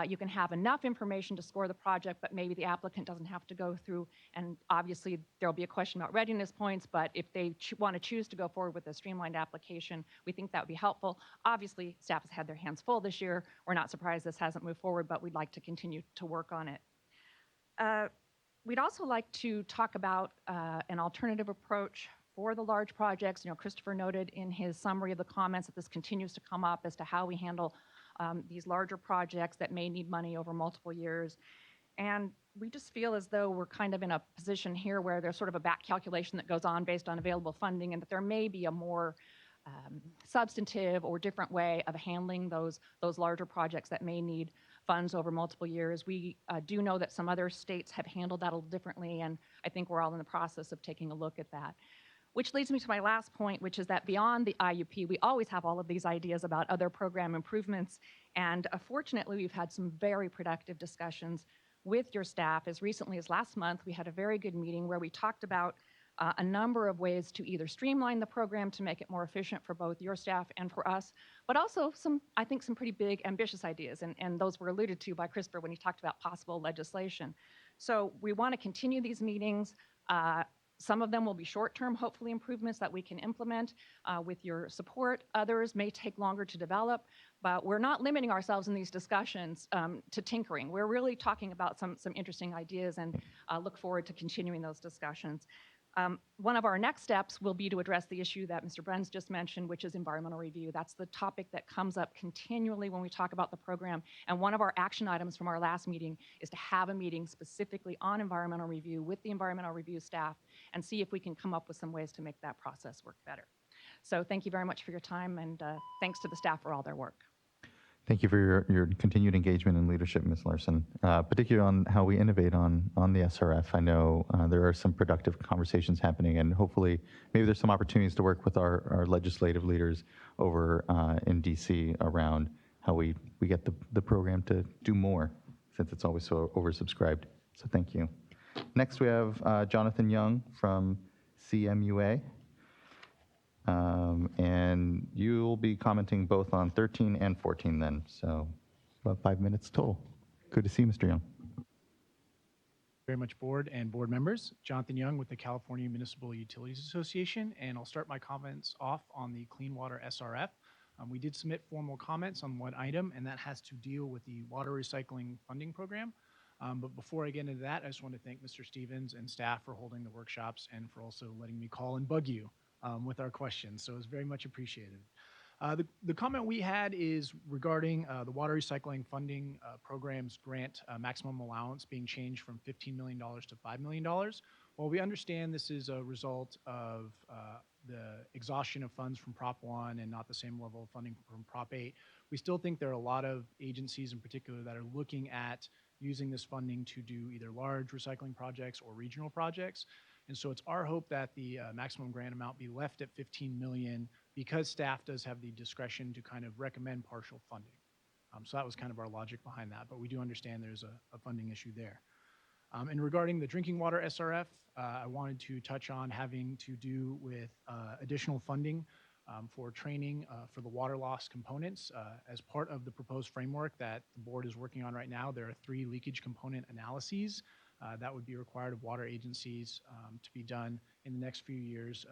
you can have enough information to score the project, but maybe the applicant doesn't have to go through, and obviously there'll be a question about readiness points, but if they want to choose to go forward with a streamlined application, we think that would be helpful. Obviously, staff has had their hands full this year. We're not surprised this hasn't moved forward, but we'd like to continue to work on it. We'd also like to talk about an alternative approach for the large projects. You know, Christopher noted in his summary of the comments that this continues to come up as to how we handle these larger projects that may need money over multiple years. And we just feel as though we're kind of in a position here where there's sort of a back calculation that goes on based on available funding, and that there may be a more substantive or different way of handling those larger projects that may need funds over multiple years. We do know that some other states have handled that a little differently, and I think we're all in the process of taking a look at that. Which leads me to my last point, which is that beyond the IUP, we always have all of these ideas about other program improvements, and fortunately, we've had some very productive discussions with your staff. As recently as last month, we had a very good meeting where we talked about a number of ways to either streamline the program to make it more efficient for both your staff and for us, but also I think some pretty big, ambitious ideas, and those were alluded to by Christopher when he talked about possible legislation. So we want to continue these meetings. Some of them will be short-term, hopefully improvements that we can implement with your support. Others may take longer to develop, but we're not limiting ourselves in these discussions to tinkering. We're really talking about some interesting ideas and look forward to continuing those discussions. One of our next steps will be to address the issue that Mr. Bruns just mentioned, which is environmental review. That's the topic that comes up continually when we talk about the program. And one of our action items from our last meeting is to have a meeting specifically on environmental review with the environmental review staff and see if we can come up with some ways to make that process work better. So thank you very much for your time, and thanks to the staff for all their work. Thank you for your continued engagement and leadership, Ms. Larson, particularly on how we innovate on the SRF. I know there are some productive conversations happening, and hopefully maybe there's some opportunities to work with our legislative leaders over in DC around how we get the program to do more, since it's always so oversubscribed. So thank you. Next, we have Jonathan Young from CMUA. And you'll be commenting both on 13 and 14 then, so about 5 minutes total. Good to see you, Mr. Young. Very much, board and board members. Jonathan Young with the California Municipal Utilities Association, and I'll start my comments off on the Clean Water SRF. We did submit formal comments on one item, and that has to deal with the water recycling funding program. But before I get into that, I just want to thank Mr. Stevens and staff for holding the workshops and for also letting me call and bug you with our questions. So it's very much appreciated. The comment we had is regarding the water recycling funding program's grant maximum allowance being changed from $15 million to $5 million. While we understand this is a result of the exhaustion of funds from Prop 1 and not the same level of funding from Prop 8, we still think there are a lot of agencies in particular that are looking at using this funding to do either large recycling projects or regional projects. And so it's our hope that the maximum grant amount be left at $15 million because staff does have the discretion to kind of recommend partial funding. So that was kind of our logic behind that, but we do understand there's a funding issue there. And regarding the drinking water SRF, I wanted to touch on having to do with additional funding for training for the water loss components. As part of the proposed framework that the board is working on right now, there are 3 leakage component analyses that would be required of water agencies to be done in the next few years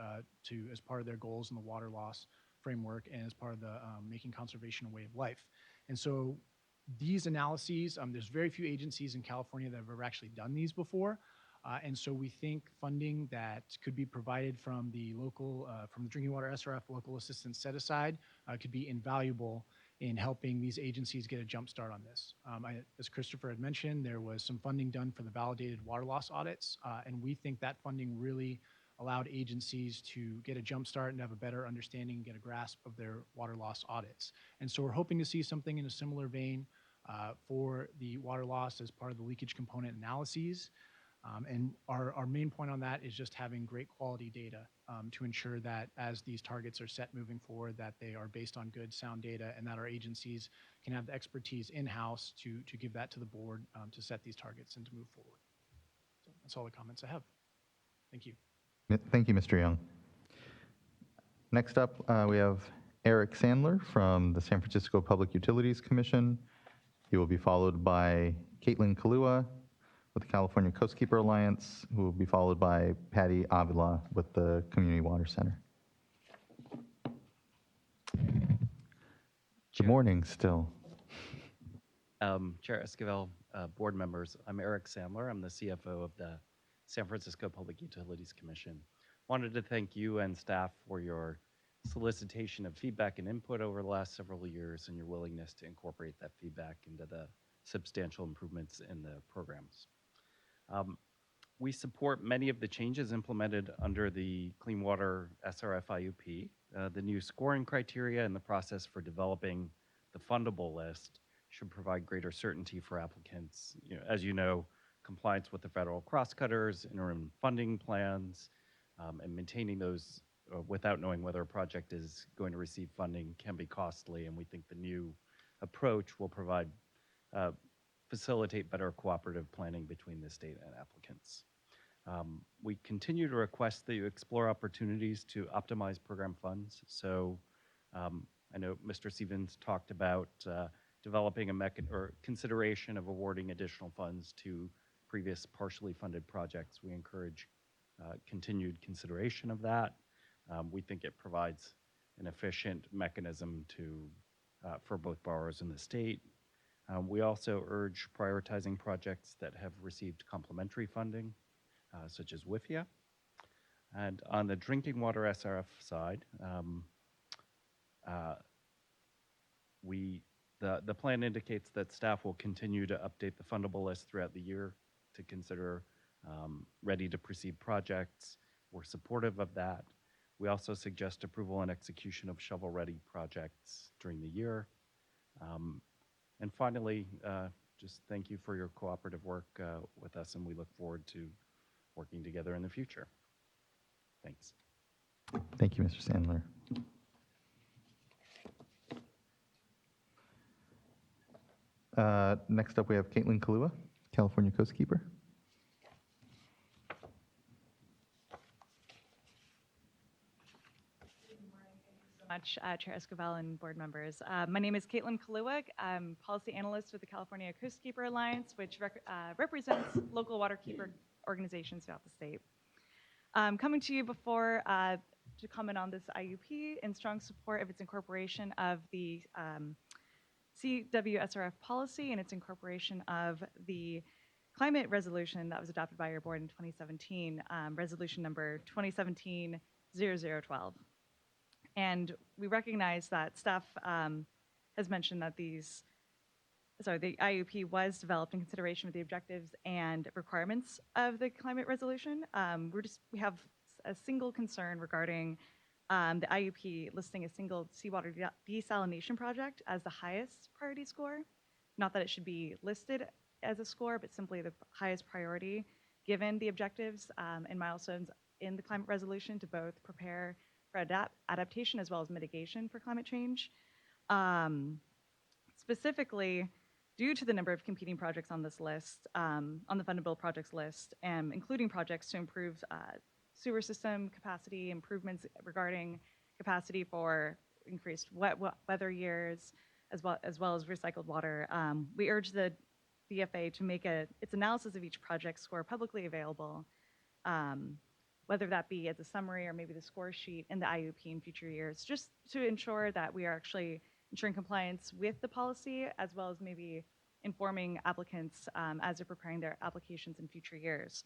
as part of their goals in the water loss framework and as part of the Making Conservation a Way of Life. And so these analyses, there's very few agencies in California that have ever actually done these before. And so we think funding that could be provided from the local, from the Drinking Water SRF local assistance set aside could be invaluable in helping these agencies get a jump start on this. As Christopher had mentioned, there was some funding done for the validated water loss audits, and we think that funding really allowed agencies to get a jump start and have a better understanding and get a grasp of their water loss audits. And so we're hoping to see something in a similar vein for the water loss as part of the leakage component analyses. And our main point on that is just having great quality data to ensure that as these targets are set moving forward, that they are based on good, sound data, and that our agencies can have the expertise in-house to give that to the board to set these targets and to move forward. So that's all the comments I have. Thank you. Thank you, Mr. Young. Next up, we have Eric Sandler from the San Francisco Public Utilities Commission. He will be followed by Caitlin Kalua with the California Coastkeeper Alliance, who will be followed by Patty Avila with the Community Water Center. Good morning still. Chair Esquivel, board members, I'm Eric Sandler. I'm the CFO of the San Francisco Public Utilities Commission. Wanted to thank you and staff for your solicitation of feedback and input over the last several years and your willingness to incorporate that feedback into the substantial improvements in the programs. We support many of the changes implemented under the Clean Water SRF IUP. The new scoring criteria and the process for developing the fundable list should provide greater certainty for applicants. As you know, compliance with the federal crosscutters, interim funding plans, and maintaining those without knowing whether a project is going to receive funding can be costly, and we think the new approach will facilitate better cooperative planning between the state and applicants. We continue to request that you explore opportunities to optimize program funds. So I know Mr. Stevens talked about developing or consideration of awarding additional funds to previous partially funded projects. We encourage continued consideration of that. We think it provides an efficient mechanism for both borrowers and the state. We also urge prioritizing projects that have received complementary funding, such as WIFIA. And on the drinking water SRF side, the plan indicates that staff will continue to update the fundable list throughout the year to consider ready to proceed projects. We're supportive of that. We also suggest approval and execution of shovel-ready projects during the year. And finally, just thank you for your cooperative work with us, and we look forward to working together in the future. Thanks. Thank you, Mr. Sandler. Next up, we have Caitlin Kalua, California Coastkeeper. Much, Chair Escobar and board members. My name is Caitlin Kalua. I'm policy analyst with the California Coastkeeper Alliance, which represents local waterkeeper organizations throughout the state. Coming to you before to comment on this IUP in strong support of its incorporation of the SWRCB policy and its incorporation of the climate resolution that was adopted by your board in 2017, resolution number 2017-0012. And we recognize that staff has mentioned that the IUP was developed in consideration with the objectives and requirements of the climate resolution. We have a single concern regarding the IUP listing a single seawater desalination project as the highest priority score. Not that it should be listed as a score, but simply the highest priority given the objectives and milestones in the climate resolution to both prepare for adaptation as well as mitigation for climate change. Specifically, due to the number of competing projects on this list, on the fundable projects list, including projects to improve sewer system capacity, improvements regarding capacity for increased weather years, as well as recycled water, we urge the DFA to make its analysis of each project score publicly available, whether that be as a summary or maybe the score sheet in the IUP in future years, just to ensure that we are actually ensuring compliance with the policy, as well as maybe informing applicants as they're preparing their applications in future years.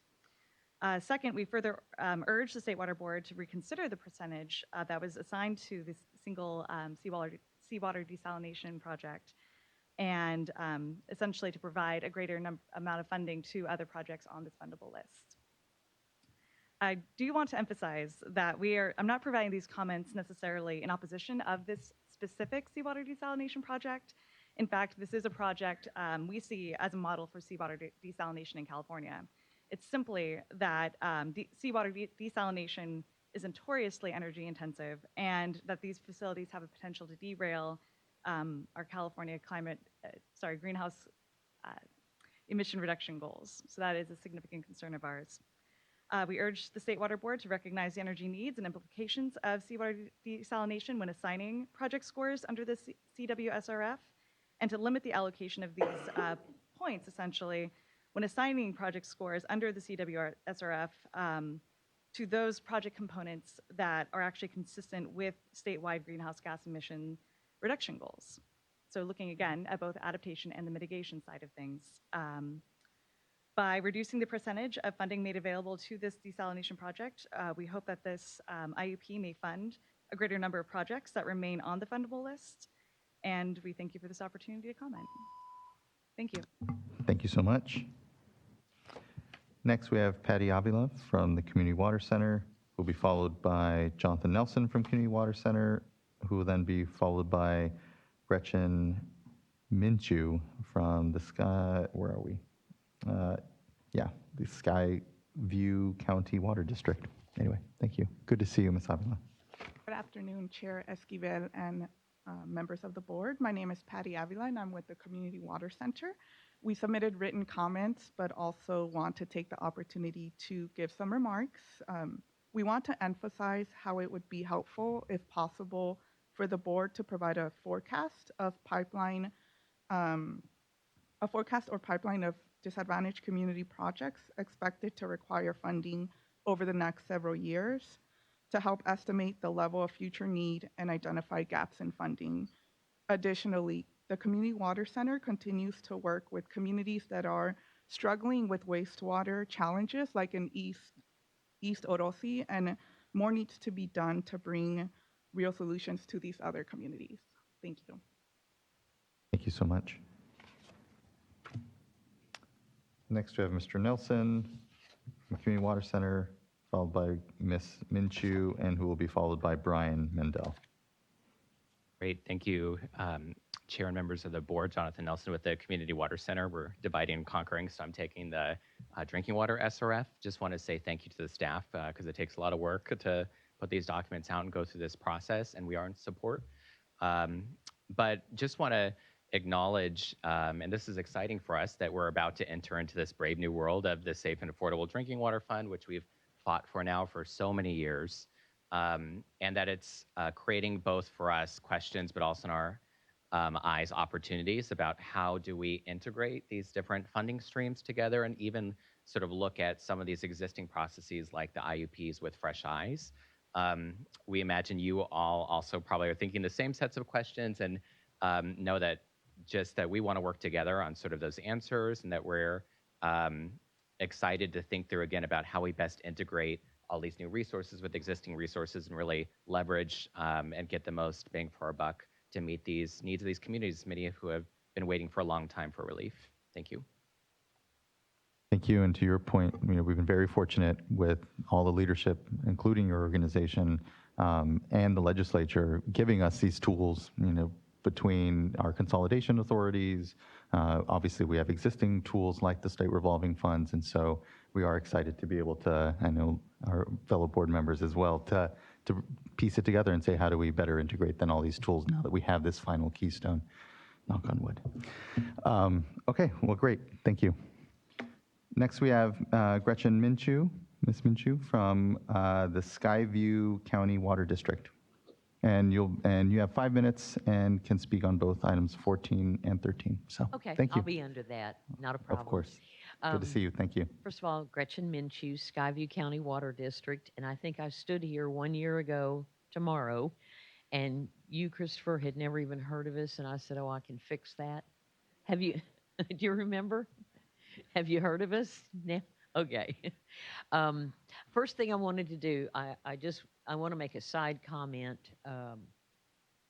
Second, we further urge the State Water Board to reconsider the percentage that was assigned to this single seawater desalination project, and essentially to provide a greater amount of funding to other projects on this fundable list. I do want to emphasize that I'm not providing these comments necessarily in opposition of this specific seawater desalination project. In fact, this is a project we see as a model for seawater desalination in California. It's simply that seawater desalination is notoriously energy intensive, and that these facilities have a potential to derail our California greenhouse emission reduction goals. So that is a significant concern of ours. We urge the State Water Board to recognize the energy needs and implications of seawater desalination when assigning project scores under the CWSRF, and to limit the allocation of these points, essentially, when assigning project scores under the CWSRF to those project components that are actually consistent with statewide greenhouse gas emission reduction goals. So looking again at both adaptation and the mitigation side of things. By reducing the percentage of funding made available to this desalination project, we hope that this IUP may fund a greater number of projects that remain on the fundable list. And we thank you for this opportunity to comment. Thank you. Thank you so much. Next, we have Patty Avila from the Community Water Center, who will be followed by Jonathan Nelson from Community Water Center, who will then be followed by Gretchen Minchu from the Sky, where are we? The Skyview County Water District. Anyway, thank you. Good to see you, Ms. Avila. Good afternoon, Chair Esquivel and members of the board. My name is Patty Avila, and I'm with the Community Water Center. We submitted written comments, but also want to take the opportunity to give some remarks. We want to emphasize how it would be helpful, if possible, for the board to provide a forecast of pipeline, of disadvantaged community projects expected to require funding over the next several years to help estimate the level of future need and identify gaps in funding. Additionally, the Community Water Center continues to work with communities that are struggling with wastewater challenges like in East Orosi, and more needs to be done to bring real solutions to these other communities. Thank you. Thank you so much. Next, we have Mr. Nelson from Community Water Center, followed by Ms. Minchu, and who will be followed by Brian Mendel. Great, thank you, Chair and members of the board. Jonathan Nelson with the Community Water Center. We're dividing and conquering, so I'm taking the drinking water SRF. Just want to say thank you to the staff because it takes a lot of work to put these documents out and go through this process, and we are in support. But just want to acknowledge, and this is exciting for us, that we're about to enter into this brave new world of the Safe and Affordable Drinking Water Fund, which we've fought for now for so many years, and that it's creating both for us questions, but also in our eyes opportunities about how do we integrate these different funding streams together and even sort of look at some of these existing processes like the IUPs with fresh eyes. We imagine you all also probably are thinking the same sets of questions and know that just that we want to work together on sort of those answers, and that we're excited to think through again about how we best integrate all these new resources with existing resources and really leverage and get the most bang for our buck to meet these needs of these communities, many of who have been waiting for a long time for relief. Thank you. Thank you. And to your point, we've been very fortunate with all the leadership, including your organization and the legislature, giving us these tools, between our consolidation authorities. Obviously, we have existing tools like the state revolving funds, and so we are excited to be able to, I know our fellow board members as well, to piece it together and say, how do we better integrate then all these tools now that we have this final keystone? Knock on wood. Okay, well, great. Thank you. Next, we have Gretchen Minchu, Ms. Minchu from the Skyview County Water District. And you have 5 minutes and can speak on both items 14 and 13. So Okay, thank you. I'll be under that. Not a problem. Of course. Good to see you. Thank you. First of all, Gretchen Minchu, Skyview County Water District, and I think I stood here 1 year ago tomorrow, and you, Christopher, had never even heard of us, and I said, oh, I can fix that. Have you, do you remember? Have you heard of us? No? Okay. First thing I wanted to do, I want to make a side comment,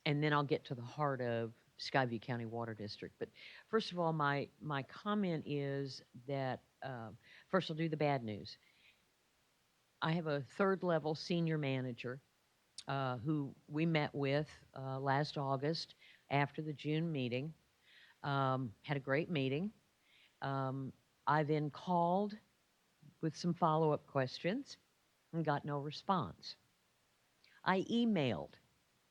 and then I'll get to the heart of Skyview County Water District. But first of all, my comment is that, first I'll do the bad news. I have a third-level senior manager who we met with last August after the June meeting, had a great meeting. I then called with some follow-up questions and got no response. I emailed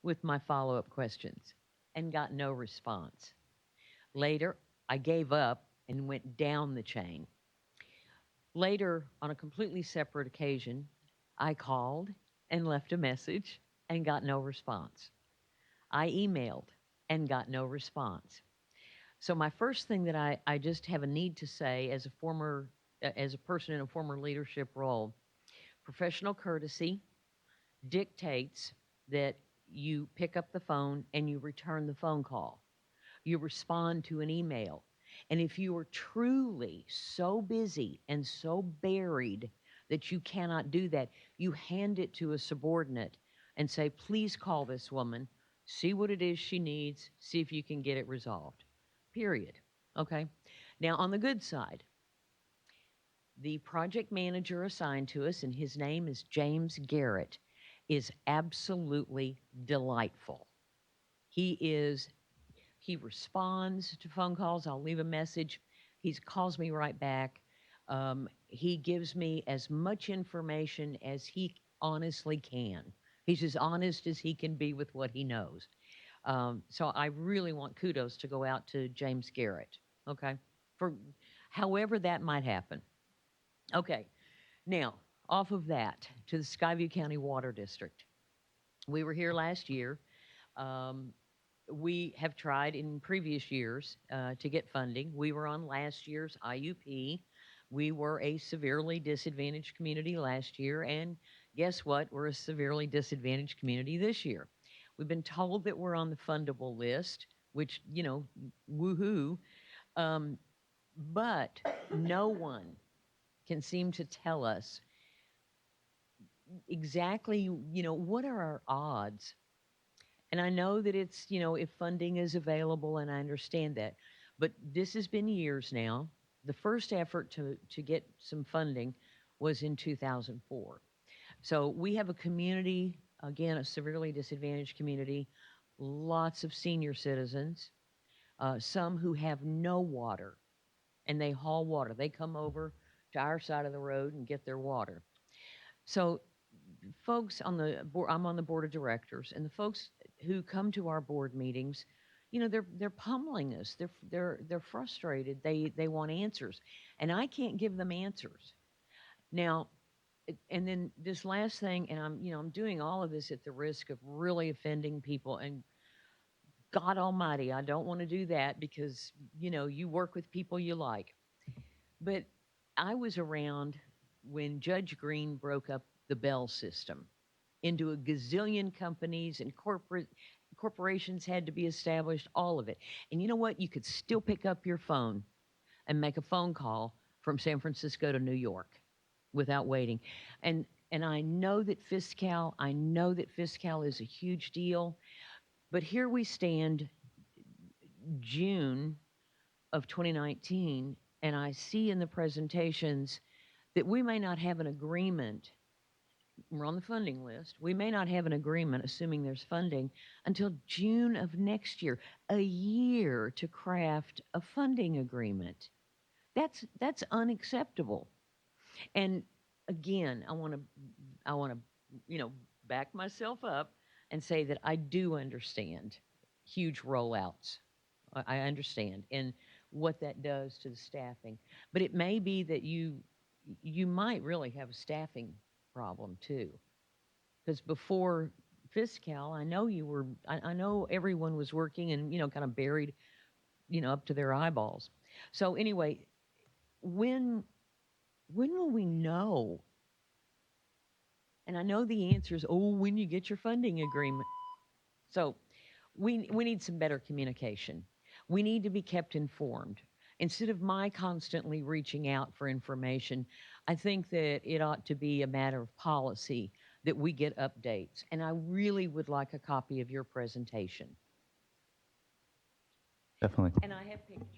with my follow-up questions and got no response. Later, I gave up and went down the chain. Later, on a completely separate occasion, I called and left a message and got no response. I emailed and got no response. So my first thing that I just have a need to say as a person in a former leadership role, professional courtesy dictates that you pick up the phone and you return the phone call. You respond to an email. And if you are truly so busy and so buried that you cannot do that, you hand it to a subordinate and say, please call this woman, see what it is she needs, see if you can get it resolved. Period. Okay? Now, on the good side, the project manager assigned to us, and his name is James Garrett, is absolutely delightful. He responds to phone calls. I'll leave a message. He calls me right back. He gives me as much information as he honestly can. He's as honest as he can be with what he knows. So I really want kudos to go out to James Garrett, okay, for however that might happen. Okay, now, off of that, to the Skyview County Water District. We were here last year. We have tried in previous years to get funding. We were on last year's IUP, We were a severely disadvantaged community last year, and guess what? We're a severely disadvantaged community this year. We've been told that we're on the fundable list, which, woohoo. Um, but no one can seem to tell us exactly, what are our odds? And I know that it's, if funding is available, and I understand that, but this has been years now. The first effort to get some funding was in 2004. So we have a community, again, a severely disadvantaged community, lots of senior citizens, some who have no water, and they haul water. They come over to our side of the road and get their water. So folks on the board, I'm on the board of directors, and the folks who come to our board meetings, they're pummeling us. They're frustrated. They want answers, and I can't give them answers. Now, and then this last thing, and I'm doing all of this at the risk of really offending people, and God Almighty, I don't want to do that because you work with people you like. But I was around when Judge Green broke up the Bell system into a gazillion companies, and corporations had to be established, all of it. And you know what? You could still pick up your phone and make a phone call from San Francisco to New York without waiting. And I know that fiscal is a huge deal, but here we stand, June of 2019, and I see in the presentations that we may not have an agreement. We're on the funding list. We may not have an agreement, assuming there's funding, until June of next year, a year to craft a funding agreement. That's unacceptable. And again, I want to back myself up and say that I do understand huge rollouts. I understand and what that does to the staffing. But it may be that you might really have a staffing problem too. Because before fiscal, I know everyone was working and, kind of buried, up to their eyeballs. So anyway, when will we know? And I know the answer is, when you get your funding agreement. So we need some better communication. We need to be kept informed. Instead of my constantly reaching out for information, I think that it ought to be a matter of policy that we get updates. And I really would like a copy of your presentation. Definitely. And I have pictures.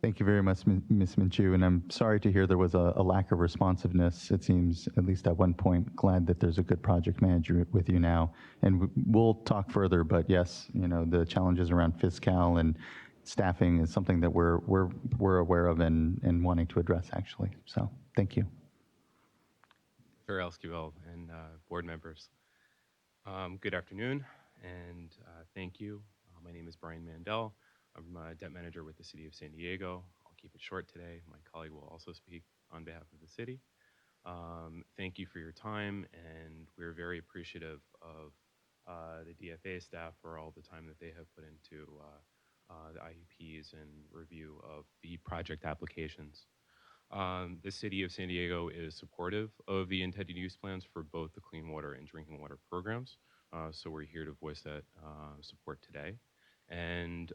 Thank you very much, Ms. Minchu, and I'm sorry to hear there was a lack of responsiveness. It seems, at least at one point, glad that there's a good project manager with you now. And we'll talk further, but yes, the challenges around fiscal and staffing is something that we're aware of and wanting to address, actually. So thank you. SWRCB and board members. Good afternoon, and thank you. My name is Brian Mandel. I'm a debt manager with the City of San Diego. I'll keep it short today. My colleague will also speak on behalf of the city. Thank you for your time, and we're very appreciative of the DFA staff for all the time that they have put into the IUPs and review of the project applications. The City of San Diego is supportive of the intended use plans for both the clean water and drinking water programs, so we're here to voice that support today. And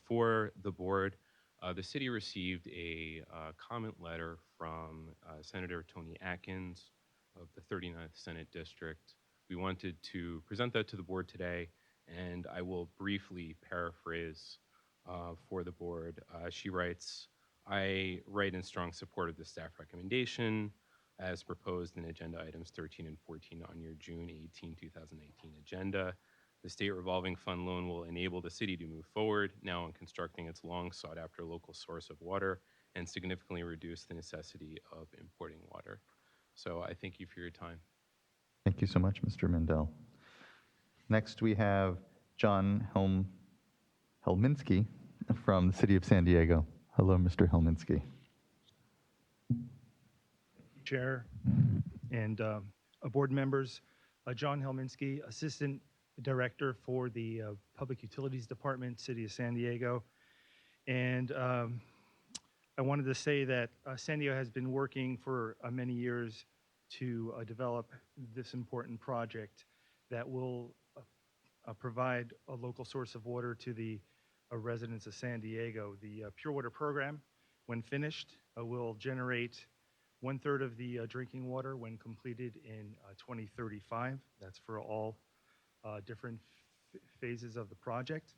for the board, the city received a comment letter from Senator Tony Atkins of the 39th Senate District. We wanted to present that to the board today, and I will briefly paraphrase for the board. She writes, I write in strong support of the staff recommendation as proposed in agenda items 13 and 14 on your June 18, 2019 agenda. The state revolving fund loan will enable the city to move forward now in constructing its long sought after local source of water and significantly reduce the necessity of importing water. So I thank you for your time. Thank you so much, Mr. Mandel. Next, we have John Helminski from the City of San Diego. Hello, Mr. Helminski. Chair and board members, John Helminski, Assistant Director for the Public Utilities Department, City of San Diego. And I wanted to say that San Diego has been working for many years to develop this important project that will provide a local source of water to the residents of San Diego. The Pure Water Program, when finished, will generate 1/3 of the drinking water when completed in 2035. That's for all different phases of the project.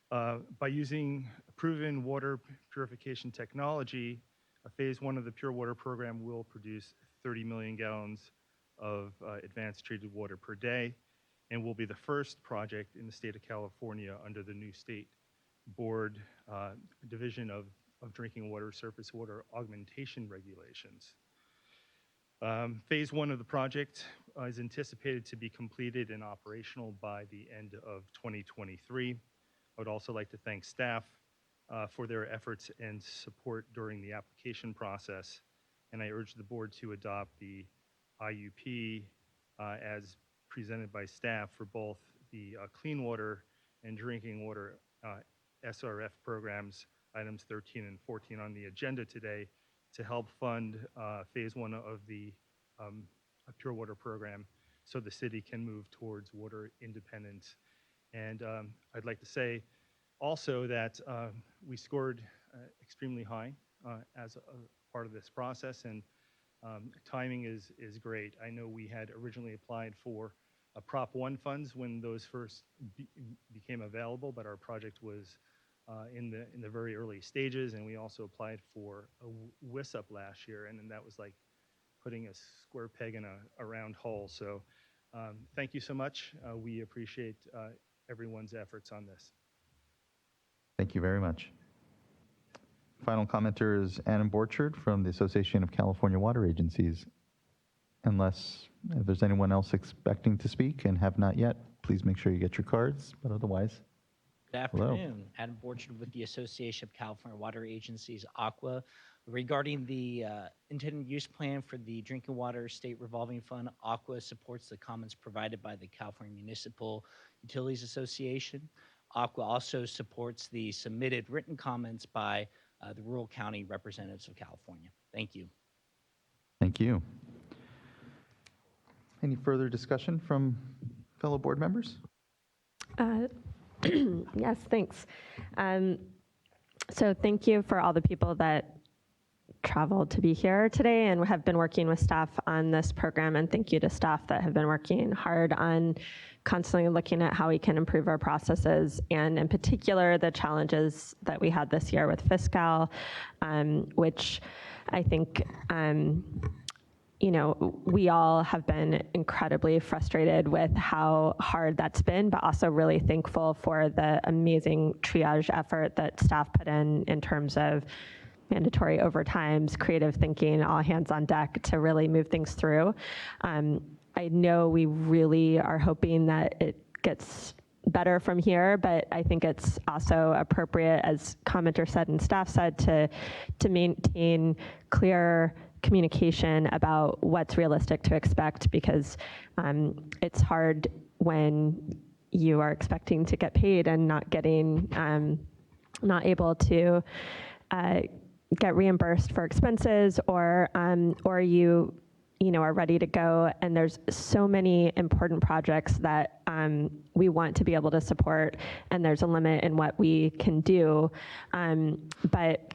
By using proven water purification technology, phase 1 of the Pure Water Program will produce 30 million gallons of advanced treated water per day, and will be the first project in the state of California under the new state board division of drinking water, surface water augmentation regulations. Phase 1 of the project is anticipated to be completed and operational by the end of 2023. I would also like to thank staff for their efforts and support during the application process, and I urge the board to adopt the IUP as presented by staff for both the clean water and drinking water SRF programs, items 13 and 14 on the agenda today, to help fund phase 1 of the Pure Water Program so the city can move towards water independence. And I'd like to say also that we scored extremely high as a part of this process, and timing is great. I know we had originally applied for Prop 1 funds when those first became available, but our project was in the very early stages, and we also applied for a WISUP last year, and then that was like putting a square peg in a round hole. So thank you so much. We appreciate everyone's efforts on this. Thank you very much. Final commenter is Anna Borchard from the Association of California Water Agencies. Unless if there's anyone else expecting to speak and have not yet, please make sure you get your cards, but otherwise. Good Hello. afternoon. Adam Borchard with the Association of California Water Agencies, AQUA. Regarding the intended use plan for the Drinking Water State Revolving Fund, AQUA supports the comments provided by the California Municipal Utilities Association. AQUA also supports the submitted written comments by the rural county representatives of California. Thank you. Thank you. Any further discussion from fellow board members? Yes, thanks. So thank you for all the people that traveled to be here today and have been working with staff on this program, and thank you to staff that have been working hard on constantly looking at how we can improve our processes, and in particular the challenges that we had this year with fiscal, which I think you know, we all have been incredibly frustrated with how hard that's been, but also really thankful for the amazing triage effort that staff put in terms of mandatory overtimes, creative thinking, all hands on deck to really move things through. I know we really are hoping that it gets better from here, but I think it's also appropriate, as commenter said and staff said, to maintain clear communication about what's realistic to expect, because it's hard when you are expecting to get paid and not getting, not able to get reimbursed for expenses, or you know, are ready to go. And there's so many important projects that we want to be able to support, and there's a limit in what we can do. But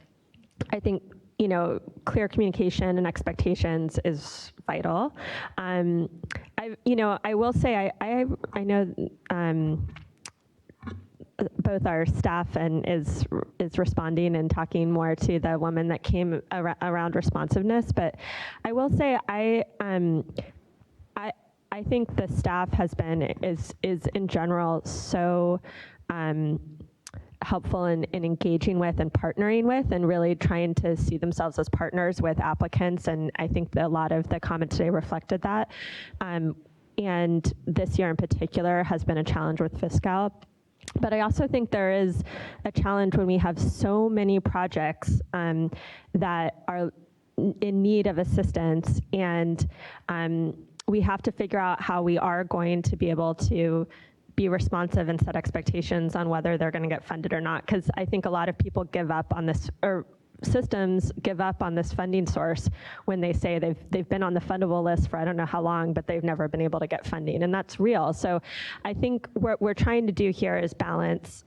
I think, you know, clear communication and expectations is vital. You know, I will say I know both our staff and is responding and talking more to the woman that came around responsiveness, but I will say I think the staff has been is in general so helpful in engaging with and partnering with, and really trying to see themselves as partners with applicants. And I think that a lot of the comments today reflected that. And this year in particular has been a challenge with fiscal. But I also think there is a challenge when we have so many projects that are in need of assistance, and we have to figure out how we are going to be able to be responsive and set expectations on whether they're going to get funded or not. Because I think a lot of people give up on this, or systems give up on this funding source when they say they've been on the fundable list for I don't know how long, but they've never been able to get funding, and that's real. So I think what we're trying to do here is balance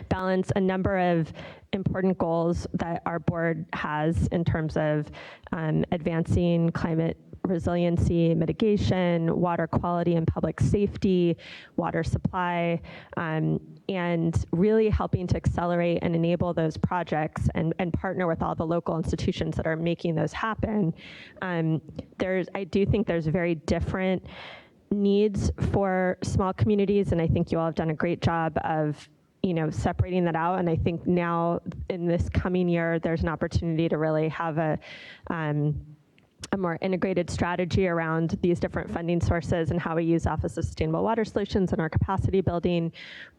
balance a number of important goals that our board has in terms of advancing climate resiliency, mitigation, water quality and public safety, water supply, and really helping to accelerate and enable those projects and partner with all the local institutions that are making those happen. I do think there's very different needs for small communities, and I think you all have done a great job of separating that out. And I think now in this coming year, there's an opportunity to really have a more integrated strategy around these different funding sources and how we use Office of Sustainable Water Solutions in our capacity building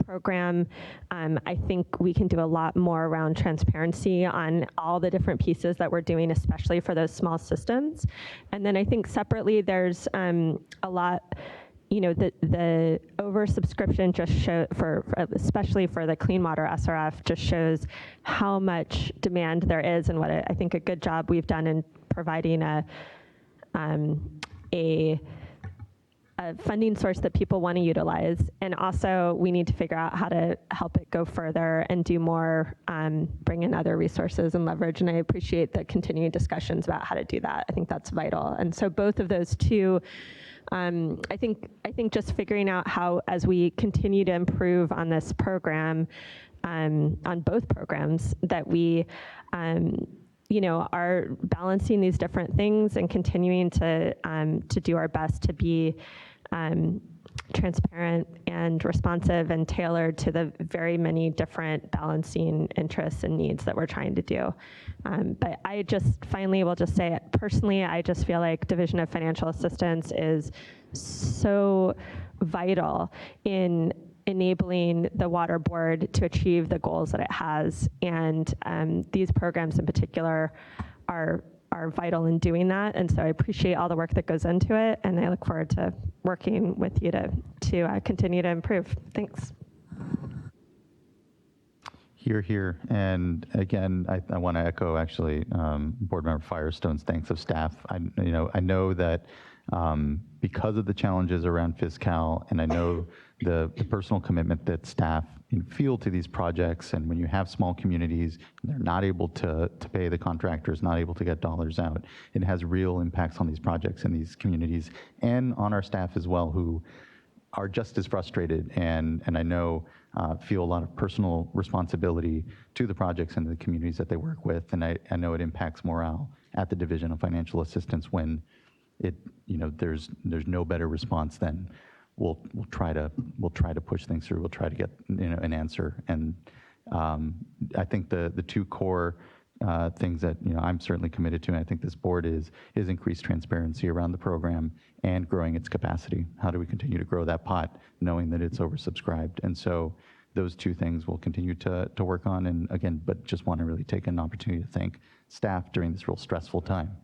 program. I think we can do a lot more around transparency on all the different pieces that we're doing, especially for those small systems. And then I think separately, there's a lot, the oversubscription just show especially for the clean water SRF, just shows how much demand there is, and what I think a good job we've done in providing a funding source that people want to utilize. And also we need to figure out how to help it go further and do more, bring in other resources and leverage. And I appreciate the continuing discussions about how to do that. I think that's vital. And so both of those two, I think just figuring out how, as we continue to improve on this program, on both programs, that we are balancing these different things and continuing to do our best to be transparent and responsive and tailored to the very many different balancing interests and needs that we're trying to do. But I just finally will just say, personally, I just feel like Division of Financial Assistance is so vital in enabling the water board to achieve the goals that it has. And these programs in particular are vital in doing that. And so I appreciate all the work that goes into it. And I look forward to working with you to continue to improve. Thanks. Hear, hear. And again, I want to echo actually Board Member Firestone's thanks of staff. I know that because of the challenges around fiscal, and I know the personal commitment that staff feel to these projects, and when you have small communities, they're not able to pay the contractors, not able to get dollars out, it has real impacts on these projects and these communities, and on our staff as well, who are just as frustrated, and I know feel a lot of personal responsibility to the projects and the communities that they work with, and I know it impacts morale at the Division of Financial Assistance when there's no better response than we'll try to push things through. We'll try to get an answer. And I think the two core things that I'm certainly committed to, and I think this board is increased transparency around the program and growing its capacity. How do we continue to grow that pot, knowing that it's oversubscribed? And so those two things we'll continue to work on. And again, but just want to really take an opportunity to thank staff during this real stressful time.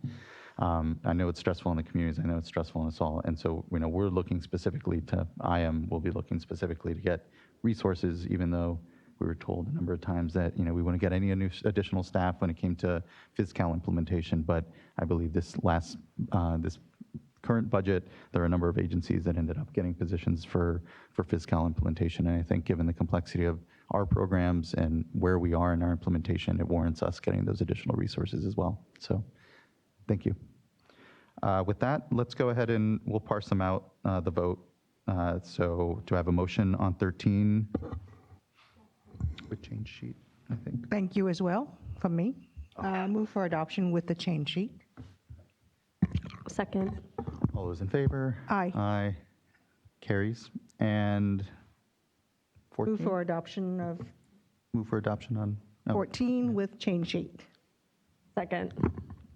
I know it's stressful in the communities. I know it's stressful in us all. And so, we're looking specifically we'll be looking specifically to get resources, even though we were told a number of times that, we wouldn't get any additional staff when it came to fiscal implementation. But I believe this current budget, there are a number of agencies that ended up getting positions for fiscal implementation. And I think given the complexity of our programs and where we are in our implementation, it warrants us getting those additional resources as well. So thank you. With that, let's go ahead and we'll parse them out, the vote. So do I have a motion on 13 with change sheet, I think? Thank you as well from me. Move for adoption with the change sheet. Second. All those in favor? Aye. Aye. Carries. And 14? Move for adoption of Move for adoption on? Oh. 14 with change sheet. Second.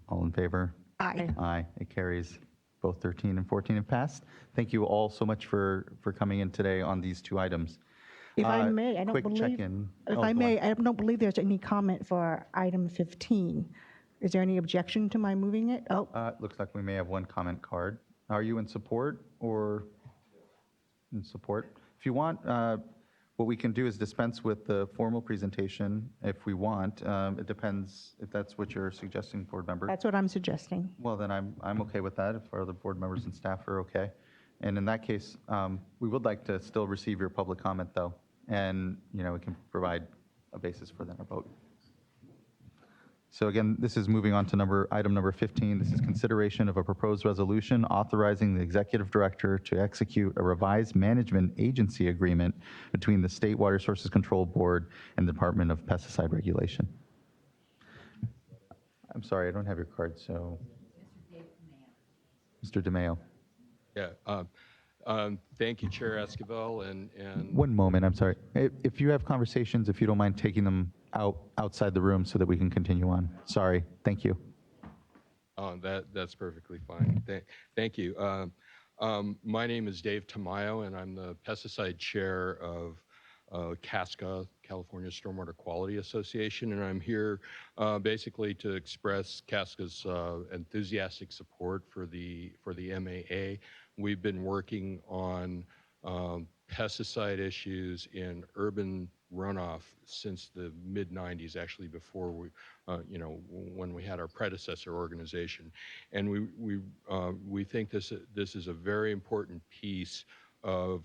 All in favor? Aye. Aye. It carries. Both 13 and 14 have passed. Thank you all so much for coming in today on these two items. If I may, I don't quick believe, check-in. if Oh, I go may, on. I don't believe there's any comment for item 15. Is there any objection to my moving it? Oh, Looks like we may have one comment card. Are you in support or in support? If you want, what we can do is dispense with the formal presentation if we want. It depends if that's what you're suggesting, board member. that's what I'm suggesting. Well, then I'm okay with that if our other board members and staff are okay. And in that case, we would like to still receive your public comment though. And, we can provide a basis for then a vote. So again, this is moving on to item number 15. This is consideration of a proposed resolution authorizing the executive director to execute a revised management agency agreement between the State Water Sources Control Board and the Department of Pesticide Regulation. I'm sorry, I don't have your card, so. Mr. DeMayo. Yeah. Thank you, Chair Esquivel, and One moment, I'm sorry. If you have conversations, if you don't mind taking them outside the room so that we can continue on. Sorry, thank you. that's perfectly fine. Thank you. My name is Dave Tamayo, and I'm the pesticide chair of CASCA, California Stormwater Quality Association, and I'm here basically to express CASCA's enthusiastic support for the MAA. We've been working on pesticide issues in urban runoff since the mid-90s, actually before we, when we had our predecessor organization. And we think this is a very important piece of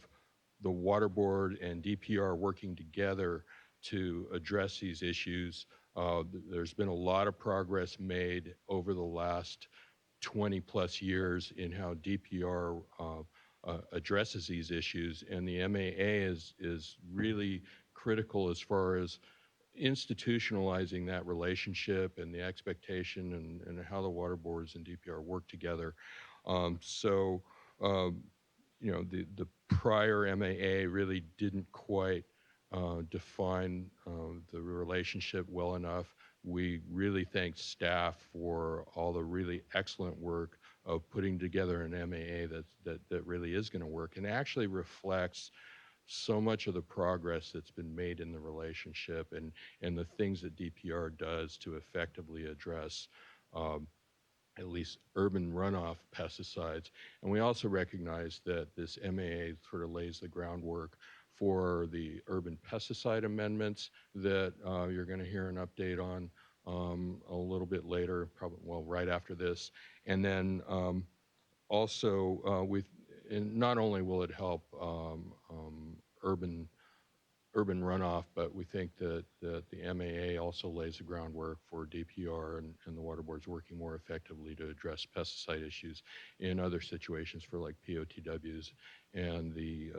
the Water Board and DPR working together to address these issues. There's been a lot of progress made over the last 20 plus years in how DPR addresses these issues, and the MAA is really critical as far as institutionalizing that relationship and the expectation and how the water boards and DPR work together. The prior MAA really didn't quite define the relationship well enough. We really thank staff for all the really excellent work of putting together an MAA that really is going to work and actually reflects so much of the progress that's been made in the relationship and the things that DPR does to effectively address at least urban runoff pesticides. And we also recognize that this MAA sort of lays the groundwork for the urban pesticide amendments that you're going to hear an update on a little bit later, probably, well, right after this. And then also, not only will it help urban runoff, but we think that the MAA also lays the groundwork for DPR and the water boards working more effectively to address pesticide issues in other situations for like POTWs and the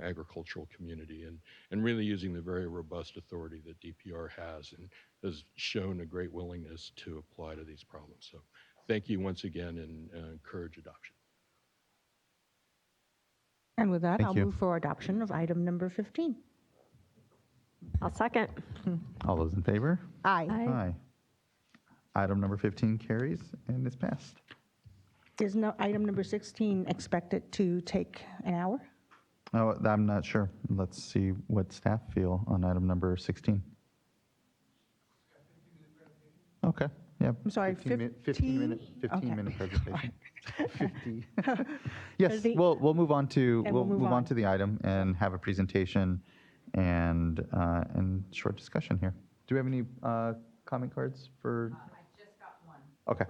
agricultural community, and really using the very robust authority that DPR has and has shown a great willingness to apply to these problems. So thank you once again, and encourage adoption. And with that, Thank I'll you. move for adoption of item number 15. I'll second. All those in favor? Aye. Aye. Item number 15 carries and is passed. Is item number 16 expected to take an hour? Oh, I'm not sure. Let's see what staff feel on item number 16. Okay, yeah. I'm sorry, 15 minute Okay. presentation. 50. Yes, The- we'll move on to, And we'll we'll move move on on. to the item and have a presentation and short discussion here. Do we have any comment cards for? I just got one. Okay.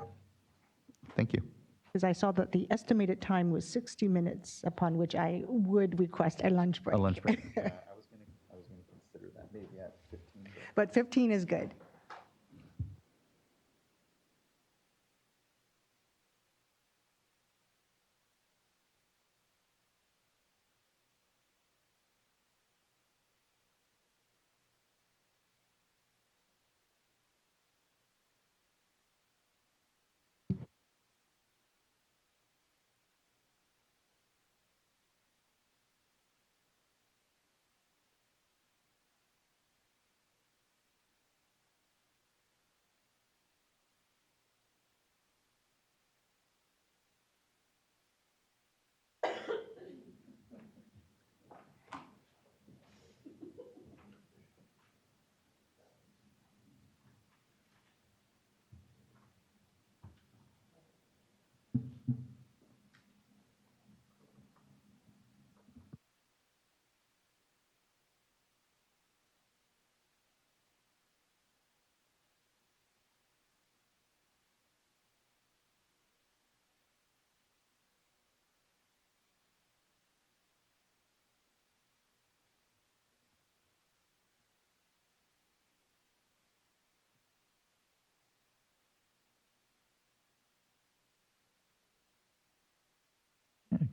Thank you. Because I saw that the estimated time was 60 minutes, upon which I would request a lunch break. A lunch break. I was going to consider that maybe at 15. But 15 is good.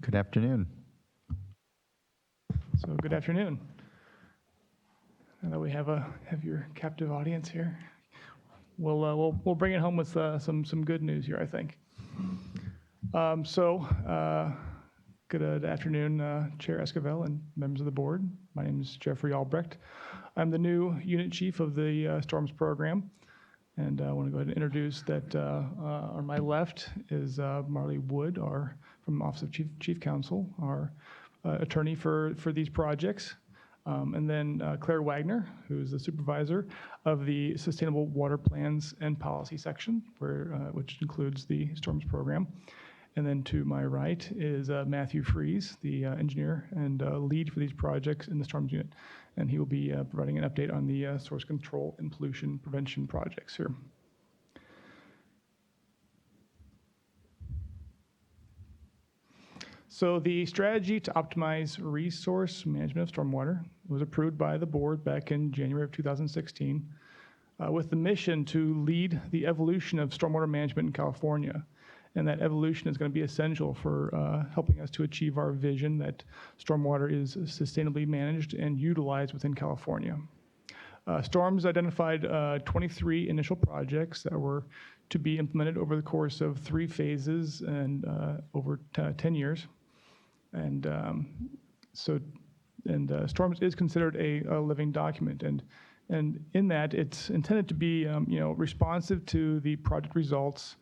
Good afternoon. So good afternoon. Now that we have your captive audience here, we'll bring it home with some good news here, I think. Good afternoon, Chair Esquivel and members of the board. My name is Jeffrey Albrecht. I'm the new unit chief of the Storms program, and I want to go ahead and introduce that on my left is Marley Wood, from Office of Chief Counsel, our attorney for these projects. And then Claire Wagner, who is the supervisor of the Sustainable Water Plans and Policy section, which includes the Storms program. And then to my right is Matthew Fries, the engineer and lead for these projects in the Storms unit. And he will be providing an update on the source control and pollution prevention projects here. So the strategy to optimize resource management of stormwater was approved by the board back in January of 2016 with the mission to lead the evolution of stormwater management in California. And that evolution is going to be essential for helping us to achieve our vision that stormwater is sustainably managed and utilized within California. Storms identified 23 initial projects that were to be implemented over the course of 3 phases and over 10 years. And Storms is considered a living document, and in that it's intended to be responsive to the project results,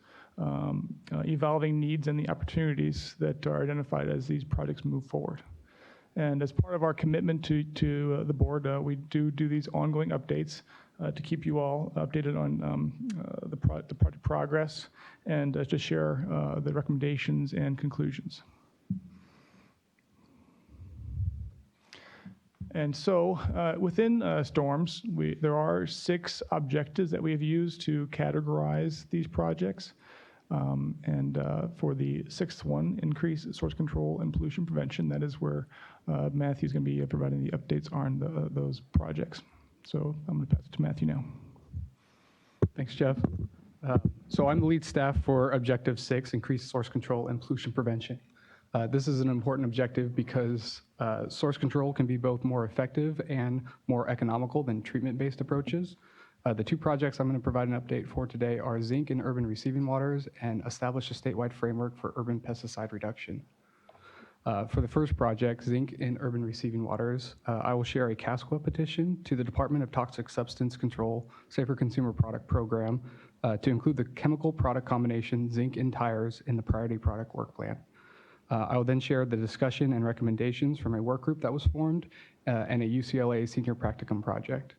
evolving needs and the opportunities that are identified as these projects move forward. And as part of our commitment to the board, we do these ongoing updates to keep you all updated on the project progress and to share the recommendations and conclusions. And so within Storms, there are 6 objectives that we have used to categorize these projects. For the 6th one, increase source control and pollution prevention, that is where Matthew's going to be providing the updates on those projects. So I'm going to pass it to Matthew now. Thanks, Jeff. So I'm the lead staff for Objective 6, increase source control and pollution prevention. This is an important objective because source control can be both more effective and more economical than treatment-based approaches. The 2 projects I'm going to provide an update for today are zinc in urban receiving waters and establish a statewide framework for urban pesticide reduction. For the first project, zinc in urban receiving waters, I will share a CASQA petition to the Department of Toxic Substance Control Safer Consumer Product Program to include the chemical product combination zinc in tires in the priority product work plan. I will then share the discussion and recommendations from a work group that was formed and a UCLA senior practicum project.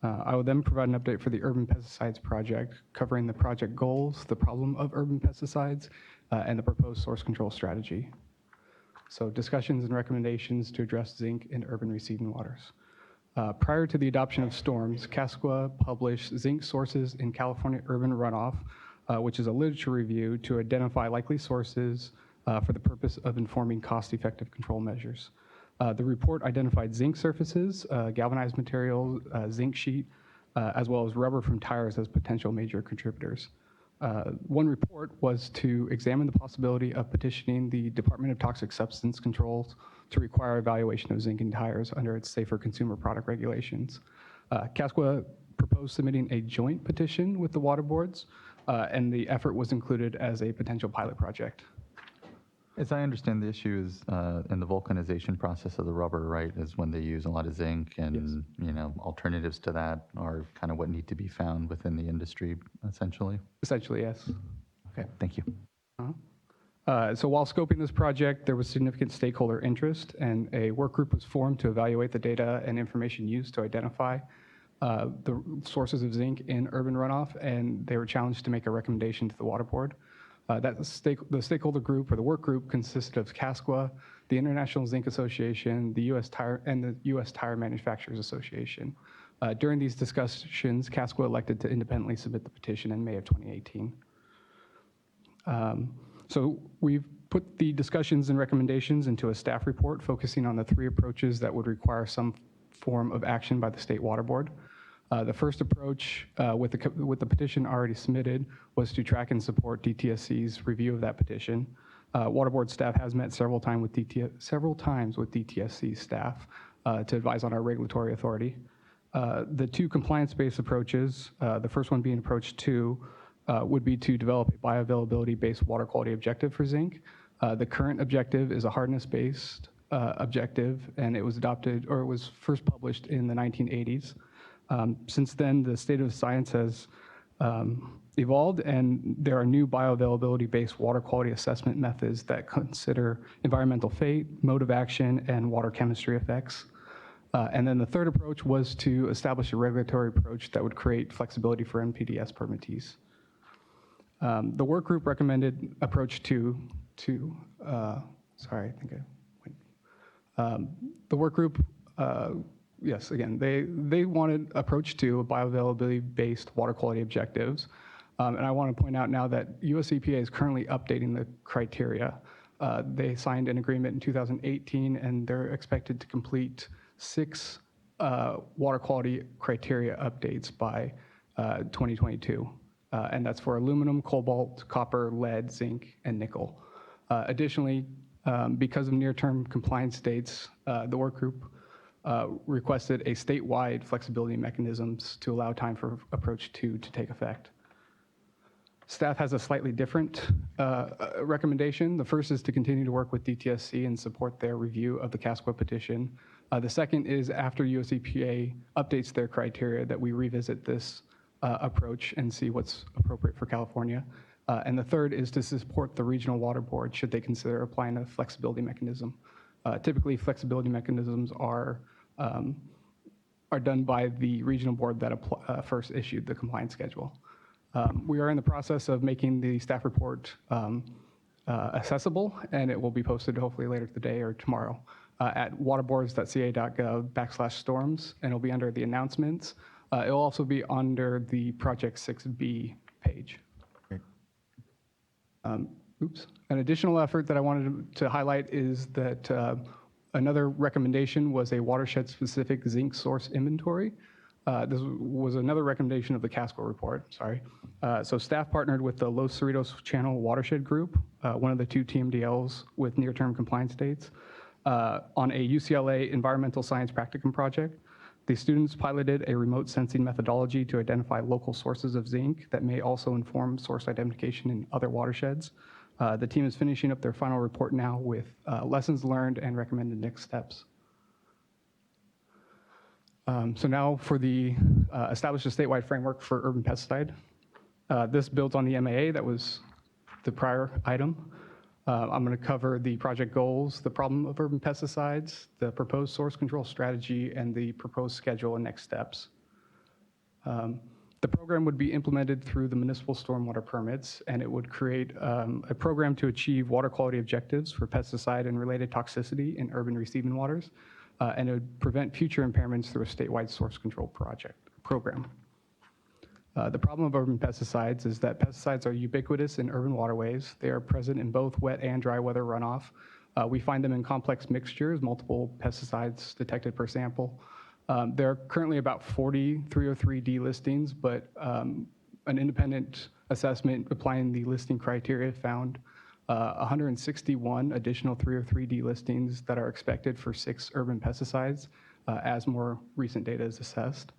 I will then provide an update for the urban pesticides project, covering the project goals, the problem of urban pesticides, and the proposed source control strategy. So discussions and recommendations to address zinc in urban receiving waters. Prior to the adoption of Storms, CASQA published zinc sources in California urban runoff, which is a literature review to identify likely sources for the purpose of informing cost-effective control measures. The report identified zinc surfaces, galvanized materials, zinc sheet, as well as rubber from tires as potential major contributors. One report was to examine the possibility of petitioning the Department of Toxic Substance Control to require evaluation of zinc in tires under its safer consumer product regulations. CASQA proposed submitting a joint petition with the water boards, and the effort was included as a potential pilot project. As I understand, the issue is in the vulcanization process of the rubber, right, is when they use a lot of zinc, and alternatives to that are kind of what need to be found within the industry, essentially? Essentially, yes. Okay, thank you. So while scoping this project, there was significant stakeholder interest, and a work group was formed to evaluate the data and information used to identify the sources of zinc in urban runoff, and they were challenged to make a recommendation to the water board. The stakeholder group, or the work group, consisted of CASQA, the International Zinc Association, the U.S. Tire Manufacturers Association. During these discussions, CASQA elected to independently submit the petition in May of 2018. So we've put the discussions and recommendations into a staff report focusing on the 3 approaches that would require some form of action by the State Water Board. The first approach with the petition already submitted was to track and support DTSC's review of that petition. Water Board staff has met several times with DTSC staff to advise on our regulatory authority. The two compliance-based approaches, the first one being approach 2, would be to develop a bioavailability-based water quality objective for zinc. The current objective is a hardness-based objective, and it was adopted, or it was first published in the 1980s. Since then, the state of science has evolved, and there are new bioavailability-based water quality assessment methods that consider environmental fate, mode of action, and water chemistry effects. And then the third approach was to establish a regulatory approach that would create flexibility for NPDES permittees. The work group recommended approach 2 to, sorry, I think I went. The work group, yes, again, they wanted approach 2, bioavailability-based water quality objectives. And I want to point out now that US EPA is currently updating the criteria. They signed an agreement in 2018, and they're expected to complete 6 water quality criteria updates by 2022. And that's for aluminum, cobalt, copper, lead, zinc, and nickel. Additionally, because of near-term compliance dates, the work group requested a statewide flexibility mechanisms to allow time for approach 2 to take effect. Staff has a slightly different recommendation. The first is to continue to work with DTSC and support their review of the CASQA petition. The second is after US EPA updates their criteria that we revisit this approach and see what's appropriate for California. And the third is to support the regional water board should they consider applying a flexibility mechanism. Typically, flexibility mechanisms are done by the regional board that first issued the compliance schedule. We are in the process of making the staff report accessible, and it will be posted hopefully later today or tomorrow at waterboards.ca.gov/storms, and it'll be under the announcements. It'll also be under the Project 6B page. Great. Oops. An additional effort that I wanted to highlight is that another recommendation was a watershed-specific zinc source inventory. This was another recommendation of the CASQA report, sorry. So staff partnered with the Los Cerritos Channel Watershed Group, one of the 2 TMDLs with near-term compliance dates, on a UCLA environmental science practicum project. The students piloted a remote sensing methodology to identify local sources of zinc that may also inform source identification in other watersheds. The team is finishing up their final report now with lessons learned and recommended next steps. So now for the establish a statewide framework for urban pesticide. This builds on the MAA that was the prior item. I'm going to cover the project goals, the problem of urban pesticides, the proposed source control strategy, and the proposed schedule and next steps. The program would be implemented through the municipal stormwater permits, and it would create a program to achieve water quality objectives for pesticide and related toxicity in urban receiving waters, and it would prevent future impairments through a statewide source control program. The problem of urban pesticides is that pesticides are ubiquitous in urban waterways. They are present in both wet and dry weather runoff. We find them in complex mixtures, multiple pesticides detected per sample. There are currently about 40 303D listings, but an independent assessment applying the listing criteria found 161 additional 303D listings that are expected for 6 urban pesticides as more recent data is assessed.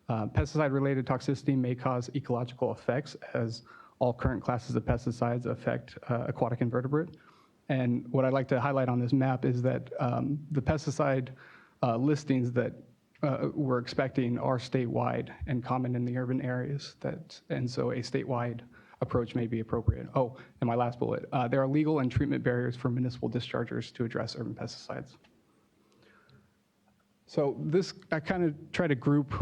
Pesticide-related toxicity may cause ecological effects as all current classes of pesticides affect aquatic invertebrate. And what I'd like to highlight on this map is that the pesticide listings that we're expecting are statewide and common in the urban areas. And so a statewide approach may be appropriate. Oh, and my last bullet, there are legal and treatment barriers for municipal dischargers to address urban pesticides. So this, I kind of try to group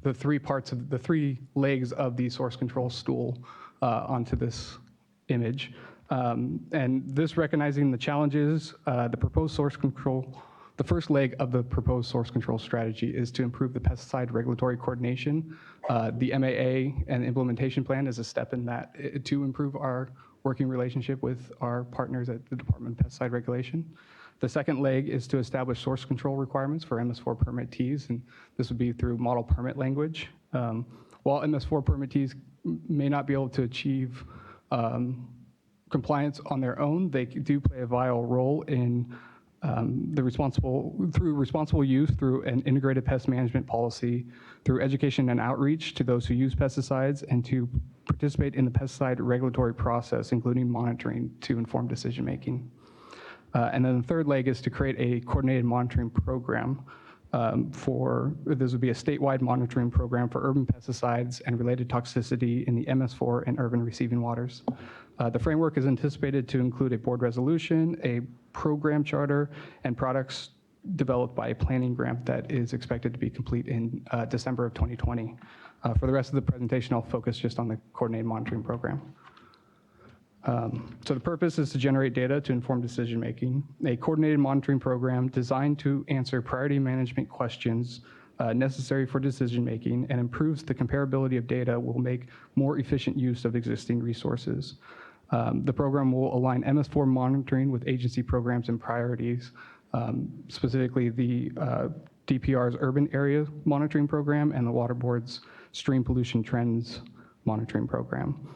the 3 parts of the 3 legs of the source control stool onto this image. And this recognizing the challenges, the proposed source control, the first leg of the proposed source control strategy is to improve the pesticide regulatory coordination. The MAA and implementation plan is a step in that to improve our working relationship with our partners at the Department of Pesticide Regulation. The second leg is to establish source control requirements for MS4 permittees, and this would be through model permit language. While MS4 permittees may not be able to achieve compliance on their own, they do play a vital role in through responsible use, through an integrated pest management policy, through education and outreach to those who use pesticides, and to participate in the pesticide regulatory process, including monitoring to inform decision making. And then the third leg is to create a coordinated monitoring program this would be a statewide monitoring program for urban pesticides and related toxicity in the MS4 and urban receiving waters. The framework is anticipated to include a board resolution, a program charter, and products developed by a planning grant that is expected to be complete in December of 2020. For the rest of the presentation, I'll focus just on the coordinated monitoring program. So the purpose is to generate data to inform decision-making. A coordinated monitoring program designed to answer priority management questions necessary for decision-making and improves the comparability of data will make more efficient use of existing resources. The program will align MS4 monitoring with agency programs and priorities, specifically the DPR's urban area monitoring program and the Water Board's stream pollution trends monitoring program.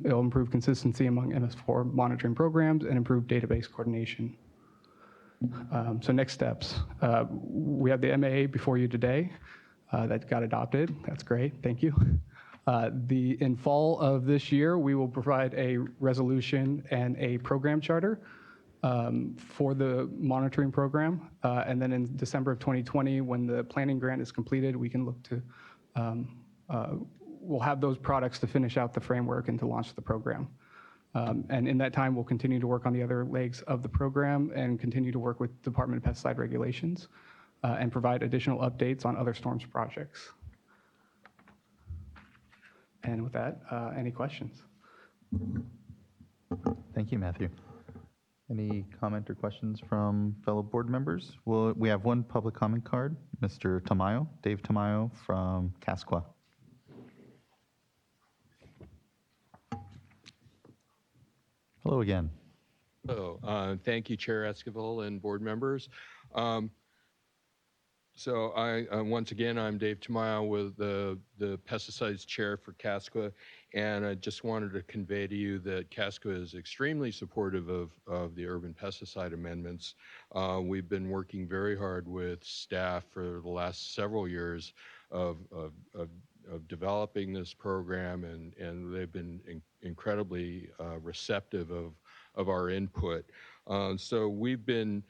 It'll improve consistency among MS4 monitoring programs and improve database coordination. So next steps. We have the MAA before you today that got adopted. That's great, thank you. In fall of this year, we will provide a resolution and a program charter for the monitoring program. And then in December of 2020, when the planning grant is completed, we can look to we'll have those products to finish out the framework and to launch the program. And in that time, we'll continue to work on the other legs of the program and continue to work with Department of Pesticide Regulations and provide additional updates on other storms projects. And with that, any questions? Thank you, Matthew. Any comment or questions from fellow board members? Well, we have one public comment card, Mr. Tamayo, Dave Tamayo from Casqua. Hello again. Hello. Thank you, Chair Esquivel and board members. So once again, I'm Dave Tamayo with the Pesticides Chair for Casqua, and I just wanted to convey to you that Casqua is extremely supportive of the urban pesticide amendments. We've been working very hard with staff for the last several years of developing this program, and they've been incredibly receptive of our input. So we've been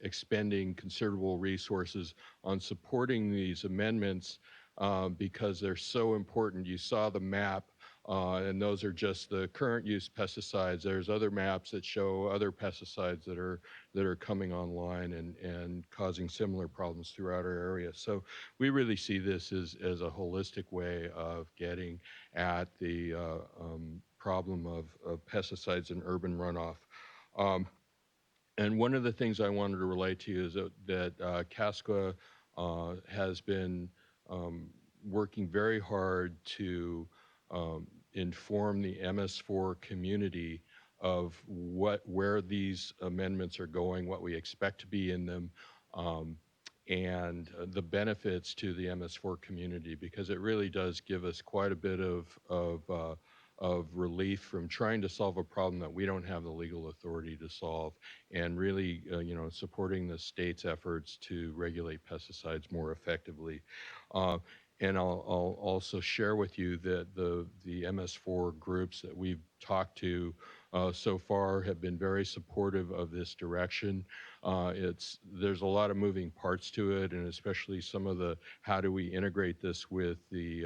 expending considerable resources on supporting these amendments because they're so important. You saw the map, and those are just the current use pesticides. There's other maps that show other pesticides that are coming online and causing similar problems throughout our area. So we really see this as a holistic way of getting at the problem of pesticides in urban runoff. And one of the things I wanted to relate to you is that Casqua has been working very hard to inform the MS4 community of where these amendments are going, what we expect to be in them, and the benefits to the MS4 community, because it really does give us quite a bit of relief from trying to solve a problem that we don't have the legal authority to solve, and really, supporting the state's efforts to regulate pesticides more effectively. And I'll also share with you that the MS4 groups that we've talked to so far have been very supportive of this direction. There's a lot of moving parts to it, and especially some of the how do we integrate this with the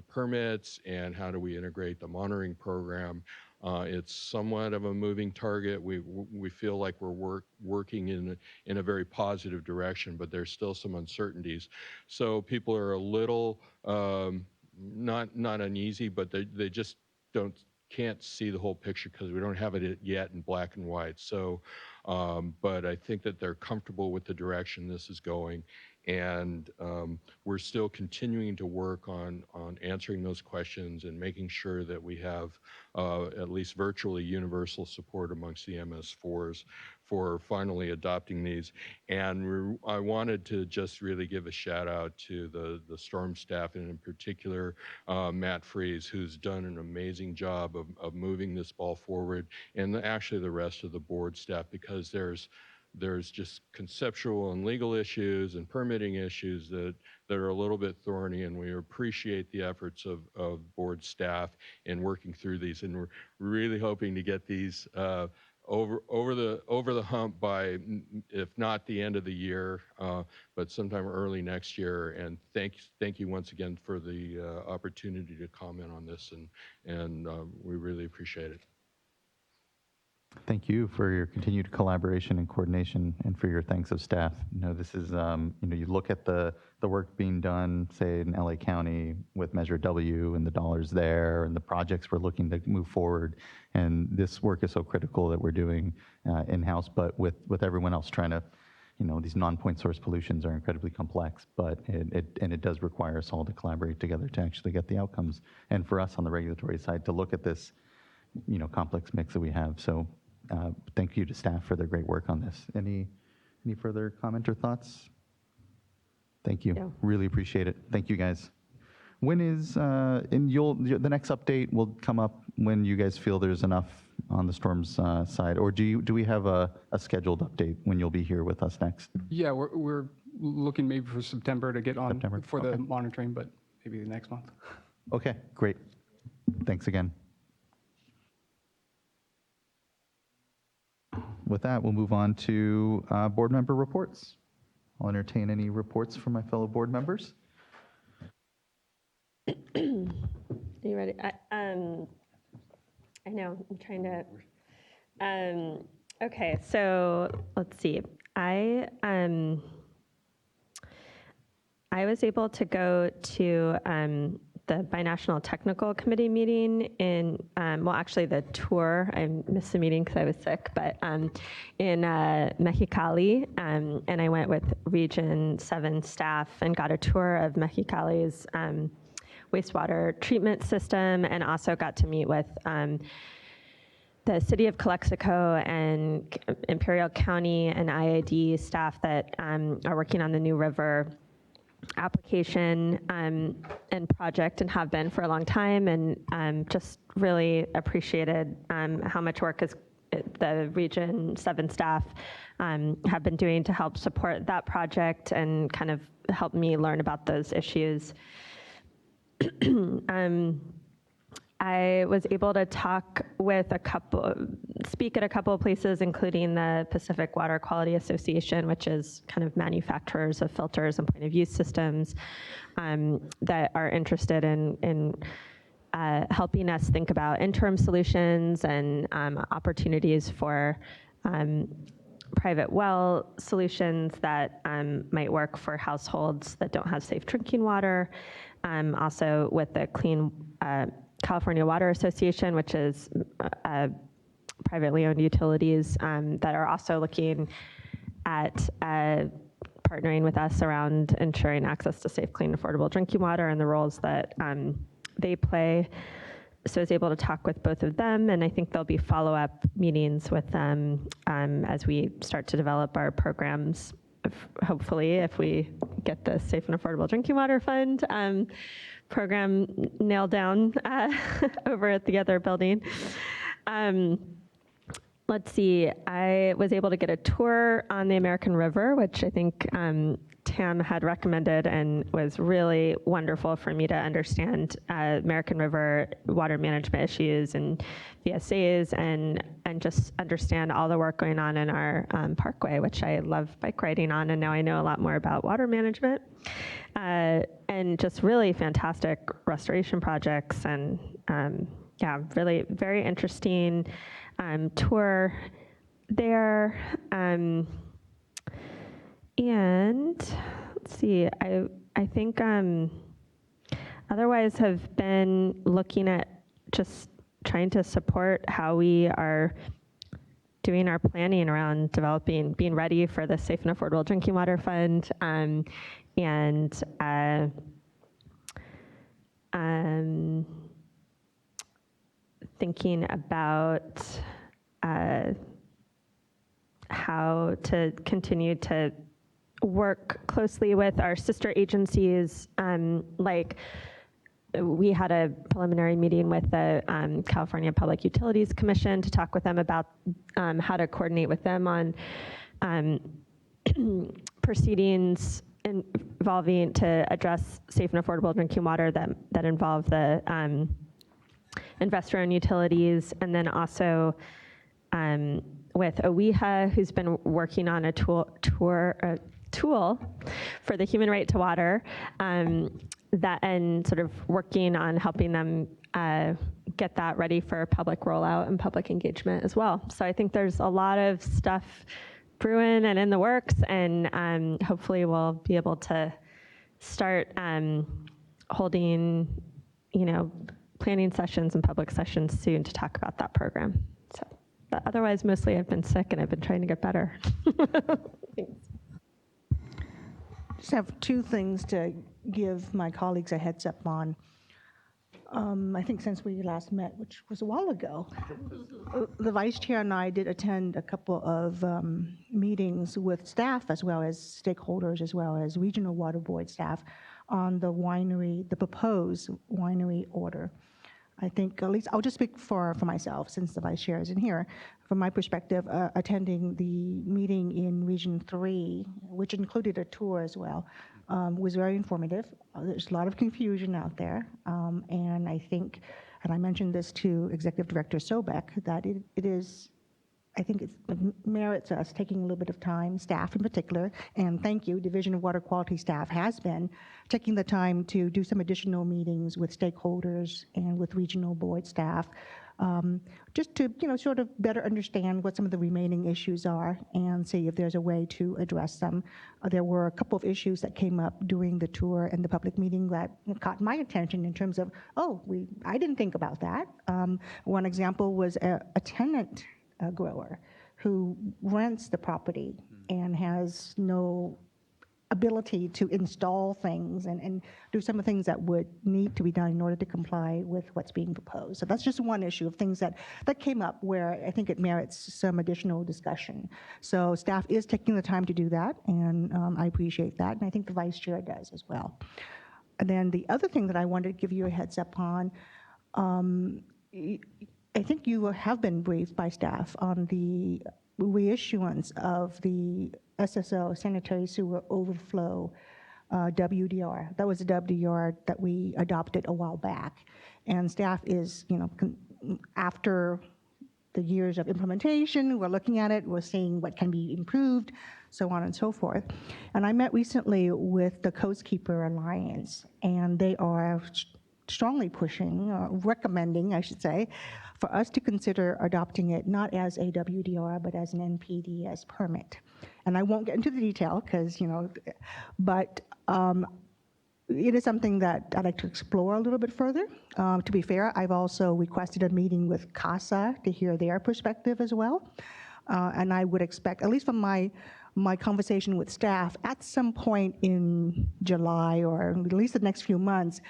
permits, and how do we integrate the monitoring program. It's somewhat of a moving target. We feel like we're working in a very positive direction, but there's still some uncertainties. So people are a little not uneasy, but they just can't see the whole picture because we don't have it yet in black and white. So, but I think that they're comfortable with the direction this is going, And we're still continuing to work on answering those questions and making sure that we have at least virtually universal support amongst the MS4s for finally adopting these. And I wanted to just really give a shout out to the storm staff, and in particular, Matt Freeze, who's done an amazing job of moving this ball forward, and actually the rest of the board staff, because there's just conceptual and legal issues and permitting issues that are a little bit thorny, and we appreciate the efforts of board staff in working through these, and we're really hoping to get these over the hump by, if not the end of the year, but sometime early next year. And thank you once again for the opportunity to comment on this, and we really appreciate it. Thank you for your continued collaboration and coordination, and for your thanks of staff. This is, you look at the work being done, say, in LA County with Measure W and the dollars there and the projects we're looking to move forward. And this work is so critical that we're doing in-house, but with everyone else trying to, these non-point source pollutions are incredibly complex, but it does require us all to collaborate together to actually get the outcomes. And for us on the regulatory side to look at this, complex mix that we have. So thank you to staff for their great work on this. Any further comment or thoughts? Thank you. No. Really appreciate it. Thank you, guys. When is, and the next update will come up when you guys feel there's enough on the storms side, or do we have a scheduled update when you'll be here with us next? Yeah, we're looking maybe for September to get on for the Okay. monitoring, but maybe the next month. Okay, great. Thanks again. With that, we'll move on to board member reports. I'll entertain any reports from my fellow board members. Are you ready? I know, I'm trying to. Okay, so let's see. I was able to go to the Binational Technical Committee meeting in, well, actually the tour. I missed the meeting because I was sick, but in Mexicali, and I went with Region 7 staff and got a tour of Mexicali's wastewater treatment system, and also got to meet with the City of Calexico and Imperial County and IID staff that are working on the New River application and project, and have been for a long time, and just really appreciated how much work the Region 7 staff have been doing to help support that project and kind of help me learn about those issues. I was able to speak at a couple of places, including the Pacific Water Quality Association, which is kind of manufacturers of filters and point of use systems that are interested in helping us think about interim solutions and opportunities for private well solutions that might work for households that don't have safe drinking water. Also with the California Water Association, which is privately owned utilities that are also looking at partnering with us around ensuring access to safe, clean, affordable drinking water and the roles that they play. So I was able to talk with both of them, and I think there'll be follow-up meetings with them as we start to develop our programs, hopefully, if we get the Safe and Affordable Drinking Water Fund program nailed down over at the other building. Let's see, I was able to get a tour on the American River, which I think Tam had recommended, and was really wonderful for me to understand American River water management issues and VSAs, and just understand all the work going on in our parkway, which I love bike riding on, and now I know a lot more about water management. And just really fantastic restoration projects, and yeah, really very interesting tour there. And let's see, I think otherwise have been looking at just trying to support how we are doing our planning around being ready for the Safe and Affordable Drinking Water Fund, and thinking about how to continue to work closely with our sister agencies. Like we had a preliminary meeting with the California Public Utilities Commission to talk with them about how to coordinate with them on proceedings involving to address safe and affordable drinking water that involve the investor-owned utilities, and then also with OWIHA, who's been working on a tool for the human right to water, and sort of working on helping them get that ready for public rollout and public engagement as well. So I think there's a lot of stuff brewing and in the works, and hopefully we'll be able to start holding, planning sessions and public sessions soon to talk about that program. So, but otherwise, mostly I've been sick and I've been trying to get better. Thanks. Just have two things to give my colleagues a heads up on. I think since we last met, which was a while ago, the vice chair and I did attend a couple of meetings with staff as well as stakeholders as well as regional water board staff on the proposed winery order. I think, at least I'll just speak for myself since the vice chair isn't here. From my perspective, attending the meeting in Region 3, which included a tour as well, was very informative. There's a lot of confusion out there, and I think, and I mentioned this to Executive Director Sobek, that I think it merits us taking a little bit of time, staff in particular, and thank you, Division of Water Quality staff has been taking the time to do some additional meetings with stakeholders and with regional board staff, just to sort of better understand what some of the remaining issues are and see if there's a way to address them. There were a couple of issues that came up during the tour and the public meeting that caught my attention in terms of, I didn't think about that. One example was a tenant grower who rents the property and has no ability to install things and do some of the things that would need to be done in order to comply with what's being proposed. So that's just one issue of things that came up where I think it merits some additional discussion. So staff is taking the time to do that, and I appreciate that, and I think the vice chair does as well. And then the other thing that I wanted to give you a heads up on, I think you have been briefed by staff on the reissuance of the SSO, Sanitary Sewer Overflow WDR. That was a WDR that we adopted a while back. And staff is, after the years of implementation, we're looking at it, we're seeing what can be improved, so on and so forth. And I met recently with the Coastkeeper Alliance, and they are strongly pushing, recommending, I should say, for us to consider adopting it not as a WDR, but as an NPDES permit. And I won't get into the detail because, but it is something that I'd like to explore a little bit further. To be fair, I've also requested a meeting with CASA to hear their perspective as well. And I would expect, at least from my conversation with staff, at some point in July or at least the next few months,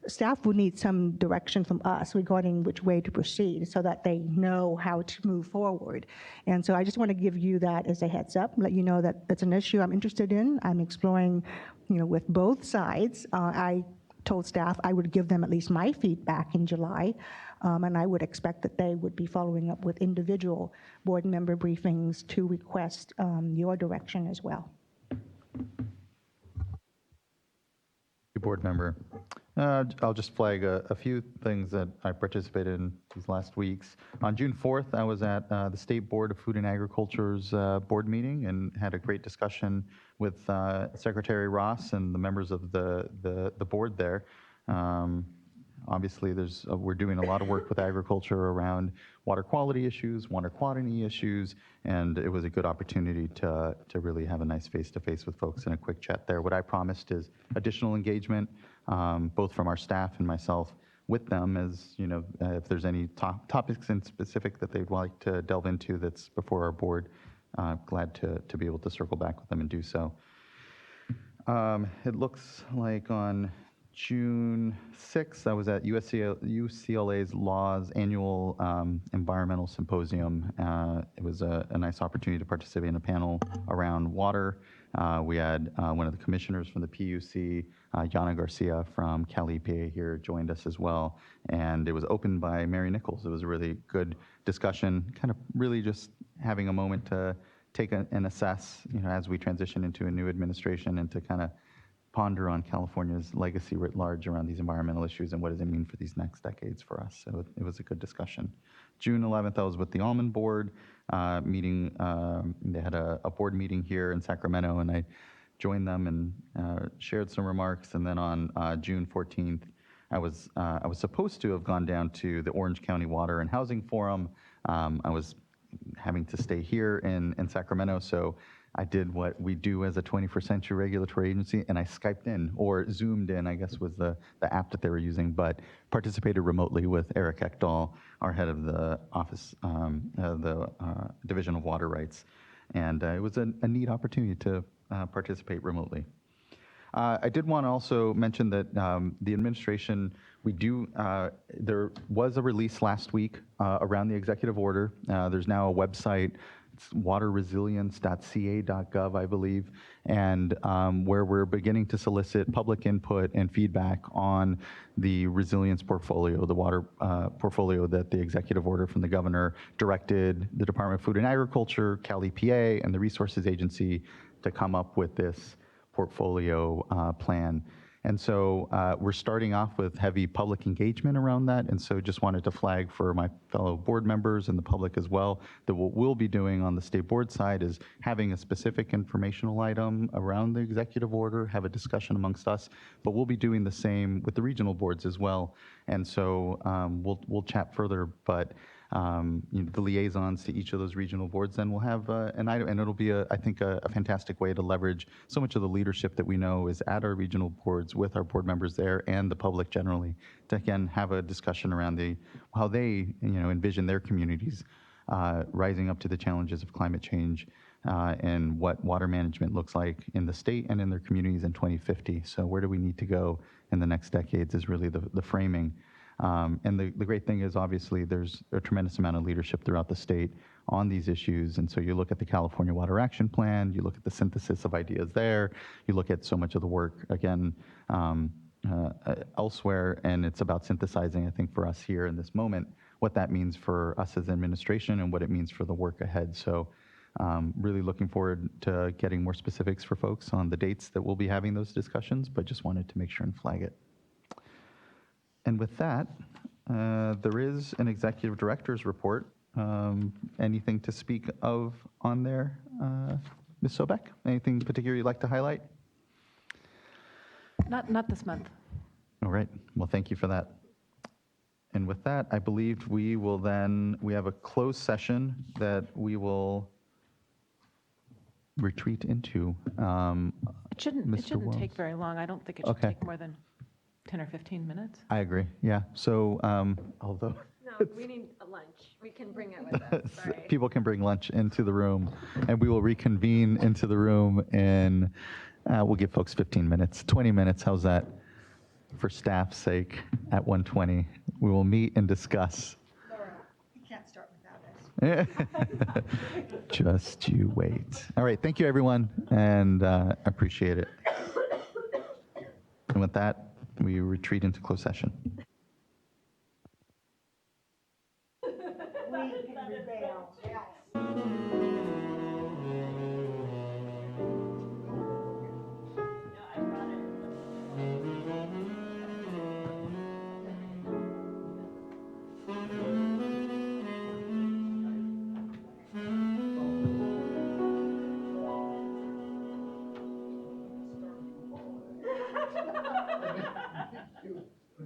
staff will need some direction from us regarding which way to proceed so that they know how to move forward. And so I just want to give you that as a heads up, let you know that it's an issue I'm interested in. I'm exploring, with both sides. I told staff I would give them at least my feedback in July, and I would expect that they would be following up with individual board member briefings to request your direction as well. Board member. I'll just flag a few things that I participated in these last weeks. On June 4th, I was at the State Board of Food and Agriculture's board meeting and had a great discussion with Secretary Ross and the members of the board there. Obviously, we're doing a lot of work with agriculture around water quality issues, water quantity issues, and it was a good opportunity to really have a nice face-to-face with folks and a quick chat there. What I promised is additional engagement, both from our staff and myself, with them as, if there's any topics in specific that they'd like to delve into that's before our board, glad to be able to circle back with them and do so. It looks like on June 6th, I was at UCLA's Laws Annual Environmental Symposium. It was a nice opportunity to participate in a panel around water. We had one of the commissioners from the PUC, Yana Garcia from Cal EPA here, joined us as well. And it was opened by Mary Nichols. It was a really good discussion, kind of really just having a moment to take and assess, as we transition into a new administration and to kind of ponder on California's legacy writ large around these environmental issues and what does it mean for these next decades for us. So it was a good discussion. June 11th, I was with the Almond Board meeting. They had a board meeting here in Sacramento, and I joined them and shared some remarks. And then on June 14th, I was supposed to have gone down to the Orange County Water and Housing Forum. I was having to stay here in Sacramento, so I did what we do as a 21st century regulatory agency, and I Skyped in, or Zoomed in, I guess was the app that they were using, but participated remotely with Eric Ekdahl, our head of the office, the Division of Water Rights. And it was a neat opportunity to participate remotely. I did want to also mention that the administration, there was a release last week around the executive order. There's now a website, it's waterresilience.ca.gov, I believe, and where we're beginning to solicit public input and feedback on the resilience portfolio, the water portfolio that the executive order from the governor directed the Department of Food and Agriculture, Cal EPA, and the Resources Agency to come up with this portfolio plan. And so we're starting off with heavy public engagement around that. And so just wanted to flag for my fellow board members and the public as well, that what we'll be doing on the state board side is having a specific informational item around the executive order, have a discussion amongst us, but we'll be doing the same with the regional boards as well. And so we'll chat further, but the liaisons to each of those regional boards, then we'll have an item, and it'll be, I think, a fantastic way to leverage so much of the leadership that we know is at our regional boards with our board members there and the public generally, to again have a discussion around how they envision their communities rising up to the challenges of climate change and what water management looks like in the state and in their communities in 2050. So where do we need to go in the next decades is really the framing. And the great thing is, obviously, there's a tremendous amount of leadership throughout the state on these issues. And so you look at the California Water Action Plan, you look at the synthesis of ideas there, you look at so much of the work, again, elsewhere, and it's about synthesizing, I think, for us here in this moment, what that means for us as administration and what it means for the work ahead. So really looking forward to getting more specifics for folks on the dates that we'll be having those discussions, but just wanted to make sure and flag it. And with that, there is an executive director's report. Anything to speak of on there, Ms. Sobek? Anything particular you'd like to highlight? Not this month. All right. Well, thank you for that. And with that, I believe we have a closed session that we will retreat into. It shouldn't take very long. I don't think it should take more than 10 or 15 minutes. I agree. Yeah. So, although No, we need a lunch. We can bring it with us. Sorry. people can bring lunch into the room, and we will reconvene into the room, and we'll give folks 15 minutes, 20 minutes. How's that? For staff's sake, at 1:20, we will meet and discuss. Laura, you can't start without us. Just you wait. All right. Thank you, everyone, and I appreciate it. And with that, we retreat into closed session.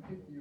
Thank you.